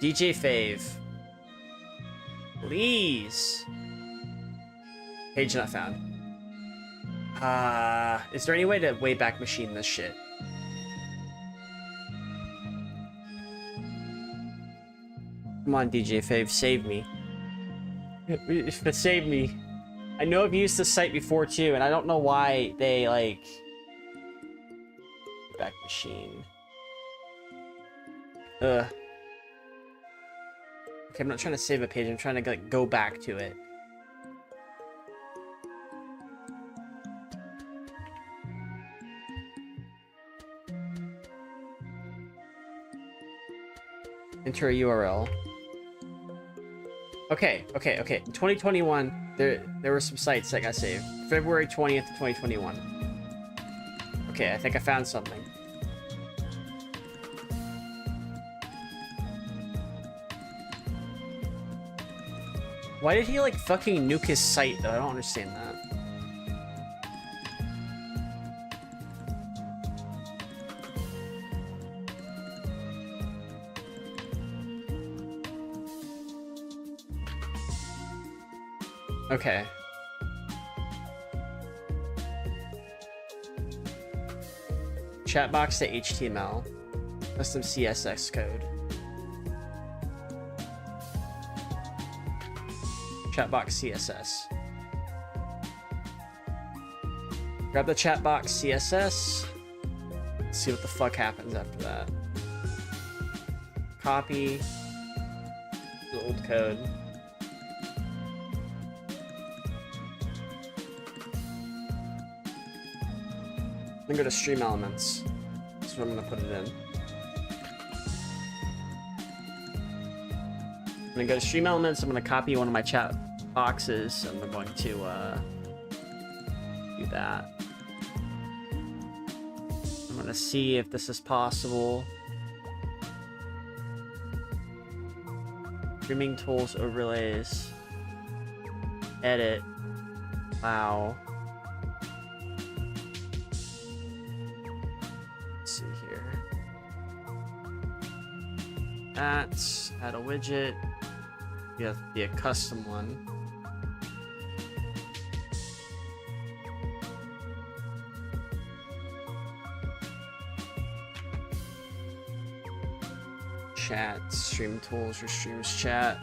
DJ Fave. Please. Page not found. Is there any way to Wayback Machine this shit? Come on, DJ Fave, save me. Save me. I know I've used this site before too, and I don't know why they like... Wayback Machine. Ugh. Okay, I'm not trying to save a page. I'm trying to like go back to it. Enter a URL. Okay. In 2021, there were some sites that got saved. February 20th, 2021. Okay, I think I found something. Why did he like fucking nuke his site though? I don't understand that. Okay. Chat box to HTML. Custom CSS code. Chat box CSS. Grab the chat box CSS. Let's see what the fuck happens after that. Copy the old code. I'm gonna go to stream elements. That's what I'm gonna put it in. I'm gonna go to stream elements. I'm gonna copy one of my chat boxes, and we're going to do that. I'm gonna see if this is possible. Streaming tools, overlays, edit, allow. Let's see here. That's add a widget. You have to be a custom one. Chat, stream tools, or streams chat.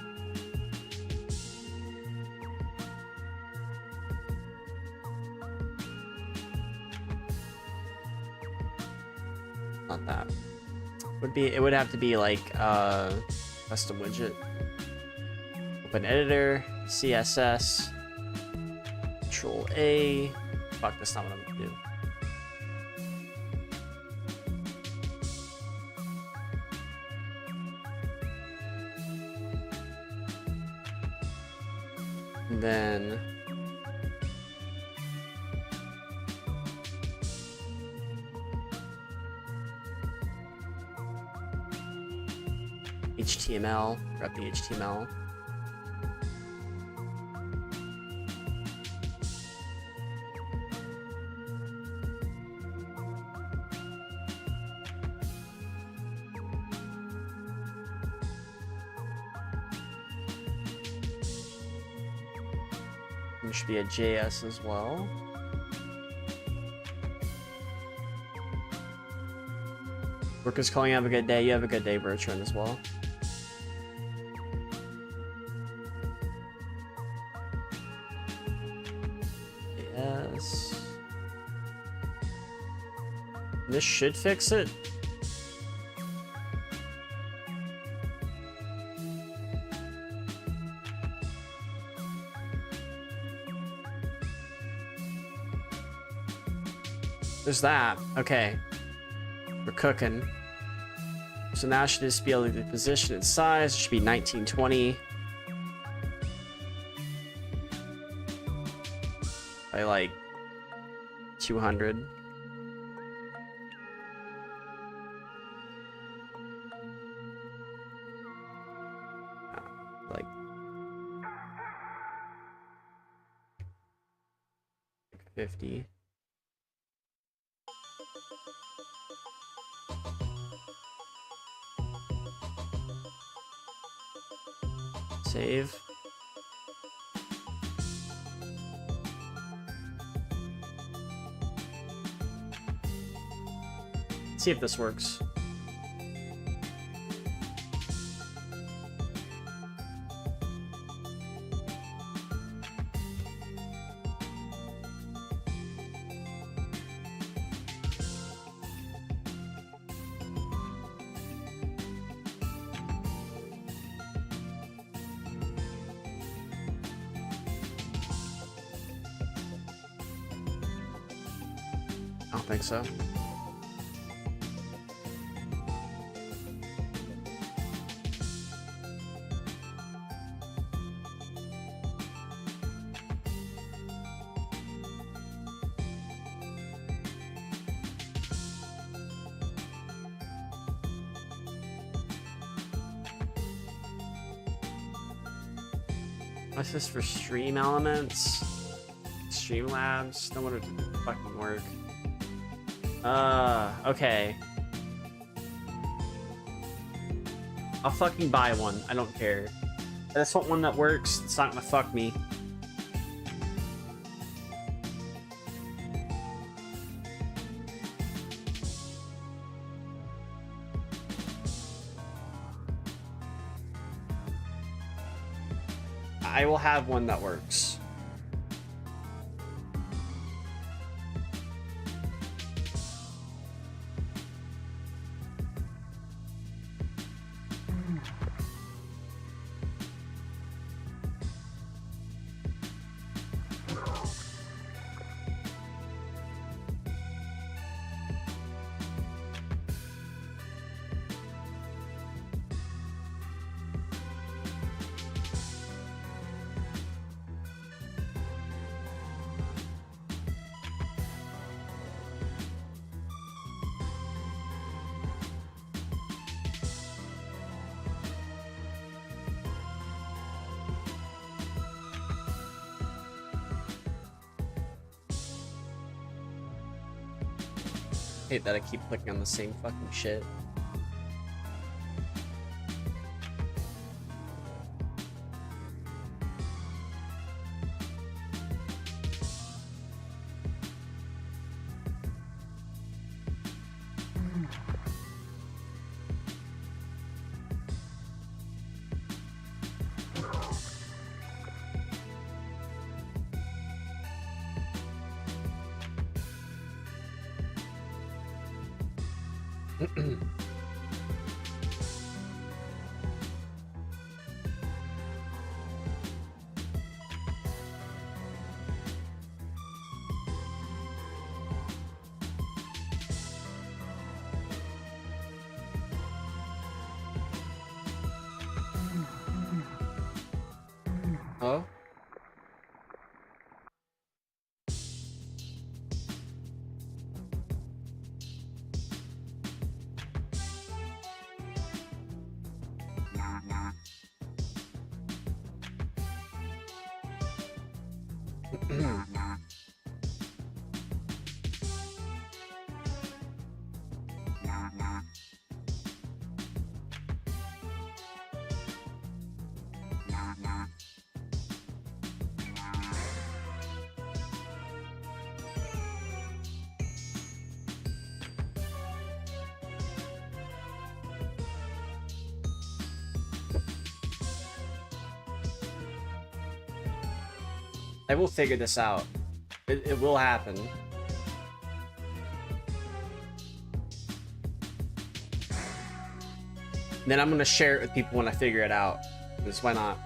Not that. It would have to be like custom widget. Open editor, CSS, Control A. Fuck, that's not what I'm gonna do. And then HTML, grab the HTML. There should be a JS as well. Workers calling, have a good day. You have a good day, Bertrand, as well. Yes. This should fix it. There's that. Okay. We're cooking. So now it should just be able to position its size. It should be 1920 by like 200. Like 50. Save. See if this works. I don't think so. What's this for stream elements? Streamlabs? No wonder it didn't fucking work. Okay. I'll fucking buy one. I don't care. I just want one that works. It's not gonna fuck me. I will have one that works. Hate that I keep clicking on the same fucking shit. Oh? I will figure this out. It will happen. Then I'm gonna share it with people when I figure it out. Because why not?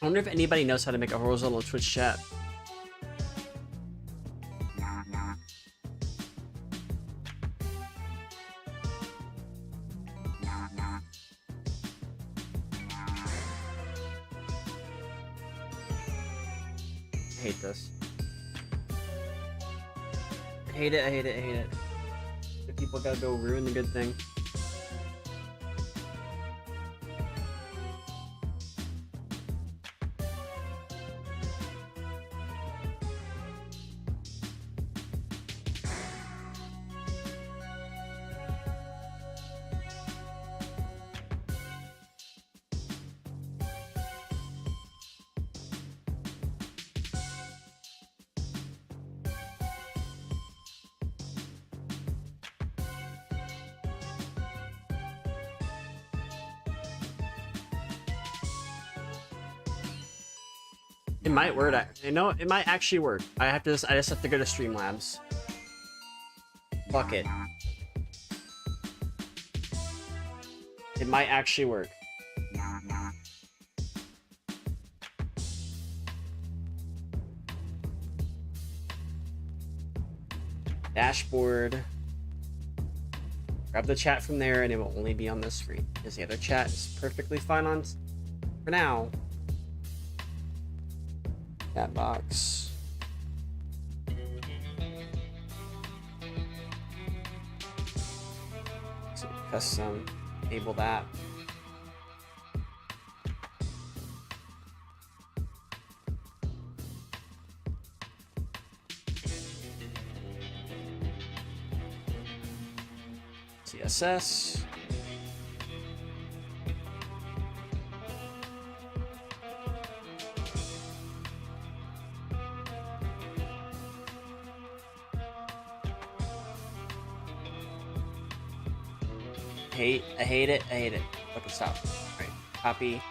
I wonder if anybody knows how to make a horizontal Twitch chat. I hate this. I hate it, I hate it, I hate it. The people gotta go ruin the good thing. It might work. You know, it might actually work. I just have to go to Streamlabs. Fuck it. It might actually work. Dashboard. Grab the chat from there and it will only be on this screen. Because the other chat is perfectly fine on for now. Chat box. So custom, enable that. CSS. I hate it. I hate it. Okay, stop. Alright, copy.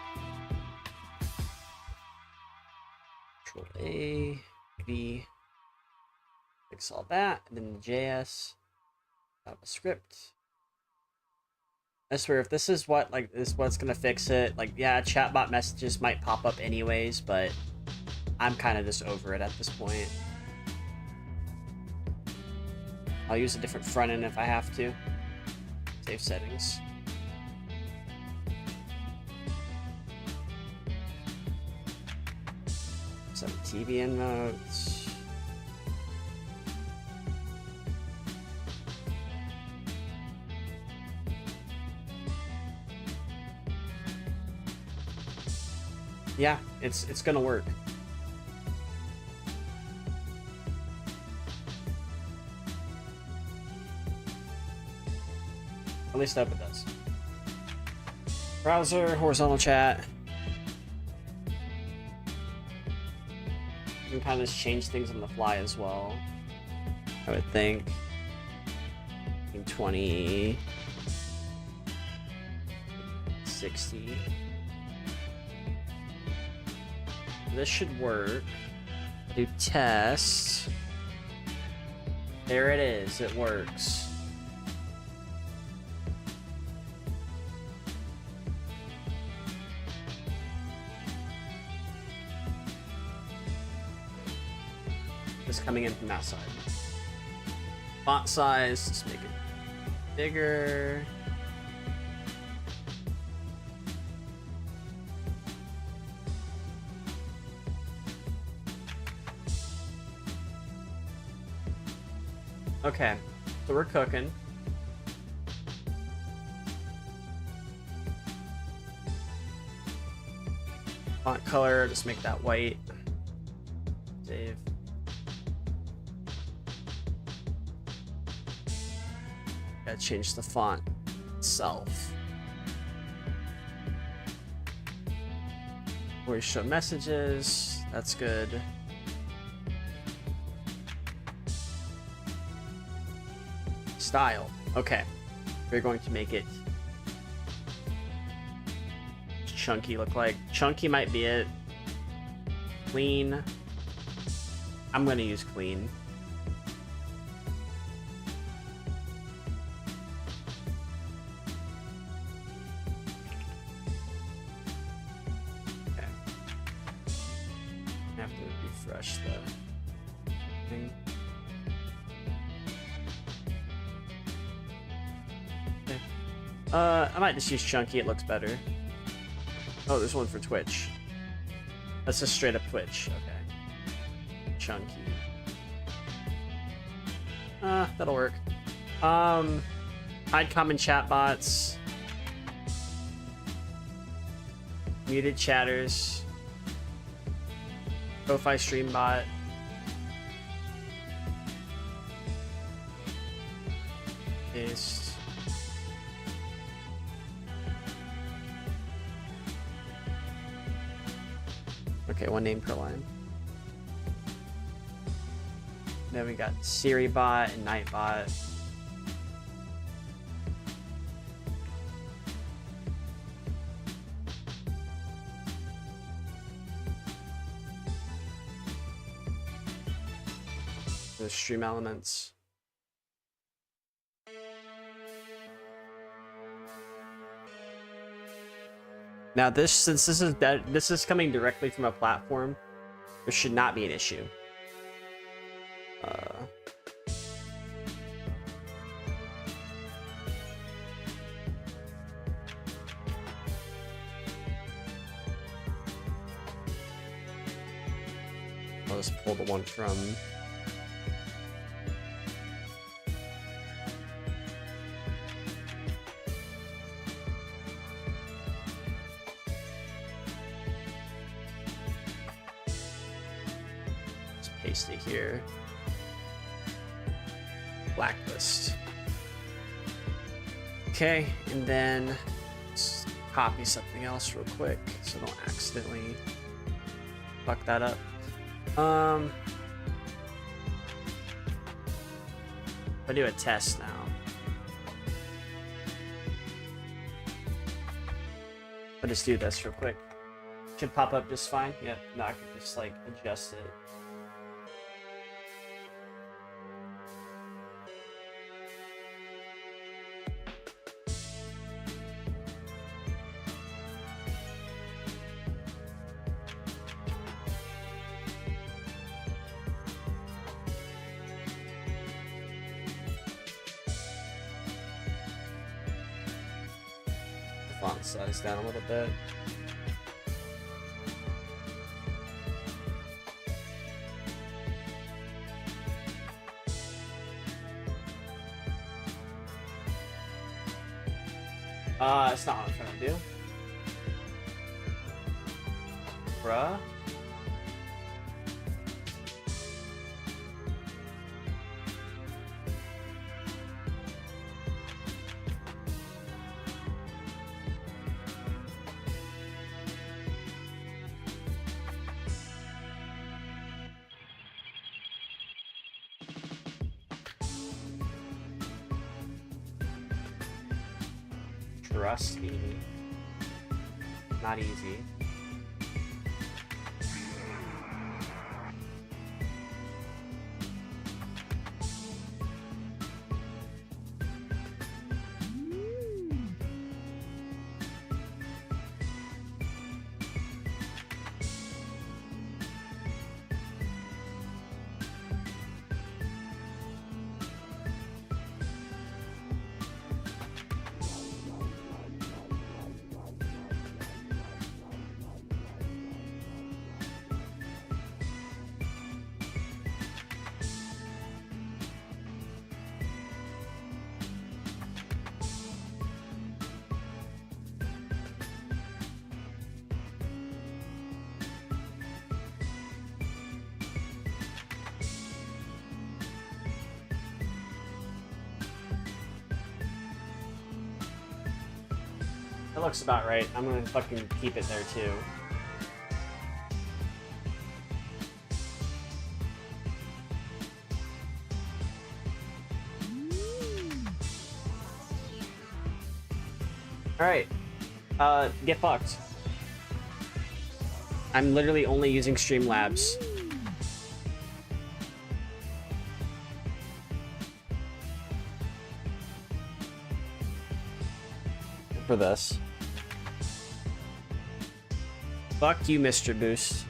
Control A, V. Fix all that, and then the JS. JavaScript. I swear, if this is what what's gonna fix it, like, yeah, chatbot messages might pop up anyways, but I'm kind of just over it at this point. I'll use a different front end if I have to. Save settings. Set TVN modes. Yeah, it's gonna work. At least I hope it does. Browser, horizontal chat. You can kind of just change things on the fly as well, I would think. In 20, 60. This should work. Do test. There it is. It works. Just coming in from that side. Font size. Let's make it bigger. Okay, so we're cooking. Font color, just make that white. Save. Gotta change the font itself. Where we show messages, that's good. Style. Okay, we're going to make it chunky. Look like chunky might be it. Clean. I'm gonna use clean. Okay. refresh the thing. Okay. I might just use Chunky, it looks better. Oh, there's one for Twitch. That's just straight up Twitch, okay. Chunky. That'll work. Hide common chat bots. Muted chatters. Ko-Fi stream bot. Paste. Okay, one name per line. Then we got Siri bot and Nightbot. The stream elements. Now since this is coming directly from a platform, there should not be an issue. I'll just pull the one from. Paste it here. Blacklist. Okay, and then let's copy something else real quick so I don't accidentally fuck that up. If I do a test now. I'll just do this real quick. Should pop up just fine. Yep, now I can just like adjust it. Font size down a little bit. It's not what I'm trying to do. Bruh. Rusty. Not easy. That looks about right. I'm gonna fucking keep it there too. Alright. Get fucked. I'm literally only using Streamlabs. For this. Fuck you, Mr. Boost.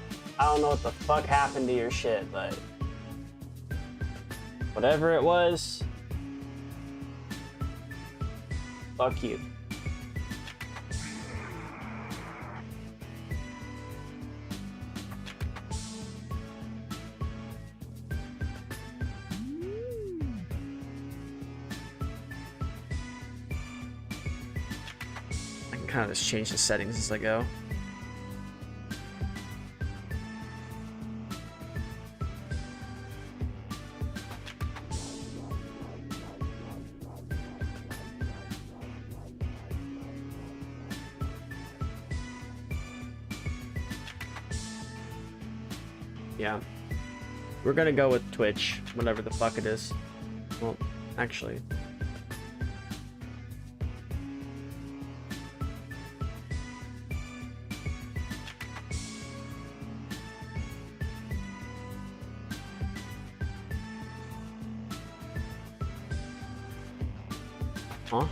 I don't know what the fuck happened to your shit, but whatever it was, fuck you. I can kind of just change the settings as I go. Yeah. We're gonna go with Twitch, whatever the fuck it is. Well, actually. Huh?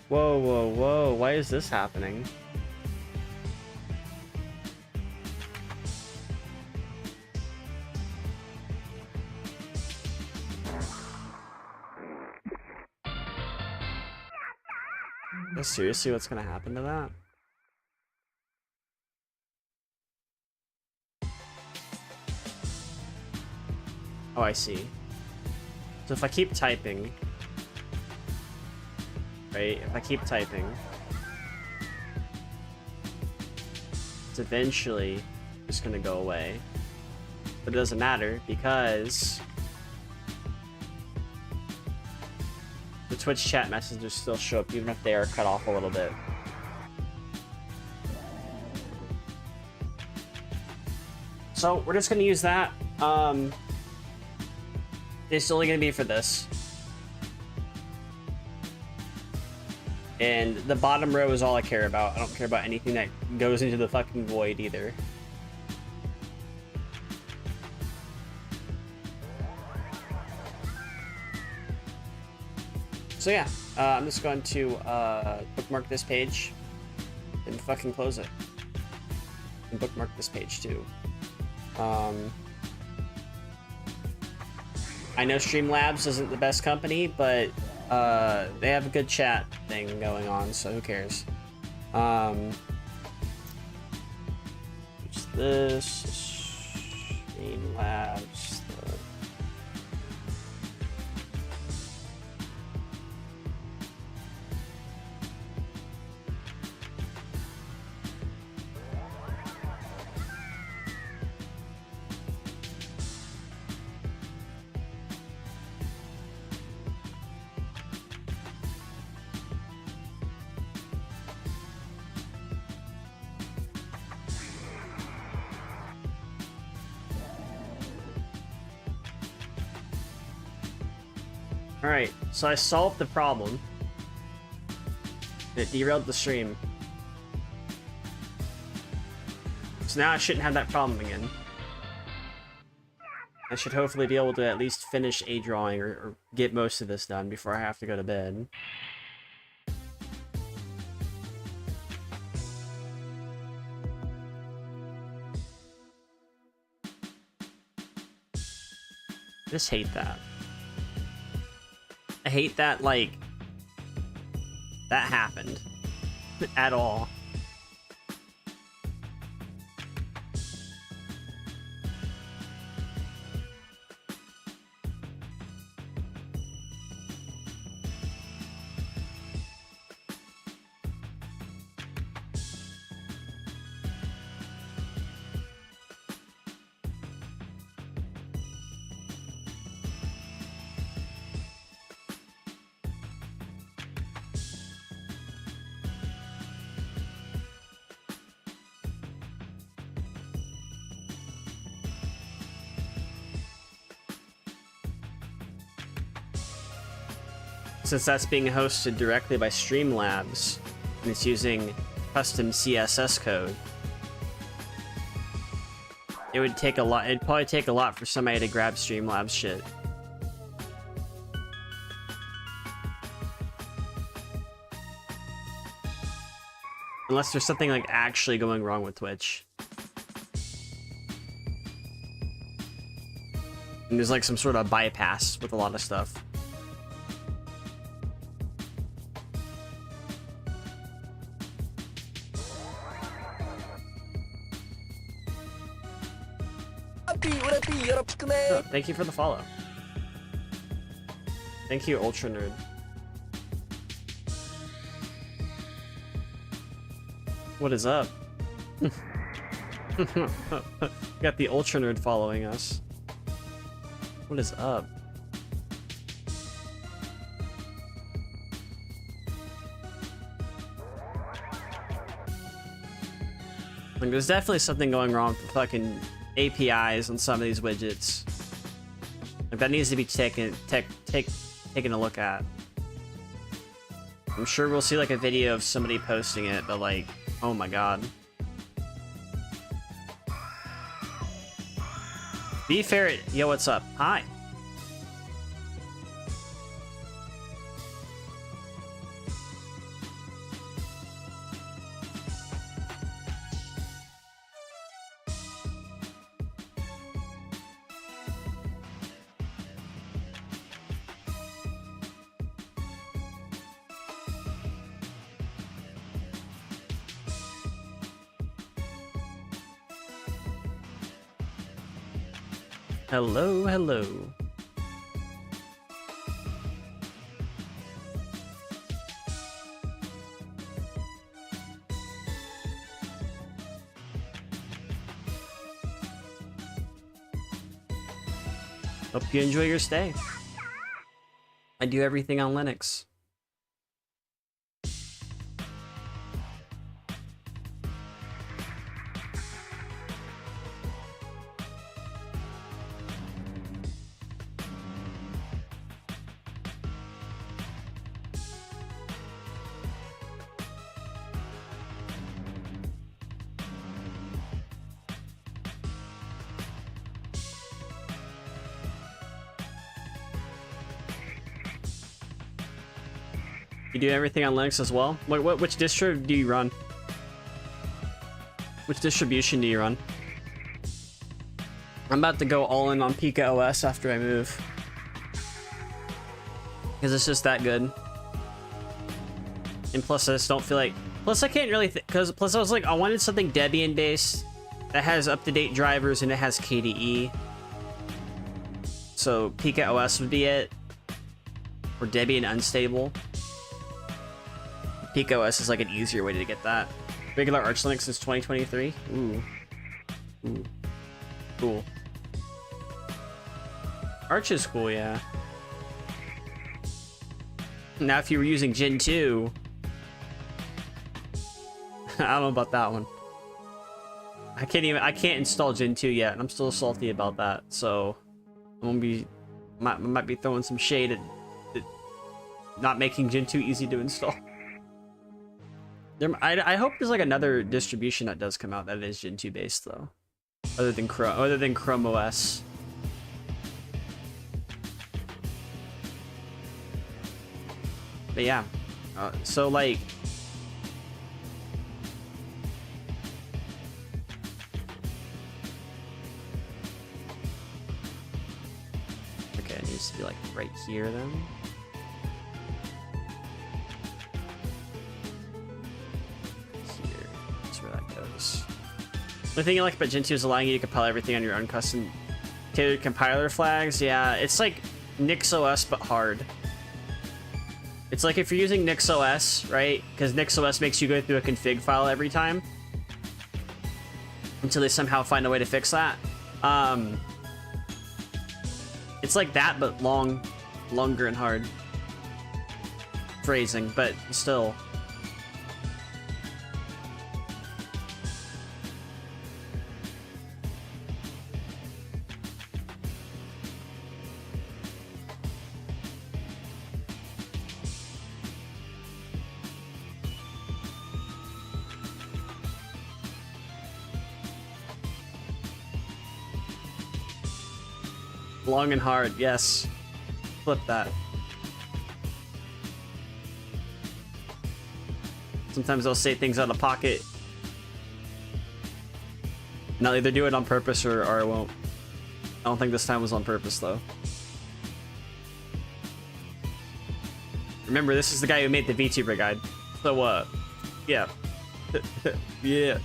Whoa, whoa, whoa, why is this happening? Seriously, what's gonna happen to that? Oh, I see. So if I keep typing, right? If I keep typing, it's eventually just gonna go away. But it doesn't matter because the Twitch chat messages still show up even if they are cut off a little bit. So we're just gonna use that. It's only gonna be for this. And the bottom row is all I care about. I don't care about anything that goes into the fucking void either. So yeah, I'm just going to bookmark this page and fucking close it. And bookmark this page too. I know Streamlabs isn't the best company, but they have a good chat thing going on, so who cares? What's this? Streamlabs. Alright, so I solved the problem. It derailed the stream. So now I shouldn't have that problem again. I should hopefully be able to at least finish a drawing or get most of this done before I have to go to bed. I just hate that. I hate that, like, that happened at all. since that's being hosted directly by Streamlabs and it's using custom CSS code, it would take a lot. It'd probably take a lot for somebody to grab Streamlabs shit. Unless there's something like actually going wrong with Twitch. And there's like some sort of bypass with a lot of stuff. Oh, thank you for the follow. Thank you, Ultra Nerd. What is up? Got the Ultra Nerd following us. What is up? Like, there's definitely something going wrong with the fucking APIs on some of these widgets. Like, that needs to be taken a look at. I'm sure we'll see like a video of somebody posting it, but like, oh my god. Be fair, yo, what's up? Hi. Hello, hello. Hope you enjoy your stay. I do everything on Linux. You do everything on Linux as well? Which distro do you run? Which distribution do you run? I'm about to go all in on Pika OS after I move. Because it's just that good. And plus I just don't feel like... Plus I can't really... Plus I was like, I wanted something Debian based that has up-to-date drivers and it has KDE. So Pika OS would be it. Or Debian unstable. Pika OS is like an easier way to get that. Regular Arch Linux since 2023. Ooh. Ooh. Cool. Arch is cool, yeah. Now if you were using Gen 2... I don't know about that one. I can't install Gen 2 yet, and I'm still salty about that, so... I'm gonna be... might be throwing some shade at not making Gen 2 easy to install. I hope there's like another distribution that does come out that is Gen 2 based though, other than Chrome OS. But yeah, so like, okay, it needs to be like right here then. The thing I like about Gen 2 is allowing you to compile everything on your own custom tailored compiler flags. Yeah, it's like NixOS but hard. It's like if you're using NixOS, right? Because NixOS makes you go through a config file every time until they somehow find a way to fix that. It's like that, but longer and hard phrasing, but still. Long and hard, yes. Flip that. Sometimes I'll say things out of pocket. And I'll either do it on purpose or I won't. I don't think this time was on purpose though. Remember, this is the guy who made the VTuber guide. So, yeah. Yeah.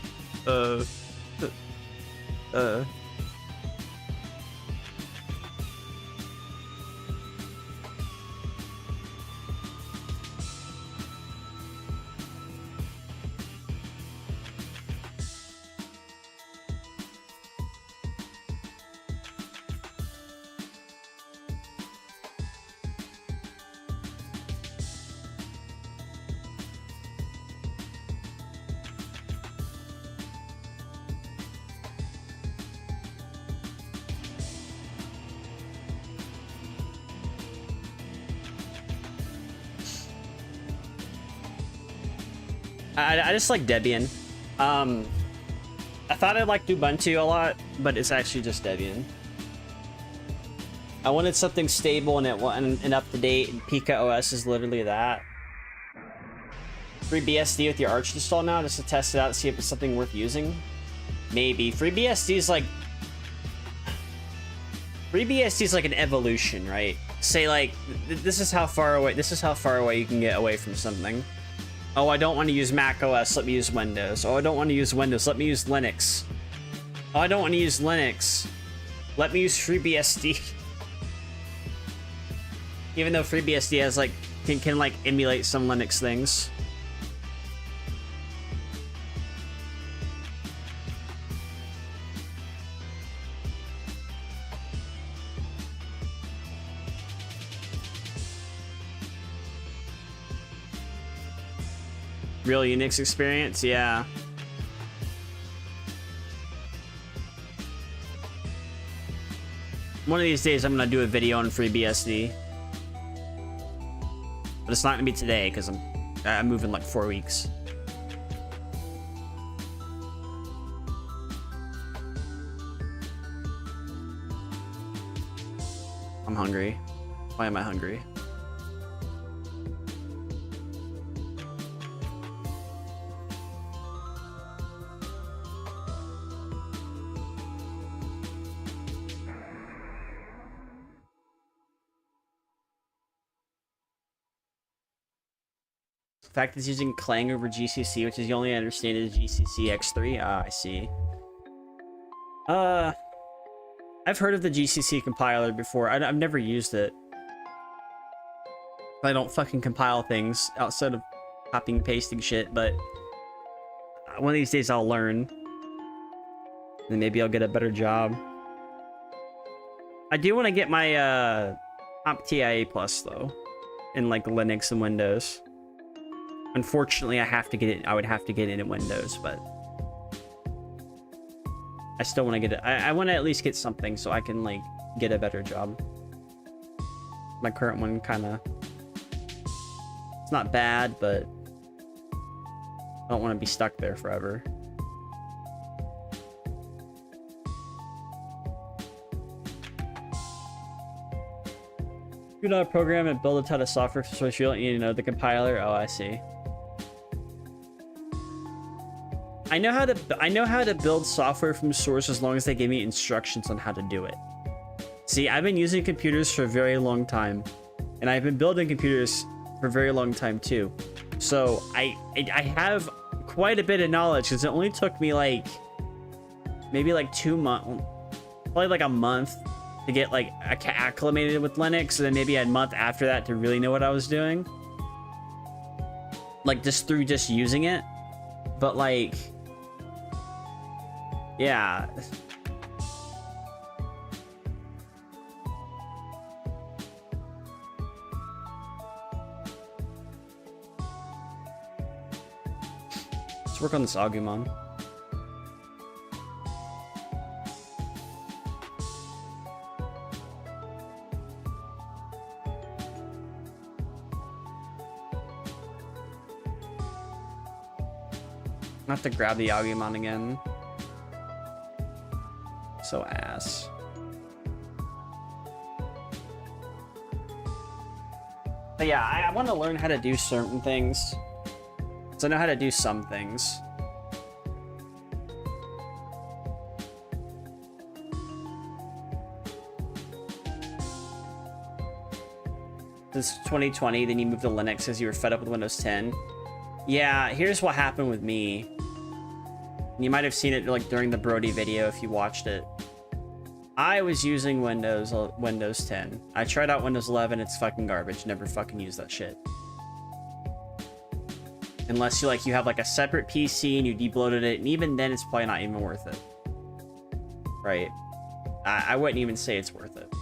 I just like Debian. I thought I liked Ubuntu a lot, but it's actually just Debian. I wanted something stable and up to date, and Pika OS is literally that. FreeBSD with your Arch installed now just to test it out, see if it's something worth using. Maybe. FreeBSD is like an evolution, right? Say like this is how far away you can get away from something. Oh, I don't want to use Mac OS, let me use Windows. Oh, I don't want to use Windows, let me use Linux. Oh, I don't want to use Linux, let me use FreeBSD. Even though FreeBSD has like can like emulate some Linux things. Real Unix experience, yeah. One of these days I'm gonna do a video on FreeBSD. But it's not gonna be today because I'm moving like 4 weeks. I'm hungry. Why am I hungry? The fact it's using Clang over GCC, which is the only I understand is GCC X3. Ah, I see. I've heard of the GCC compiler before. I've never used it. I don't fucking compile things outside of copying and pasting shit, but one of these days I'll learn. And maybe I'll get a better job. I do want to get my CompTIA Plus though, in like Linux and Windows. Unfortunately, I would have to get it in Windows, but I still want to get it. I want to at least get something so I can like get a better job. My current one kind of, it's not bad, but I don't want to be stuck there forever. You know, program and build a ton of software so you don't need to know the compiler. Oh, I see. I know how to build software from source as long as they give me instructions on how to do it. See, I've been using computers for a very long time, and I've been building computers for a very long time too. So I have quite a bit of knowledge because it only took me like maybe like 2 months, probably like a month to get like acclimated with Linux, and then maybe a month after that to really know what I was doing. Like just through just using it. But like, yeah. Let's work on this Agumon. I have to grab the Agumon again. So ass. But yeah, I want to learn how to do certain things. So I know how to do some things. Since 2020, then you moved to Linux because you were fed up with Windows 10. Yeah, here's what happened with me. You might have seen it like during the Brody video if you watched it. I was using Windows 10. I tried out Windows 11, it's fucking garbage. Never fucking use that shit. Unless you have like a separate PC and you debloated it, and even then it's probably not even worth it. Right? I wouldn't even say it's worth it.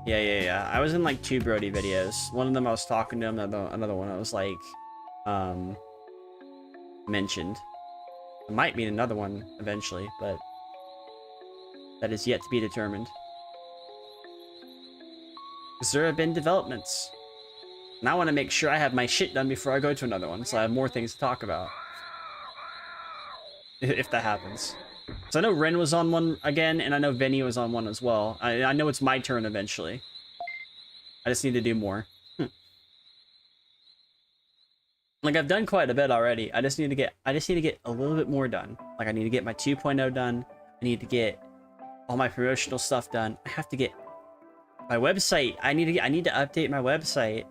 Yeah. I was in like 2 Brody videos. One of them I was talking to him, another one I was like, mentioned. It might be another one eventually, but that is yet to be determined. Because there have been developments. And I want to make sure I have my shit done before I go to another one, so I have more things to talk about. If that happens. So I know Ren was on one again, and I know Vinny was on one as well. I know it's my turn eventually. I just need to do more. Like, I've done quite a bit already. I just need to get a little bit more done. Like, I need to get my 2.0 done. I need to get all my promotional stuff done. I have to get my website. I need to update my website.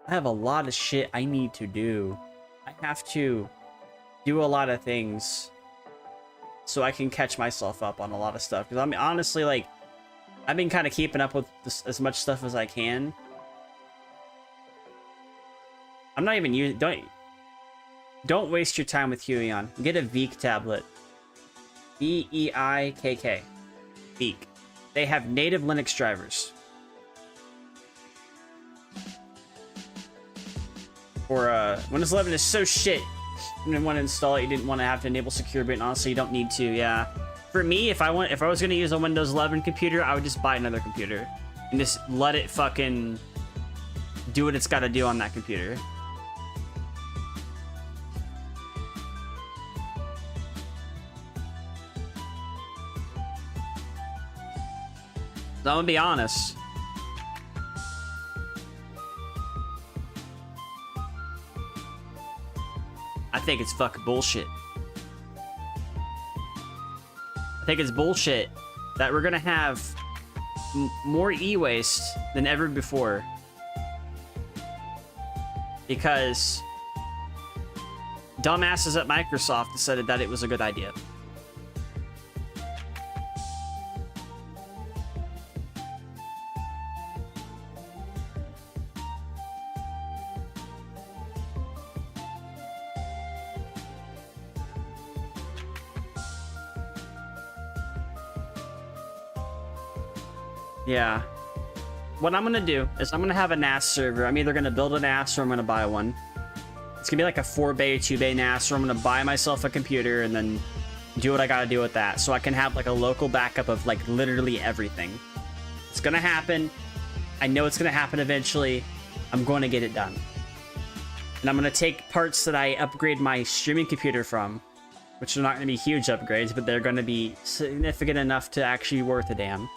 I have a lot of shit I need to do. I have to do a lot of things so I can catch myself up on a lot of stuff. Because I'm honestly, like, I've been kind of keeping up with this, as much stuff as I can. I'm not even using... Don't waste your time with Huion. Get a Veeek tablet. V-E-I-K-K. Veeek. They have native Linux drivers. Or, Windows 11 is so shit. You didn't want to install it, you didn't want to have to enable secure boot, and honestly, you don't need to, yeah. For me, if I was going to use a Windows 11 computer, I would just buy another computer. And just let it fucking do what it's got to do on that computer. So I'm gonna be honest. I think it's fucking bullshit. I think it's bullshit that we're gonna have more e-waste than ever before. Because dumbasses at Microsoft decided that it was a good idea. Yeah. What I'm gonna do is I'm gonna have a NAS server. I'm either gonna build a NAS or I'm gonna buy one. It's gonna be like a 4-bay, 2-bay NAS, or I'm gonna buy myself a computer and then do what I gotta do with that, so I can have like a local backup of like literally everything. It's gonna happen. I know it's gonna happen eventually. I'm going to get it done. And I'm gonna take parts that I upgrade my streaming computer from, which are not gonna be huge upgrades, but they're gonna be significant enough to actually worth a damn.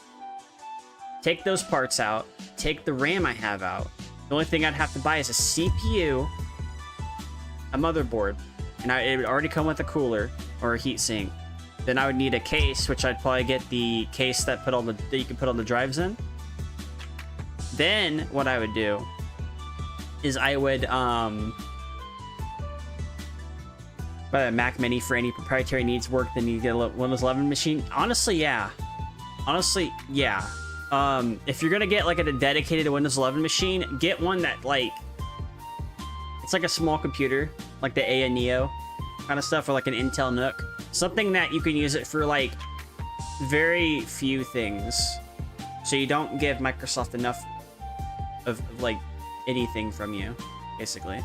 Take those parts out, take the RAM I have out. The only thing I'd have to buy is a CPU, a motherboard, and it would already come with a cooler or a heatsink. Then I would need a case, which I'd probably get the case that you can put all the drives in. Then what I would do is I would buy a Mac Mini for any proprietary needs work. Then you get a Windows 11 machine. Honestly, yeah. If you're gonna get like a dedicated Windows 11 machine, get one that like it's like a small computer, like the Aya Neo kind of stuff, or like an Intel Nook, something that you can use it for like very few things, so you don't give Microsoft enough of like anything from you, basically.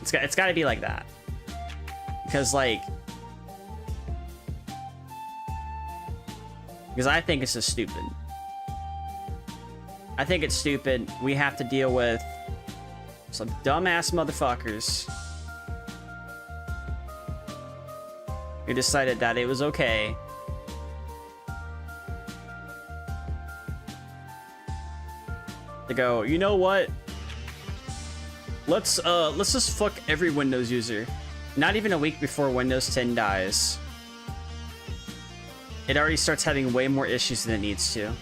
It's got to be like that, because I think it's just stupid. I think it's stupid. We have to deal with some dumbass motherfuckers who decided that it was okay to go, you know what? Let's just fuck every Windows user. Not even a week before Windows 10 dies, it already starts having way more issues than it needs to.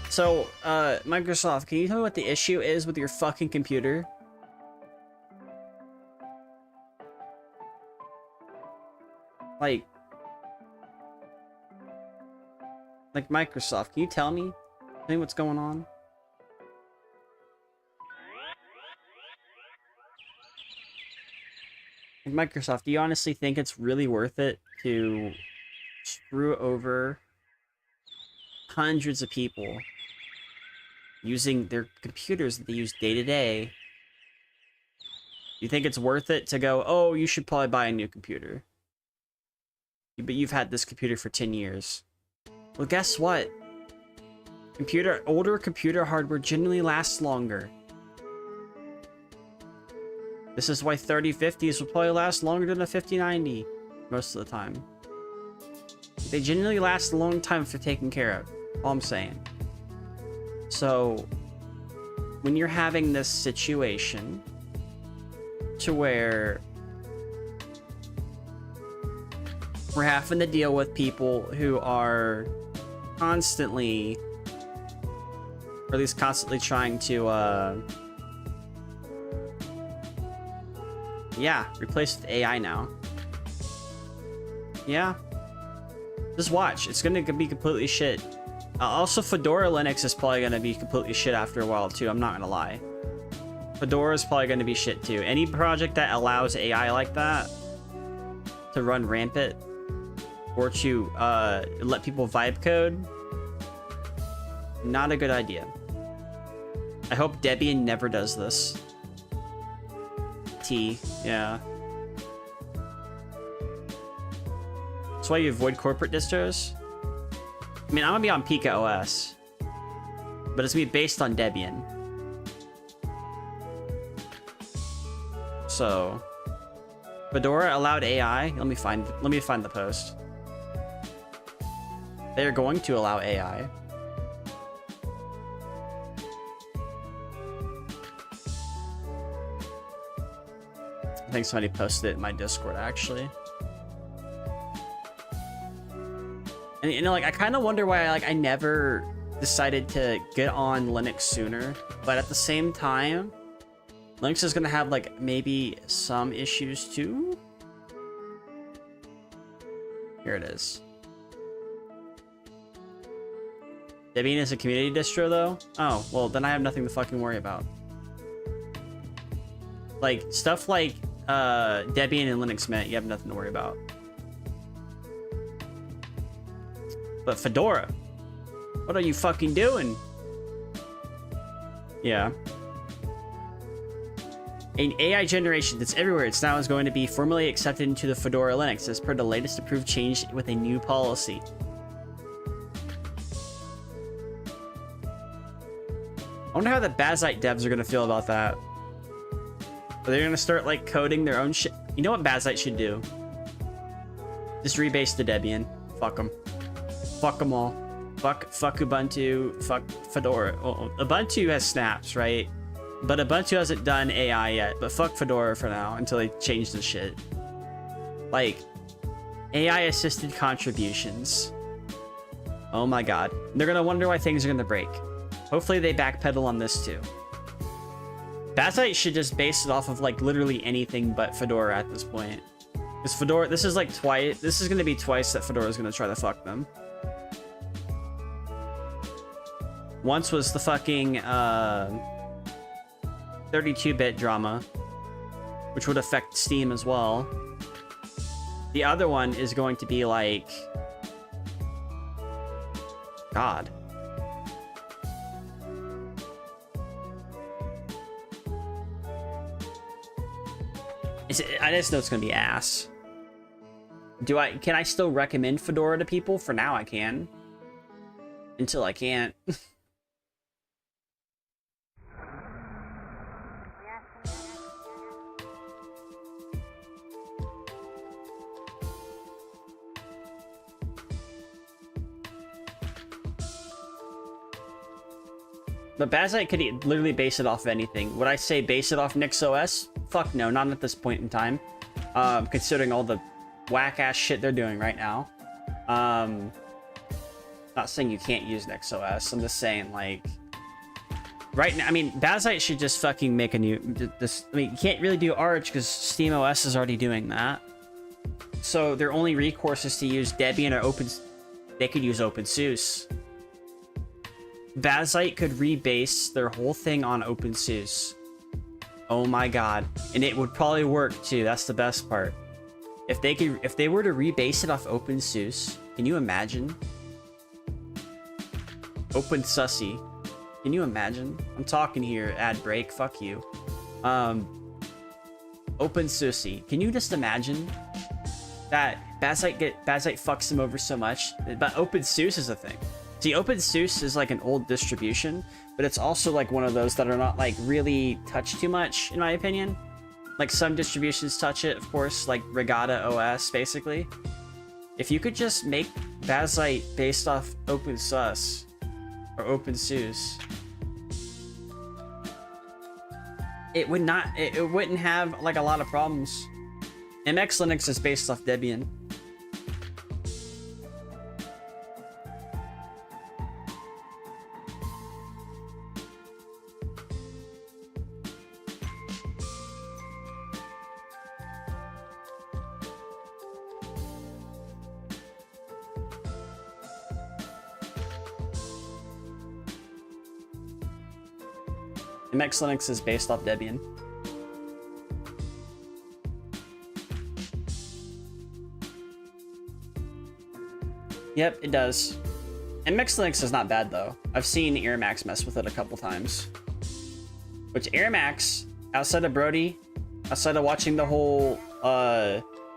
So, Microsoft, can you tell me what the issue is with your fucking computer? Like Microsoft, can you tell me what's going on? Like, Microsoft, do you honestly think it's really worth it to screw over hundreds of people using their computers that they use day to day? You think it's worth it to go, oh, you should probably buy a new computer, but you've had this computer for 10 years. Well, guess what? Older computer hardware generally lasts longer. This is why 3050s will probably last longer than a 5090 most of the time. They generally last a long time if they're taken care of. All I'm saying. So, when you're having this situation to where we're having to deal with people who are constantly, or at least constantly trying to, yeah, replace with AI now. Yeah. Just watch. It's gonna be completely shit. Also, Fedora Linux is probably gonna be completely shit after a while, too. I'm not gonna lie. Fedora is probably gonna be shit, too. Any project that allows AI like that to run rampant, or to let people vibe code, not a good idea. I hope Debian never does this. Yeah. That's why you avoid corporate distros? I mean, I'm gonna be on Pika OS, but it's gonna be based on Debian. So, Fedora allowed AI. Let me find the post. They're going to allow AI. I think somebody posted it in my Discord, actually. And, you know, like, I kind of wonder why, I never decided to get on Linux sooner. But at the same time, Linux is going to have, maybe some issues, too. Here it is. Debian is a community distro, though? Oh, well, then I have nothing to fucking worry about. Stuff like Debian and Linux Mint, you have nothing to worry about. But Fedora, what are you fucking doing? Yeah. An AI generation that's everywhere. It's now is going to be formally accepted into the Fedora Linux as per the latest approved change with a new policy. I wonder how the Bazite devs are going to feel about that. Are they going to start, coding their own shit? You know what Bazite should do? Just rebase the Debian. Fuck them. Fuck them all. Fuck Ubuntu. Fuck Fedora. Well, Ubuntu has snaps, right? But Ubuntu hasn't done AI yet. But fuck Fedora for now until they change the shit. AI-assisted contributions. Oh my god. They're going to wonder why things are going to break. Hopefully they backpedal on this too. Bazite should just base it off of literally anything but Fedora at this point. Because Fedora, this is twice. This is gonna be twice that Fedora is gonna try to fuck them. Once was the fucking 32-bit drama, which would affect Steam as well. The other one is going to be God. I just know it's gonna be ass. Can I still recommend Fedora to people? For now I can. Until I can't. But Bazite could literally base it off of anything. Would I say base it off NixOS? Fuck no, not at this point in time. Considering all the whack-ass shit they're doing right now. Not saying you can't use NixOS. I'm just saying, like... Right now, I mean, Bazite should just fucking make a new... I mean, you can't really do Arch because SteamOS is already doing that. So their only recourse is to use Debian or Open... They could use OpenSUSE. Bazite could rebase their whole thing on OpenSUSE. Oh my god. And it would probably work too. That's the best part. If they were to rebase it off OpenSUSE, can you imagine? OpenSUSE. Can you imagine? I'm talking here, ad break, fuck you. OpenSUSE. Can you just imagine that Bazite fucks them over so much? But OpenSUSE is a thing. See, OpenSUSE is like an old distribution, but it's also like one of those that are not like really touched too much, in my opinion. Like some distributions touch it, of course, like Regatta OS, basically. If you could just make Bazite based off OpenSUSE or OpenSUSE, it wouldn't have like a lot of problems. MX Linux is based off Debian. MX Linux is based off Debian. Yep, it does. MX Linux is not bad though. I've seen Airmax mess with it a couple times. Which Airmax, outside of Brody, outside of watching the whole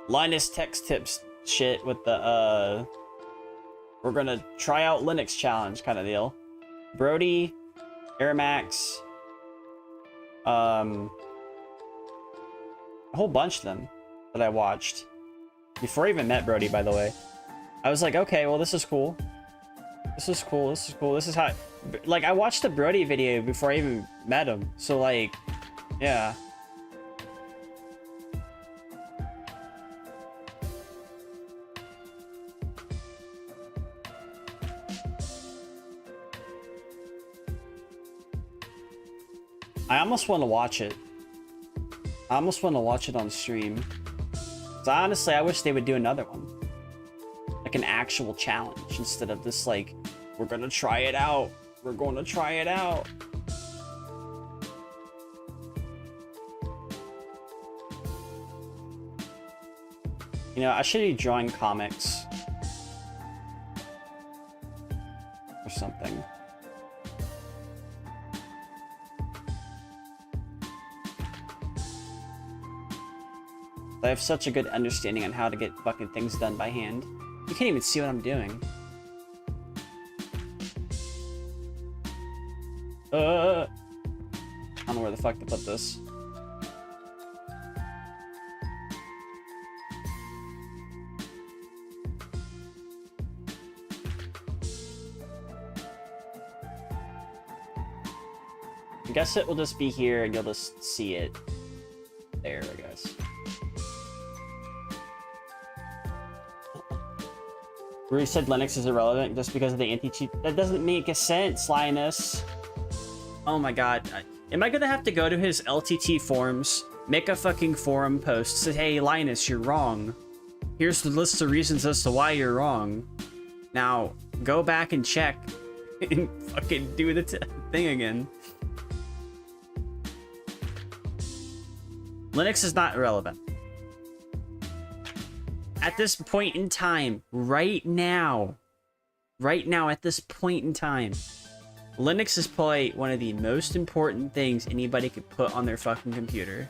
Linus Text Tips shit with the we're gonna try out Linux challenge kind of deal. Brody, Airmax, a whole bunch of them that I watched before I even met Brody, by the way. I was like, okay, well, this is cool. This is cool. This is cool. This is how, like, I watched the Brody video before I even met him. So, like, yeah. I almost want to watch it. I almost want to watch it on stream. So honestly, I wish they would do another one. Like an actual challenge instead of this, like, we're gonna try it out. We're gonna try it out. You know, I should be drawing comics. Or something. I have such a good understanding on how to get fucking things done by hand. You can't even see what I'm doing. I don't know where the fuck to put this. I guess it will just be here and you'll just see it. There, I guess. Rudy said Linux is irrelevant just because of the anti-cheat. That doesn't make a sense, Linus. Oh my god. Am I gonna have to go to his LTT forums, make a fucking forum post, say, hey, Linus, you're wrong. Here's the list of reasons as to why you're wrong. Now, go back and check and fucking do the thing again. Linux is not irrelevant. At this point in time, right now, at this point in time, Linux is probably one of the most important things anybody could put on their fucking computer.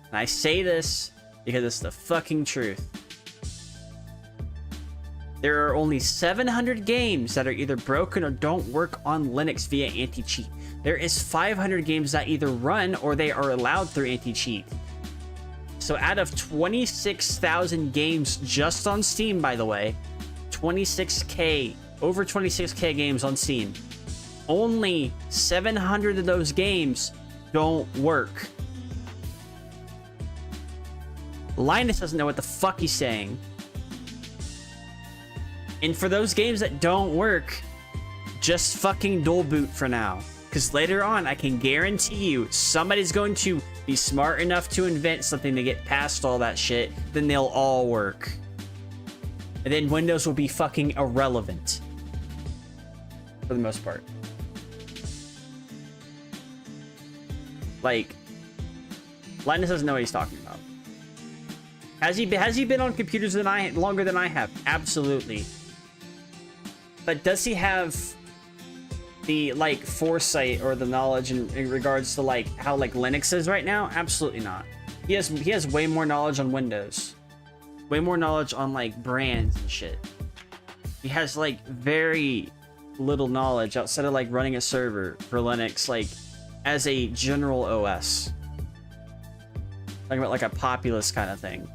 And I say this because it's the fucking truth. There are only 700 games that are either broken or don't work on Linux via anti-cheat. There is 500 games that either run or they are allowed through anti-cheat. So out of 26,000 games just on Steam, by the way, 26K, over 26K games on Steam. only 700 of those games don't work. Linus doesn't know what the fuck he's saying. And for those games that don't work, just fucking dual boot for now. Because later on, I can guarantee you, somebody's going to be smart enough to invent something to get past all that shit, then they'll all work. And then Windows will be fucking irrelevant. For the most part. Like, Linus doesn't know what he's talking about. Has he been on computers longer than I have? Absolutely. But does he have the like foresight or the knowledge in regards to like how like Linux is right now? Absolutely not. He has way more knowledge on Windows. Way more knowledge on like brands and shit. He has like very little knowledge outside of like running a server for Linux, like as a general OS. Talking about like a populist kind of thing.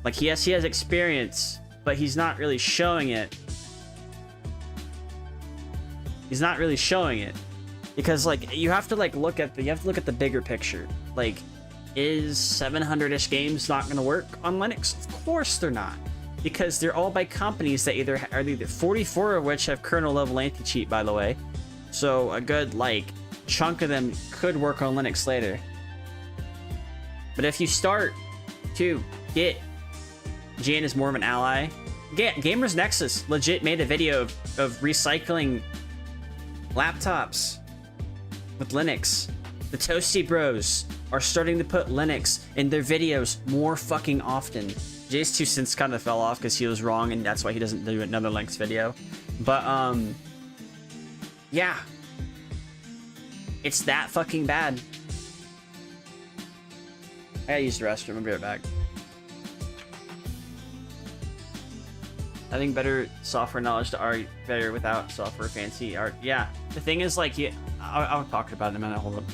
Like he has experience, but he's not really showing it. He's not really showing it because like you have to like look at the bigger picture. Like, is 700-ish games not going to work on Linux? Of course they're not, because they're all by companies that either 44 of which have kernel level anti-cheat, by the way. So a good like chunk of them could work on Linux later. But if you start to get Jan is more of an ally, Gamers Nexus legit made a video of recycling laptops with Linux. The Toasty Bros are starting to put Linux in their videos more fucking often. Jay's 2 cents kind of fell off because he was wrong, and that's why he doesn't do another Linux video. But yeah, it's that fucking bad. I gotta use the restroom. I'll be right back. Having better software knowledge to art better without software fancy art. Yeah, the thing is, like, yeah, I'll talk about it in a minute. Hold on.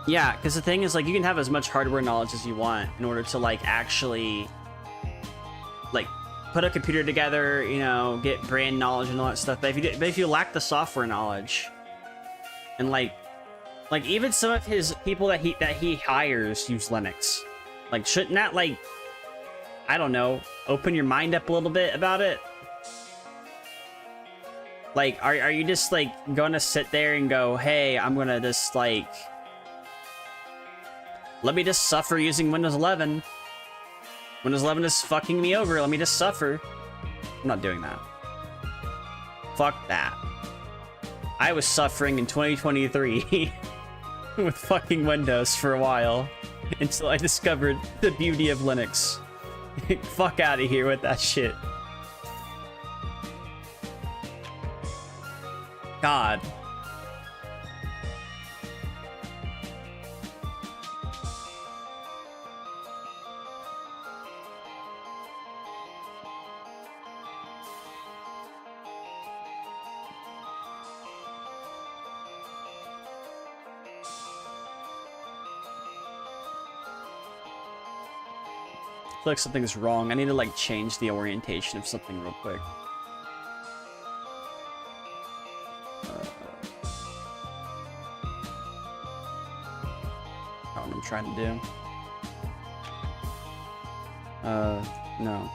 Yeah, because the thing is, like, you can have as much hardware knowledge as you want in order to, like, actually, like, put a computer together, you know, get brand knowledge and all that stuff. But if you lack the software knowledge, and like even some of his people that he hires use Linux, like, shouldn't that, like, I don't know, open your mind up a little bit about it? Like, are you just, like, gonna sit there and go, hey, I'm gonna just, like, let me just suffer using Windows 11. Windows 11 is fucking me over. Let me just suffer. I'm not doing that. Fuck that. I was suffering in 2023. with fucking Windows for a while until I discovered the beauty of Linux. Fuck out of here with that shit. God. I feel like something's wrong. I need to like change the orientation of something real quick. I don't know what I'm trying to do. No.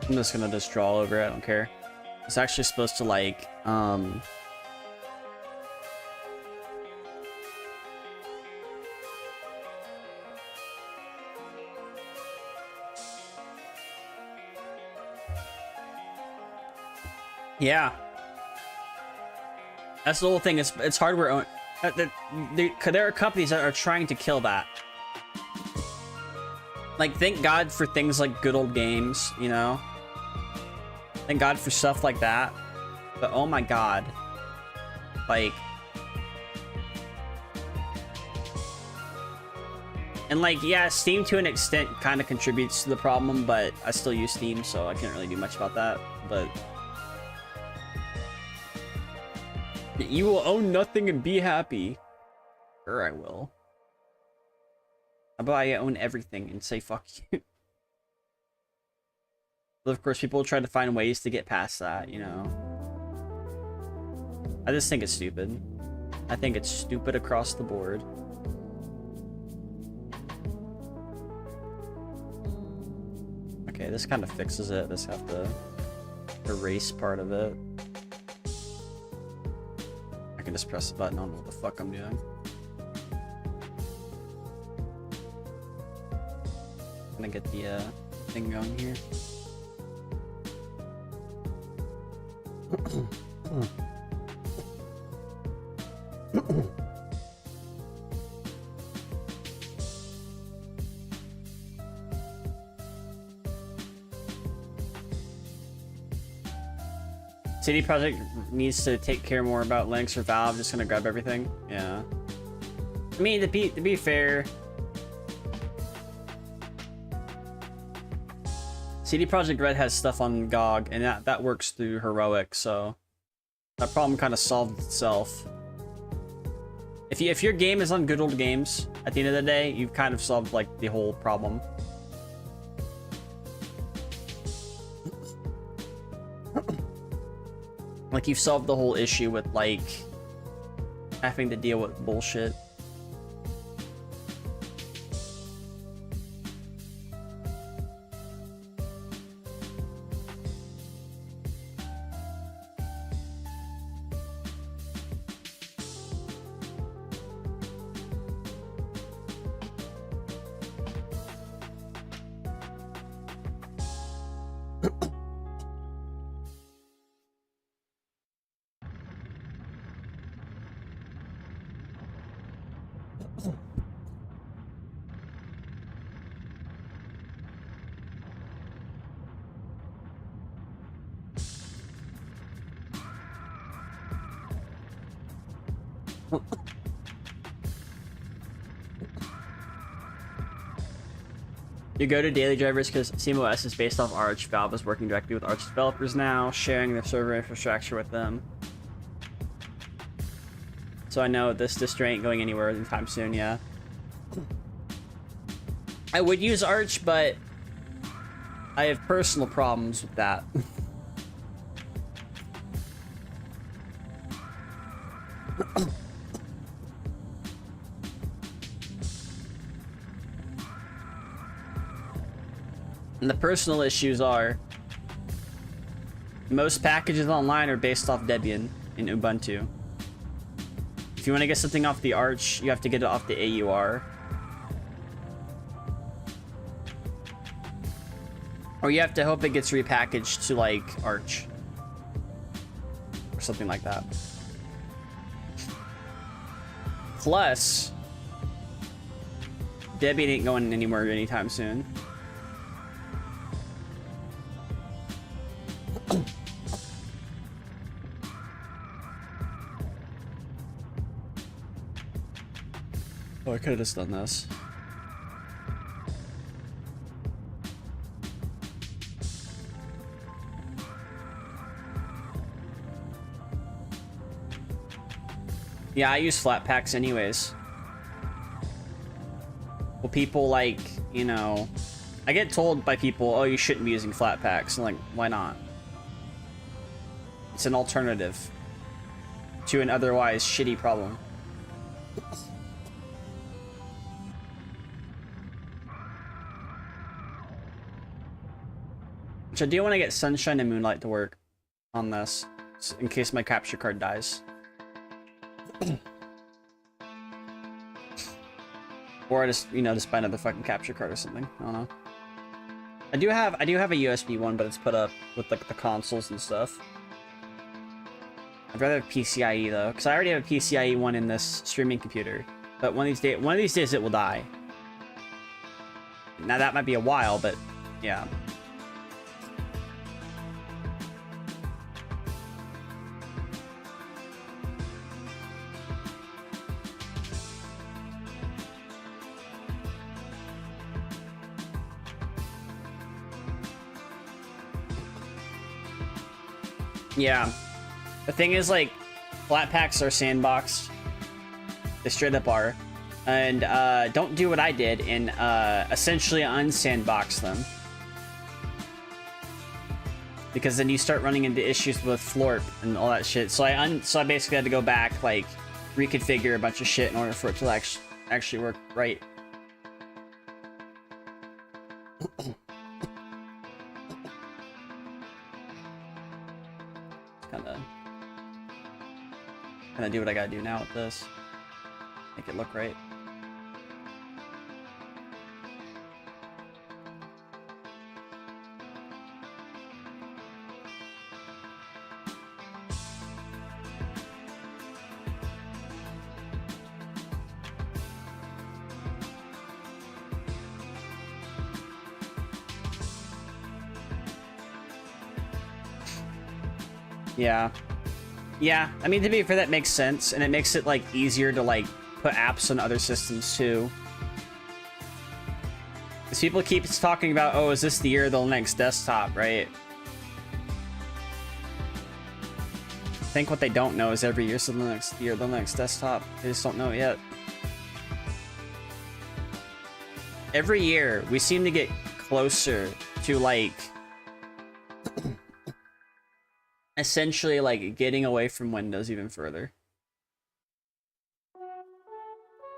I'm just gonna just draw over it, I don't care. It's actually supposed to like, yeah. That's the whole thing, it's hardware owned. There are companies that are trying to kill that. Like, thank God for things like good old games, you know? Thank God for stuff like that. But oh my God. Like... And like, yeah, Steam to an extent kind of contributes to the problem, but I still use Steam, so I can't really do much about that. But... You will own nothing and be happy. Sure I will. How about I own everything and say fuck you? But of course, people try to find ways to get past that, you know? I just think it's stupid. I think it's stupid across the board. Okay, this kind of fixes it. Just have to erase part of it. I can just press the button on what the fuck I'm doing. I'm gonna get the thing going here. CD Projekt needs to take care more about Linux or Valve. Just gonna grab everything. Yeah. I mean, to be fair, CD Projekt Red has stuff on GOG, and that works through Heroic, so that problem kind of solved itself. If your game is on good old games, at the end of the day, you've kind of solved like the whole problem. Like, you've solved the whole issue with like having to deal with bullshit. You go to daily drivers because SteamOS is based off Arch. Valve is working directly with Arch developers now, sharing their server infrastructure with them. So I know this distro ain't going anywhere anytime soon, yeah. I would use Arch, but I have personal problems with that. And the personal issues are most packages online are based off Debian in Ubuntu. If you want to get something off the Arch, you have to get it off the AUR. Or you have to hope it gets repackaged to, like, Arch. Or something like that. Plus, Debian ain't going anywhere anytime soon. Oh, I could have just done this. Yeah, I use flat packs anyways. Well, people like, you know, I get told by people, oh, you shouldn't be using flat packs. I'm like, why not? It's an alternative to an otherwise shitty problem. Which I do want to get Sunshine and Moonlight to work on this, in case my capture card dies. Or I just, you know, just buy another fucking capture card or something. I don't know. I do have a USB one, but it's put up with like the consoles and stuff. I'd rather have PCIe though, because I already have a PCIe one in this streaming computer. But one of these days it will die. Now that might be a while, but yeah. Yeah. The thing is, like, flat packs are sandboxed. They straight up are. And don't do what I did and essentially unsandbox them. Because then you start running into issues with Florp and all that shit. So I basically had to go back, like, reconfigure a bunch of shit in order for it to actually work right. Kind of do what I gotta do now with this. Make it look right. Yeah. Yeah, I mean, to be fair, that makes sense, and it makes it, like, easier to, like, put apps on other systems, too. Because people keep talking about, oh, is this the year of the Linux desktop, right? I think what they don't know is every year's the year of the Linux desktop. They just don't know it yet. Every year, we seem to get closer to, like, essentially, like, getting away from Windows even further.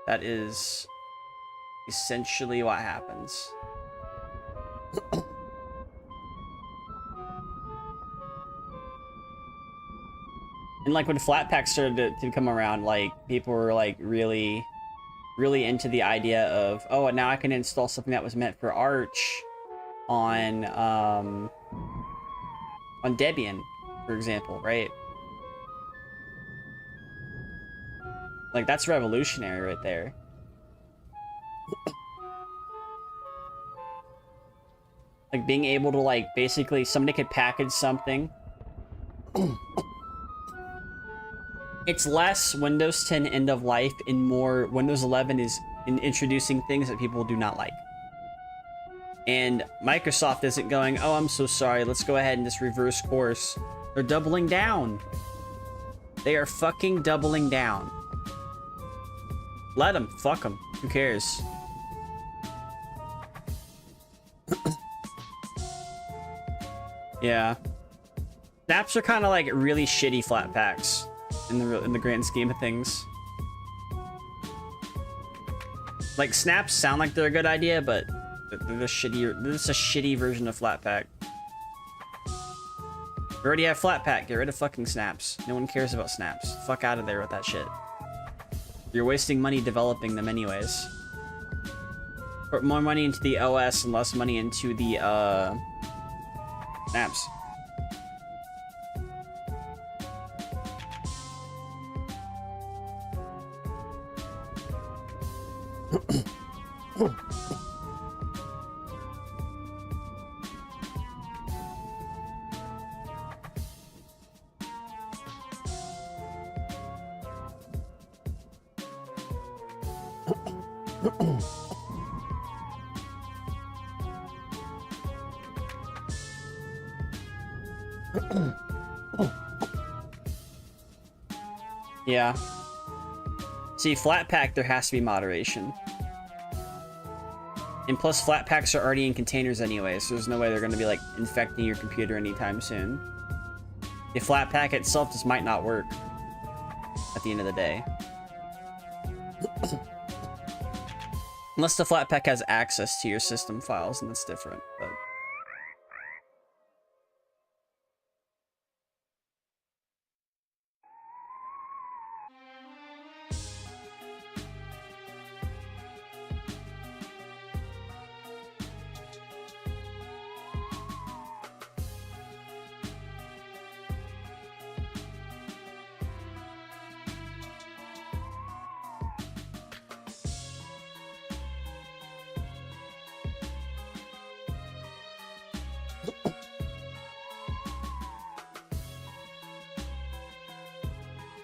That is essentially what happens. And, like, when Flatpak started to come around, like, people were, like, really into the idea of, oh, now I can install something that was meant for Arch on Debian, for example, right? Like, that's revolutionary right there. Like, being able to, like, basically, somebody could package something. It's less Windows 10 end of life and more Windows 11 is introducing things that people do not like. And Microsoft isn't going, oh, I'm so sorry, let's go ahead and just reverse course. They're doubling down. They are fucking doubling down. Let them. Fuck them. Who cares? Yeah. Snaps are kind of like really shitty flat packs in the grand scheme of things. Like, snaps sound like they're a good idea, but they're just shitty. This is a shitty version of flat pack. We already have flat pack. Get rid of fucking snaps. No one cares about snaps. Fuck out of there with that shit. You're wasting money developing them anyways. Put more money into the OS and less money into the apps. Yeah. See, flat pack, there has to be moderation. And plus, flat packs are already in containers anyway, so there's no way they're going to be, like, infecting your computer anytime soon. The flat pack itself just might not work at the end of the day. Unless the flat pack has access to your system files, and that's different, but...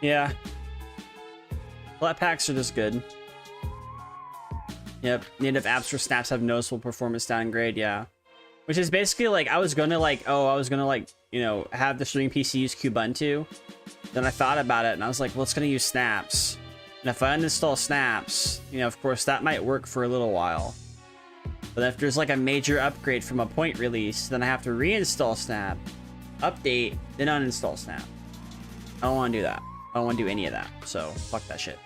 Yeah. Flat packs are just good. Yep. Native apps for snaps have noticeable performance downgrade, yeah. Which is basically like, I was gonna you know, have the streaming PC use Kubuntu. Then I thought about it and I was like, well, it's gonna use snaps. And if I uninstall snaps, you know, of course that might work for a little while. But if there's like a major upgrade from a point release, then I have to reinstall snap, update, then uninstall snap. I don't want to do that. I don't want to do any of that, so fuck that shit.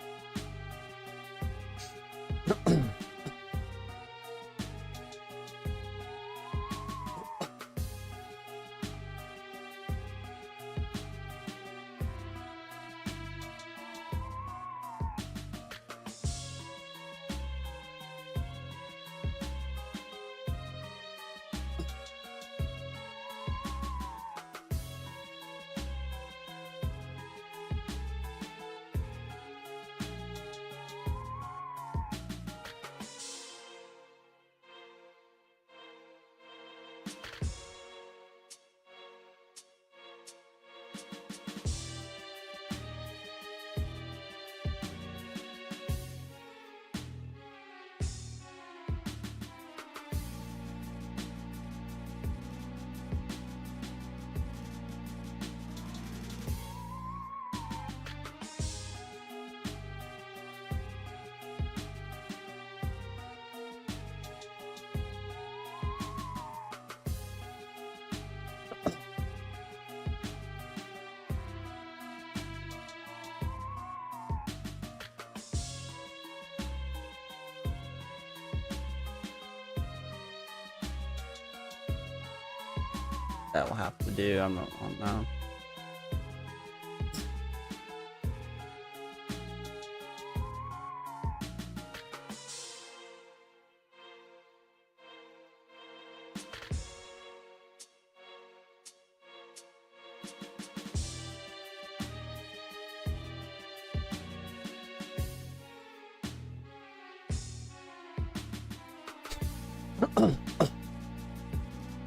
That will have to do. I don't know.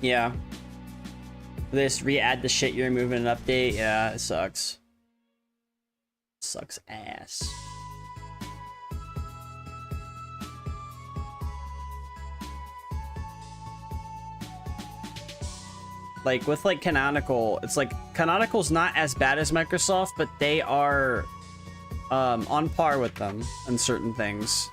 Yeah. This re-add the shit you're removing an update. Yeah, it sucks. Sucks ass. Like with like Canonical, it's like Canonical's not as bad as Microsoft, but they are on par with them in certain things.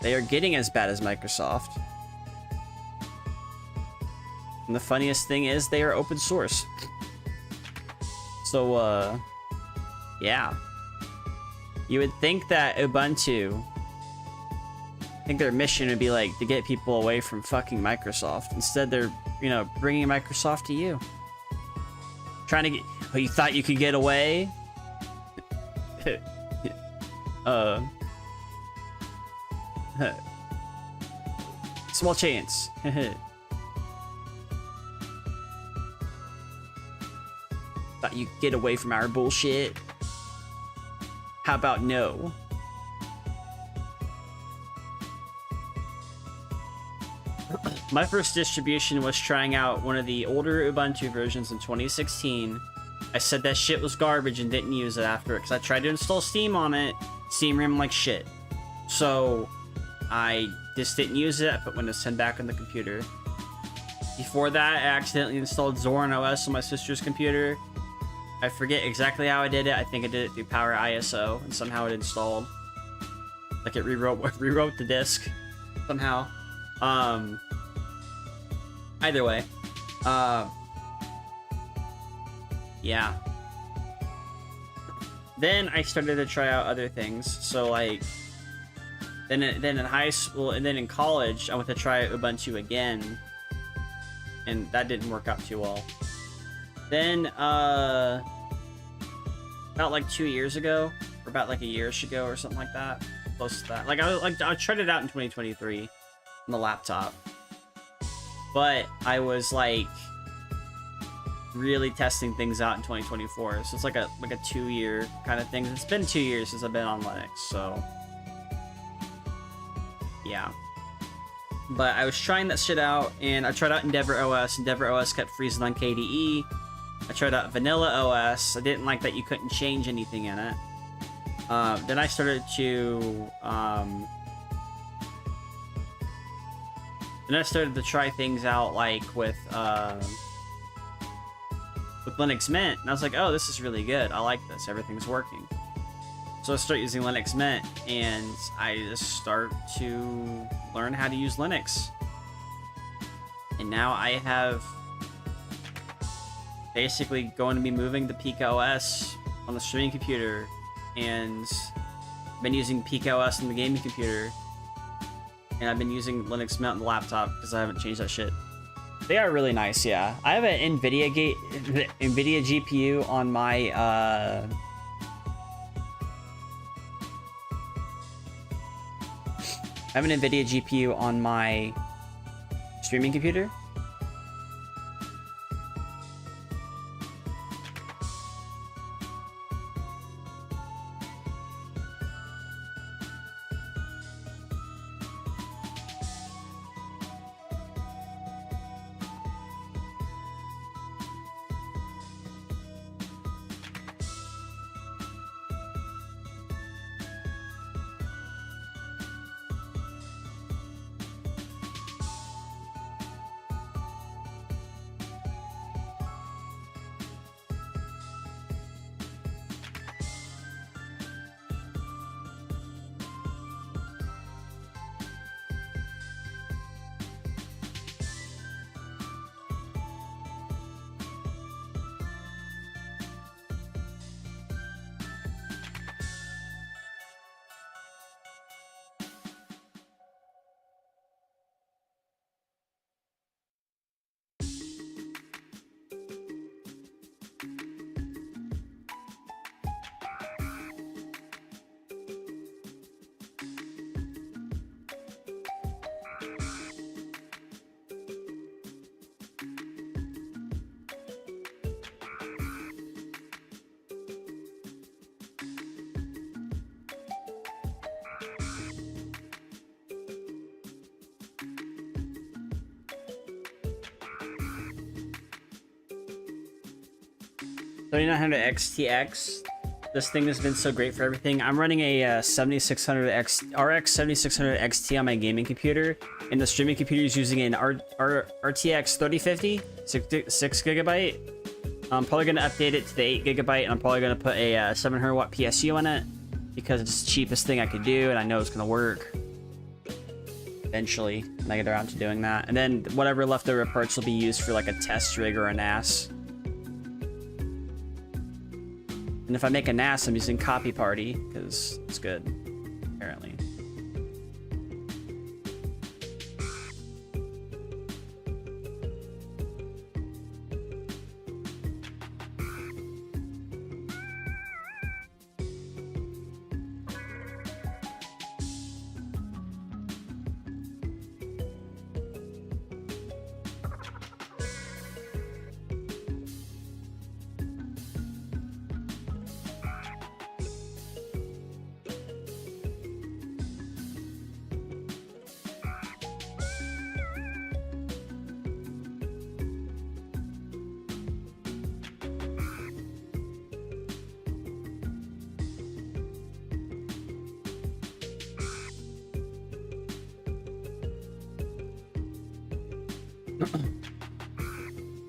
They are getting as bad as Microsoft. And the funniest thing is they are open source. So, yeah. You would think that Ubuntu, I think their mission would be like to get people away from fucking Microsoft. Instead, they're, you know, bringing Microsoft to you. Trying to get... Oh, you thought you could get away? Small chance. Thought you could get away from our bullshit? How about no? My first distribution was trying out one of the older Ubuntu versions in 2016. I said that shit was garbage and didn't use it after it because I tried to install Steam on it. Steam ran like shit. So I just didn't use it. I put Windows 10 back on the computer. Before that, I accidentally installed Zorin OS on my sister's computer. I forget exactly how I did it. I think I did it through Power ISO, and somehow it installed. Like it rewrote the disk somehow. Either way, yeah. Then I started to try out other things. So like, then in high school and then in college, I went to try Ubuntu again, and that didn't work out too well. Then about like 2 years ago, or about like a year ago or something like that, close to that. Like I tried it out in 2023 on the laptop, but I was like really testing things out in 2024. So it's like a 2-year kind of thing. It's been 2 years since I've been on Linux, so yeah. But I was trying that shit out, and I tried out Endeavor OS. Endeavor OS kept freezing on KDE. I tried out Vanilla OS. I didn't like that you couldn't change anything in it. Then I started to try things out like with Linux Mint, and I was like, oh, this is really good. I like this. Everything's working. So I start using Linux Mint, and I just start to learn how to use Linux. And now I have basically going to be moving to Peak OS on the streaming computer, and been using Peak OS on the gaming computer, and I've been using Linux Mint on the laptop because I haven't changed that shit. They are really nice, yeah. I have an NVIDIA GPU on my I have an NVIDIA GPU on my streaming computer. $3900 XTX. This thing has been so great for everything. I'm running a 7600 RX 7600 XT on my gaming computer, and the streaming computer is using an RTX 3050, 6 gigabyte. I'm probably gonna update it to the 8 gigabyte, and I'm probably gonna put a 700 watt PSU in it because it's the cheapest thing I could do, and I know it's gonna work eventually when I get around to doing that. And then whatever leftover parts will be used for like a test rig or a NAS. And if I make a NAS, I'm using Copy Party because it's good, apparently.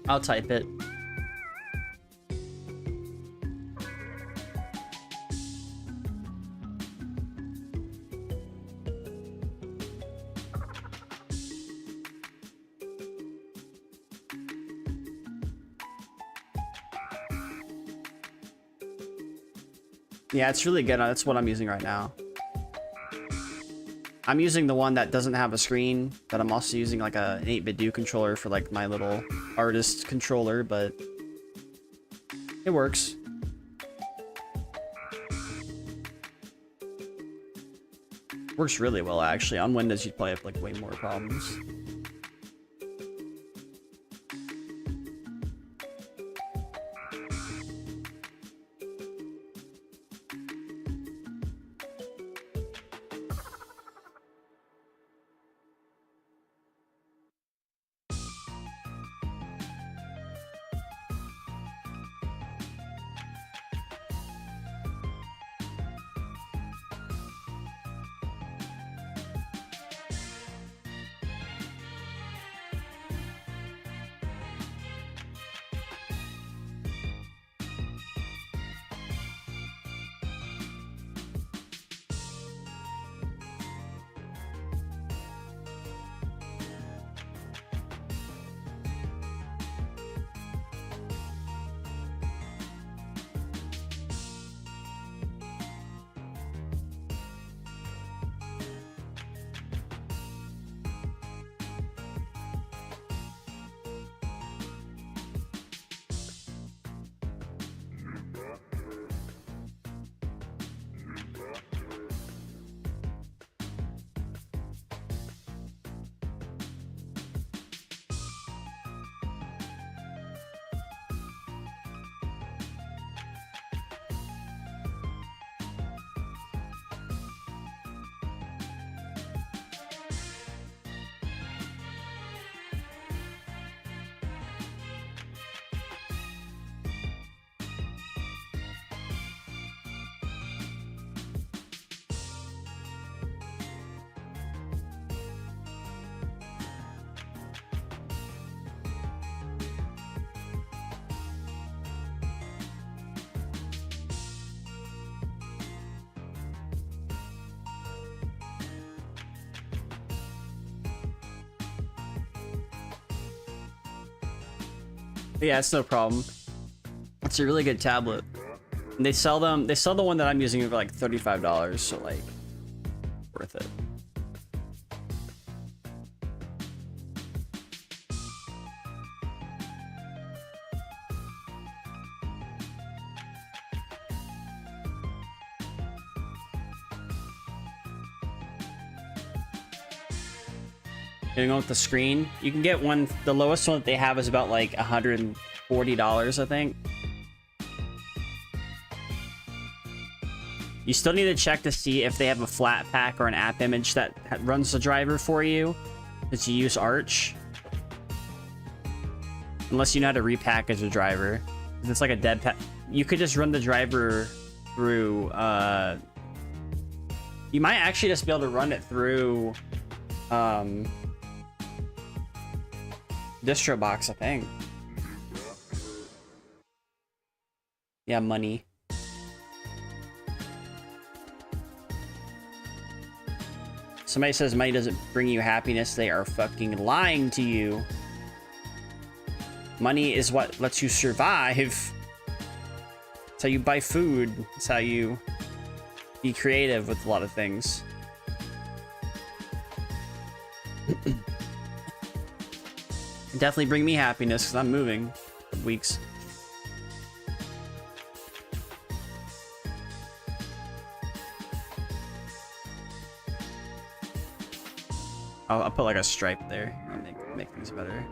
I'll type it. Yeah, it's really good. That's what I'm using right now. I'm using the one that doesn't have a screen, but I'm also using like an 8-bit do controller for like my little artist controller, but it works. Works really well actually. On Windows you'd probably have like way more problems. But yeah, it's no problem. It's a really good tablet. And they sell the one that I'm using for like $35, so like worth it. Going on with the screen, you can get one. The lowest one that they have is about like $140, I think. You still need to check to see if they have a flat pack or an app image that runs the driver for you, since you use Arch. Unless you know how to repackage a driver. It's like a dead pack. You could just run the driver through. You might actually just be able to run it through. Distro box, I think. Yeah, money. Somebody says money doesn't bring you happiness. They are fucking lying to you. Money is what lets you survive. It's how you buy food. It's how you be creative with a lot of things. Definitely bring me happiness because I'm moving for weeks. I'll put like a stripe there. I'll make things better.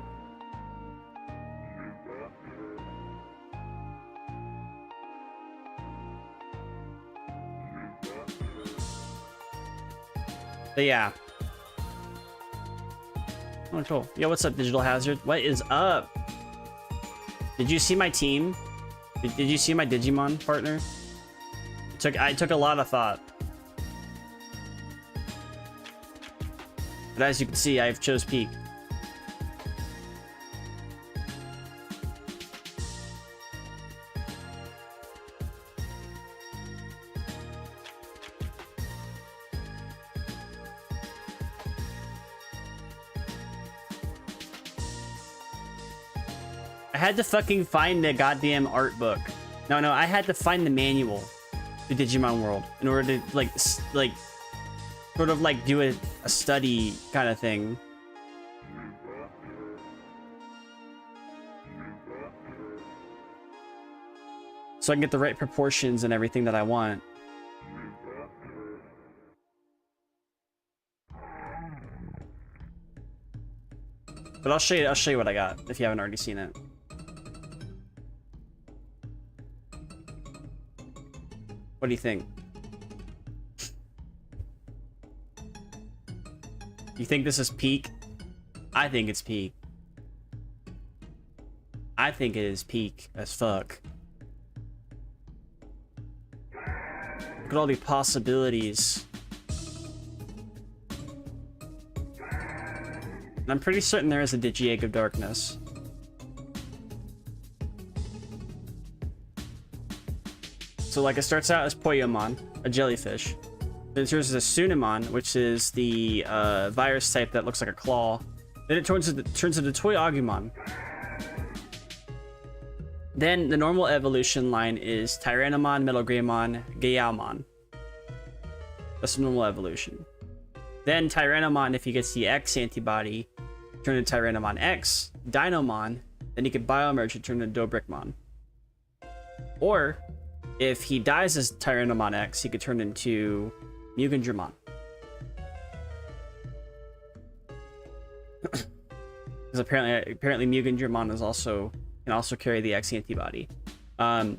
But yeah. Oh, cool. Yo, what's up, Digital Hazard? What is up? Did you see my team? Did you see my Digimon partner? I took a lot of thought. But as you can see, I've chose Peak. had to fucking find the goddamn art book. No, I had to find the manual to Digimon World in order to like sort of like do a study kind of thing. So I can get the right proportions and everything that I want. But I'll show you what I got if you haven't already seen it. What do you think? You think this is peak? I think it's peak. I think it is peak as fuck. Look at all the possibilities. And I'm pretty certain there is a Digi-Egg of Darkness. So like it starts out as Poyomon, a jellyfish. Then it turns into Sunamon, which is the virus type that looks like a claw. Then it turns into Toy Agumon. Then the normal evolution line is Tyrannomon, Metal Greymon, Gaomon. That's the normal evolution. Then Tyrannomon, if he gets the X antibody, turn into Tyrannomon X, Dinomon, then he could biomerge and turn into Dobrikmon. Or, if he dies as Tyrannomon X, he could turn into Mugandramon. Because apparently Mugandramon is can also carry the X antibody.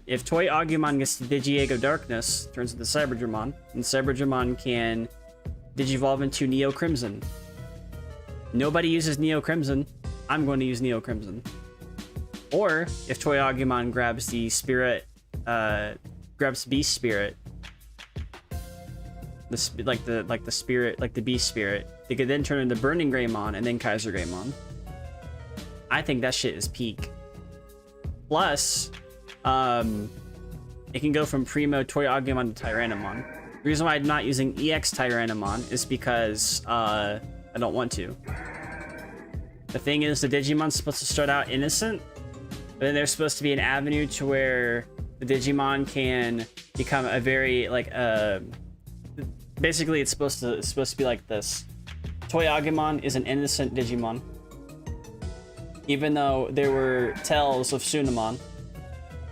If Toy Agumon gets the Digi-Egg of Darkness, turns into Cyberdramon, and Cyberdramon can Digivolve into Neo Crimson. Nobody uses Neo Crimson. I'm going to use Neo Crimson. Or if Toy Agumon grabs the Spirit, grabs Beast Spirit, the Spirit, like the Beast Spirit, they could then turn into Burning Greymon and then Kaiser Greymon. I think that shit is peak. Plus, it can go from Primo Toy Agumon to Tyrannomon. The reason why I'm not using EX Tyrannomon is because I don't want to. The thing is, the Digimon's supposed to start out innocent, but then there's supposed to be an avenue to where the Digimon can become a very basically it's supposed to be like this. Toy Agumon is an innocent Digimon, even though there were tells of Sunamon.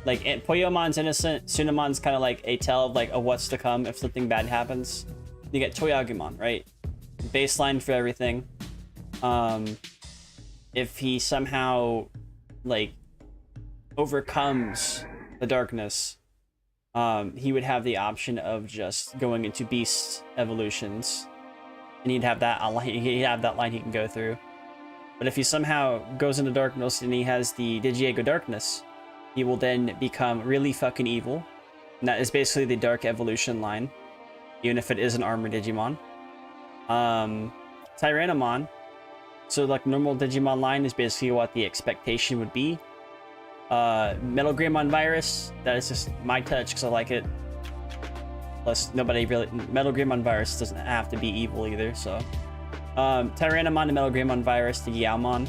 Like Poyomon's innocent, Sunamon's kind of like a tell of like what's to come if something bad happens. You get Toy Agumon, right? Baseline for everything. If he somehow like overcomes the darkness, he would have the option of just going into beast evolutions, and he'd have that line he can go through. But if he somehow goes into darkness and he has the Digi-Egg of Darkness, he will then become really fucking evil. And that is basically the dark evolution line, even if it is an armored Digimon. Tyrannomon, so like normal Digimon line is basically what the expectation would be. Metal Greymon Virus, that is just my touch because I like it. Plus, Metal Greymon Virus doesn't have to be evil either, so. Tyrannomon to Metal Greymon Virus to Yaomon.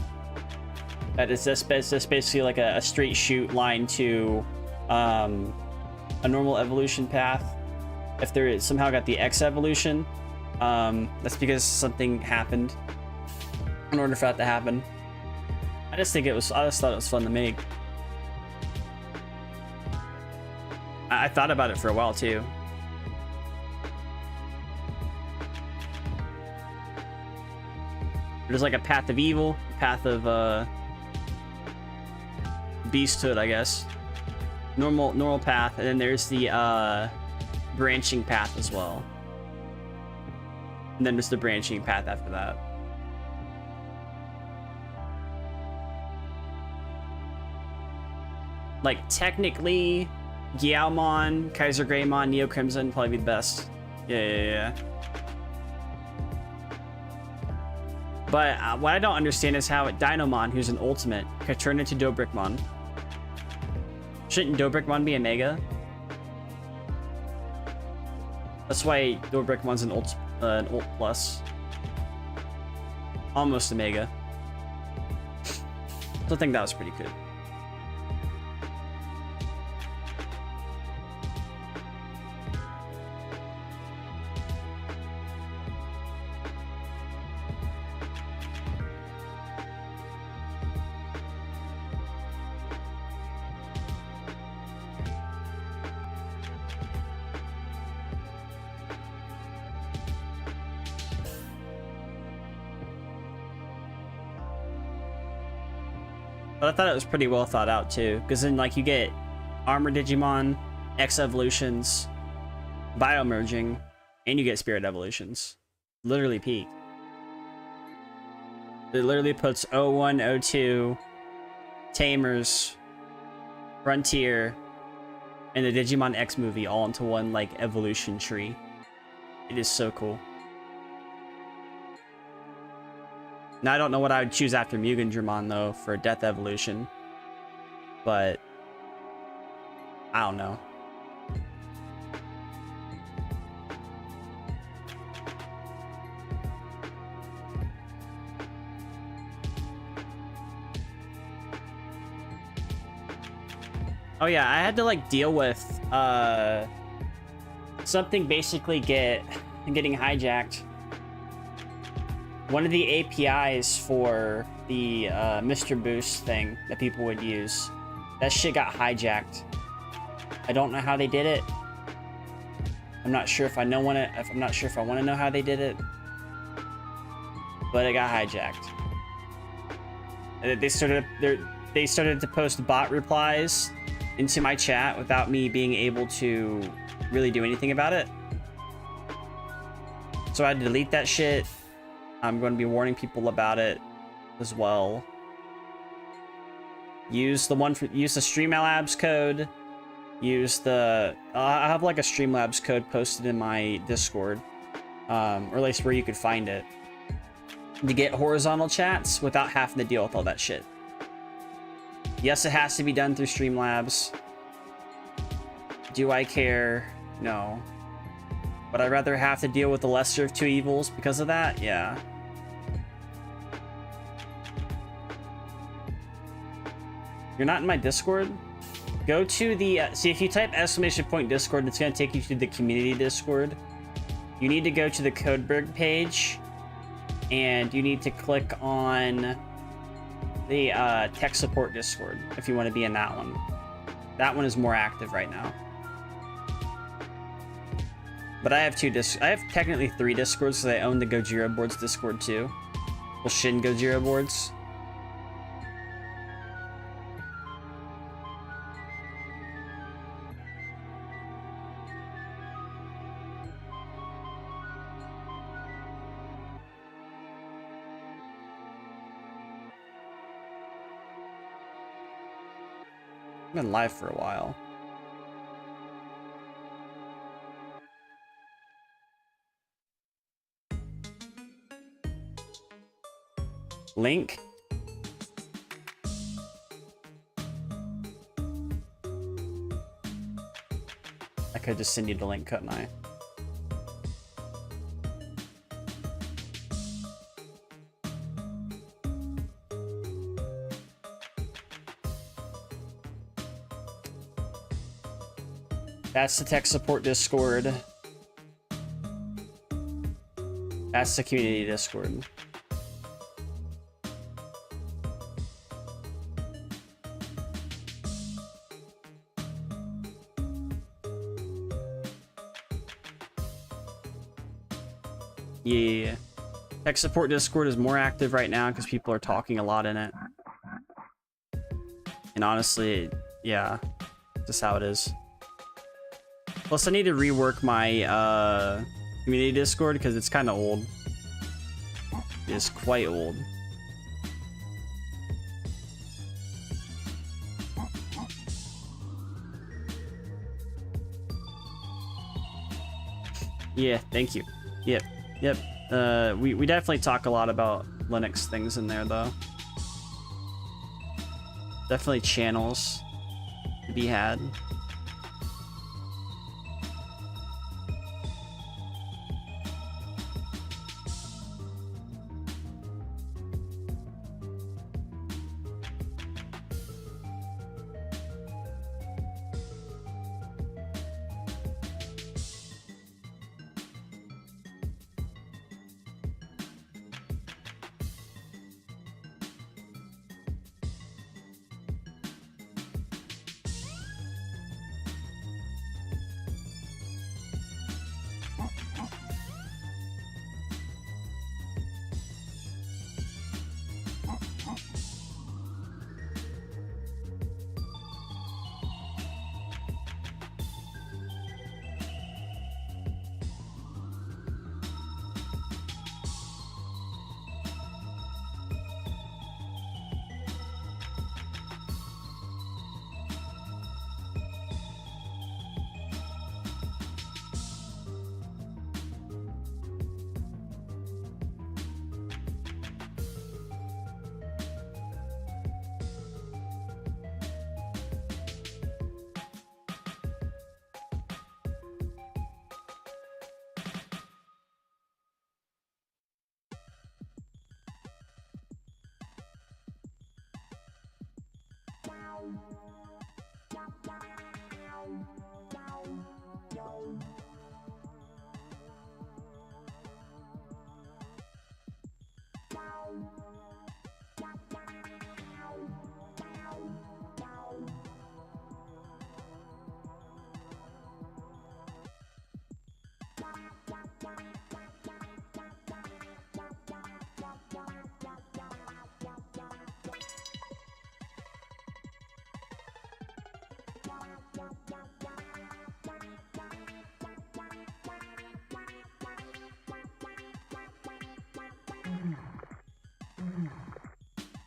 That is just basically like a straight shoot line to a normal evolution path. If there is somehow got the X evolution, that's because something happened in order for that to happen. I just thought it was fun to make. I thought about it for a while too. There's like a path of evil, a path of beasthood, I guess. Normal path, and then there's the branching path as well. And then there's the branching path after that. Like technically, Gaomon, Kaiser Greymon, Neo Crimson probably be the best. Yeah. But what I don't understand is how Dinomon, who's an ultimate, could turn into Dobrikmon. Shouldn't Dobrikmon be a Mega? That's why Dobrikmon's an ult plus. Almost a Mega. So I think that was pretty good. But I thought it was pretty well thought out too, because then like you get Armor Digimon, X Evolutions, Bio Merging, and you get Spirit Evolutions. Literally peak. It literally puts O1, O2, Tamers, Frontier, and the Digimon X movie all into one like evolution tree. It is so cool. Now I don't know what I would choose after Mugen Dramon though for Death Evolution, but I don't know. Oh yeah, I had to like deal with something basically getting hijacked. One of the APIs for the Mr. Boost thing that people would use, that shit got hijacked. I don't know how they did it. I'm not sure if I know I'm not sure if I want to know how they did it, but it got hijacked. They started to post bot replies into my chat without me being able to really do anything about it. So I had to delete that shit. I'm going to be warning people about it as well. Use the Streamlabs code. Use the I have like a Streamlabs code posted in my Discord, or at least where you could find it, to get horizontal chats without having to deal with all that shit. Yes, it has to be done through Streamlabs. Do I care? No. Would I rather have to deal with the lesser of two evils because of that? Yeah. You're not in my Discord? Go to the... see, if you type !Discord, it's going to take you to the community Discord. You need to go to the Codeberg page, and you need to click on the tech support Discord if you want to be in that one. That one is more active right now. But I have I have technically 3 Discords, because I own the Gojira Boards Discord too. Well, Shin Gojira Boards. I've been live for a while. Link? I could just send you the link, couldn't I? That's the tech support Discord. That's the community Discord. Yeah. Tech support Discord is more active right now because people are talking a lot in it. And honestly, yeah, just how it is. Plus, I need to rework my community Discord because it's kind of old. It's quite old. Yeah, thank you. Yep. We definitely talk a lot about Linux things in there, though. Definitely channels to be had.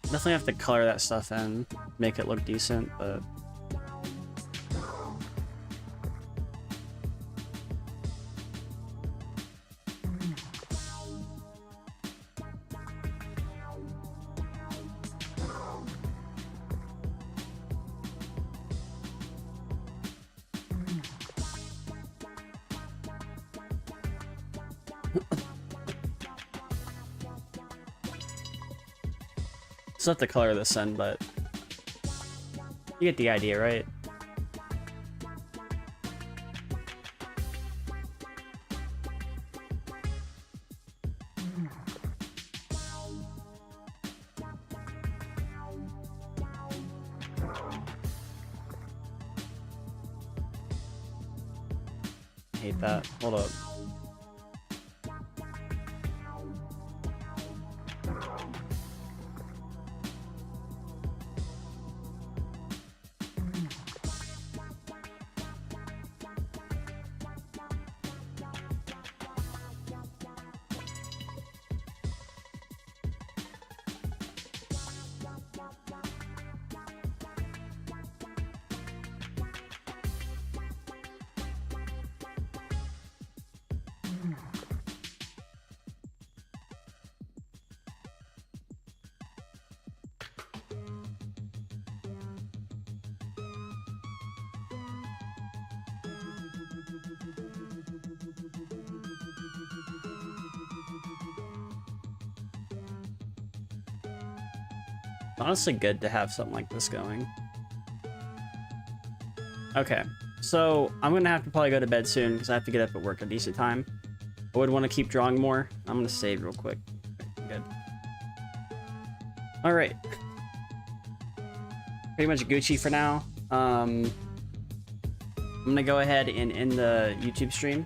Definitely have to color that stuff in, make it look decent, but... Still have to color this in, but you get the idea, right? I hate that. Hold up. Honestly good to have something like this going. Okay, so I'm gonna have to probably go to bed soon because I have to get up at work a decent time. I would want to keep drawing more. I'm gonna save real quick. Okay, good. All right. Pretty much Gucci for now. I'm gonna go ahead and end the YouTube stream.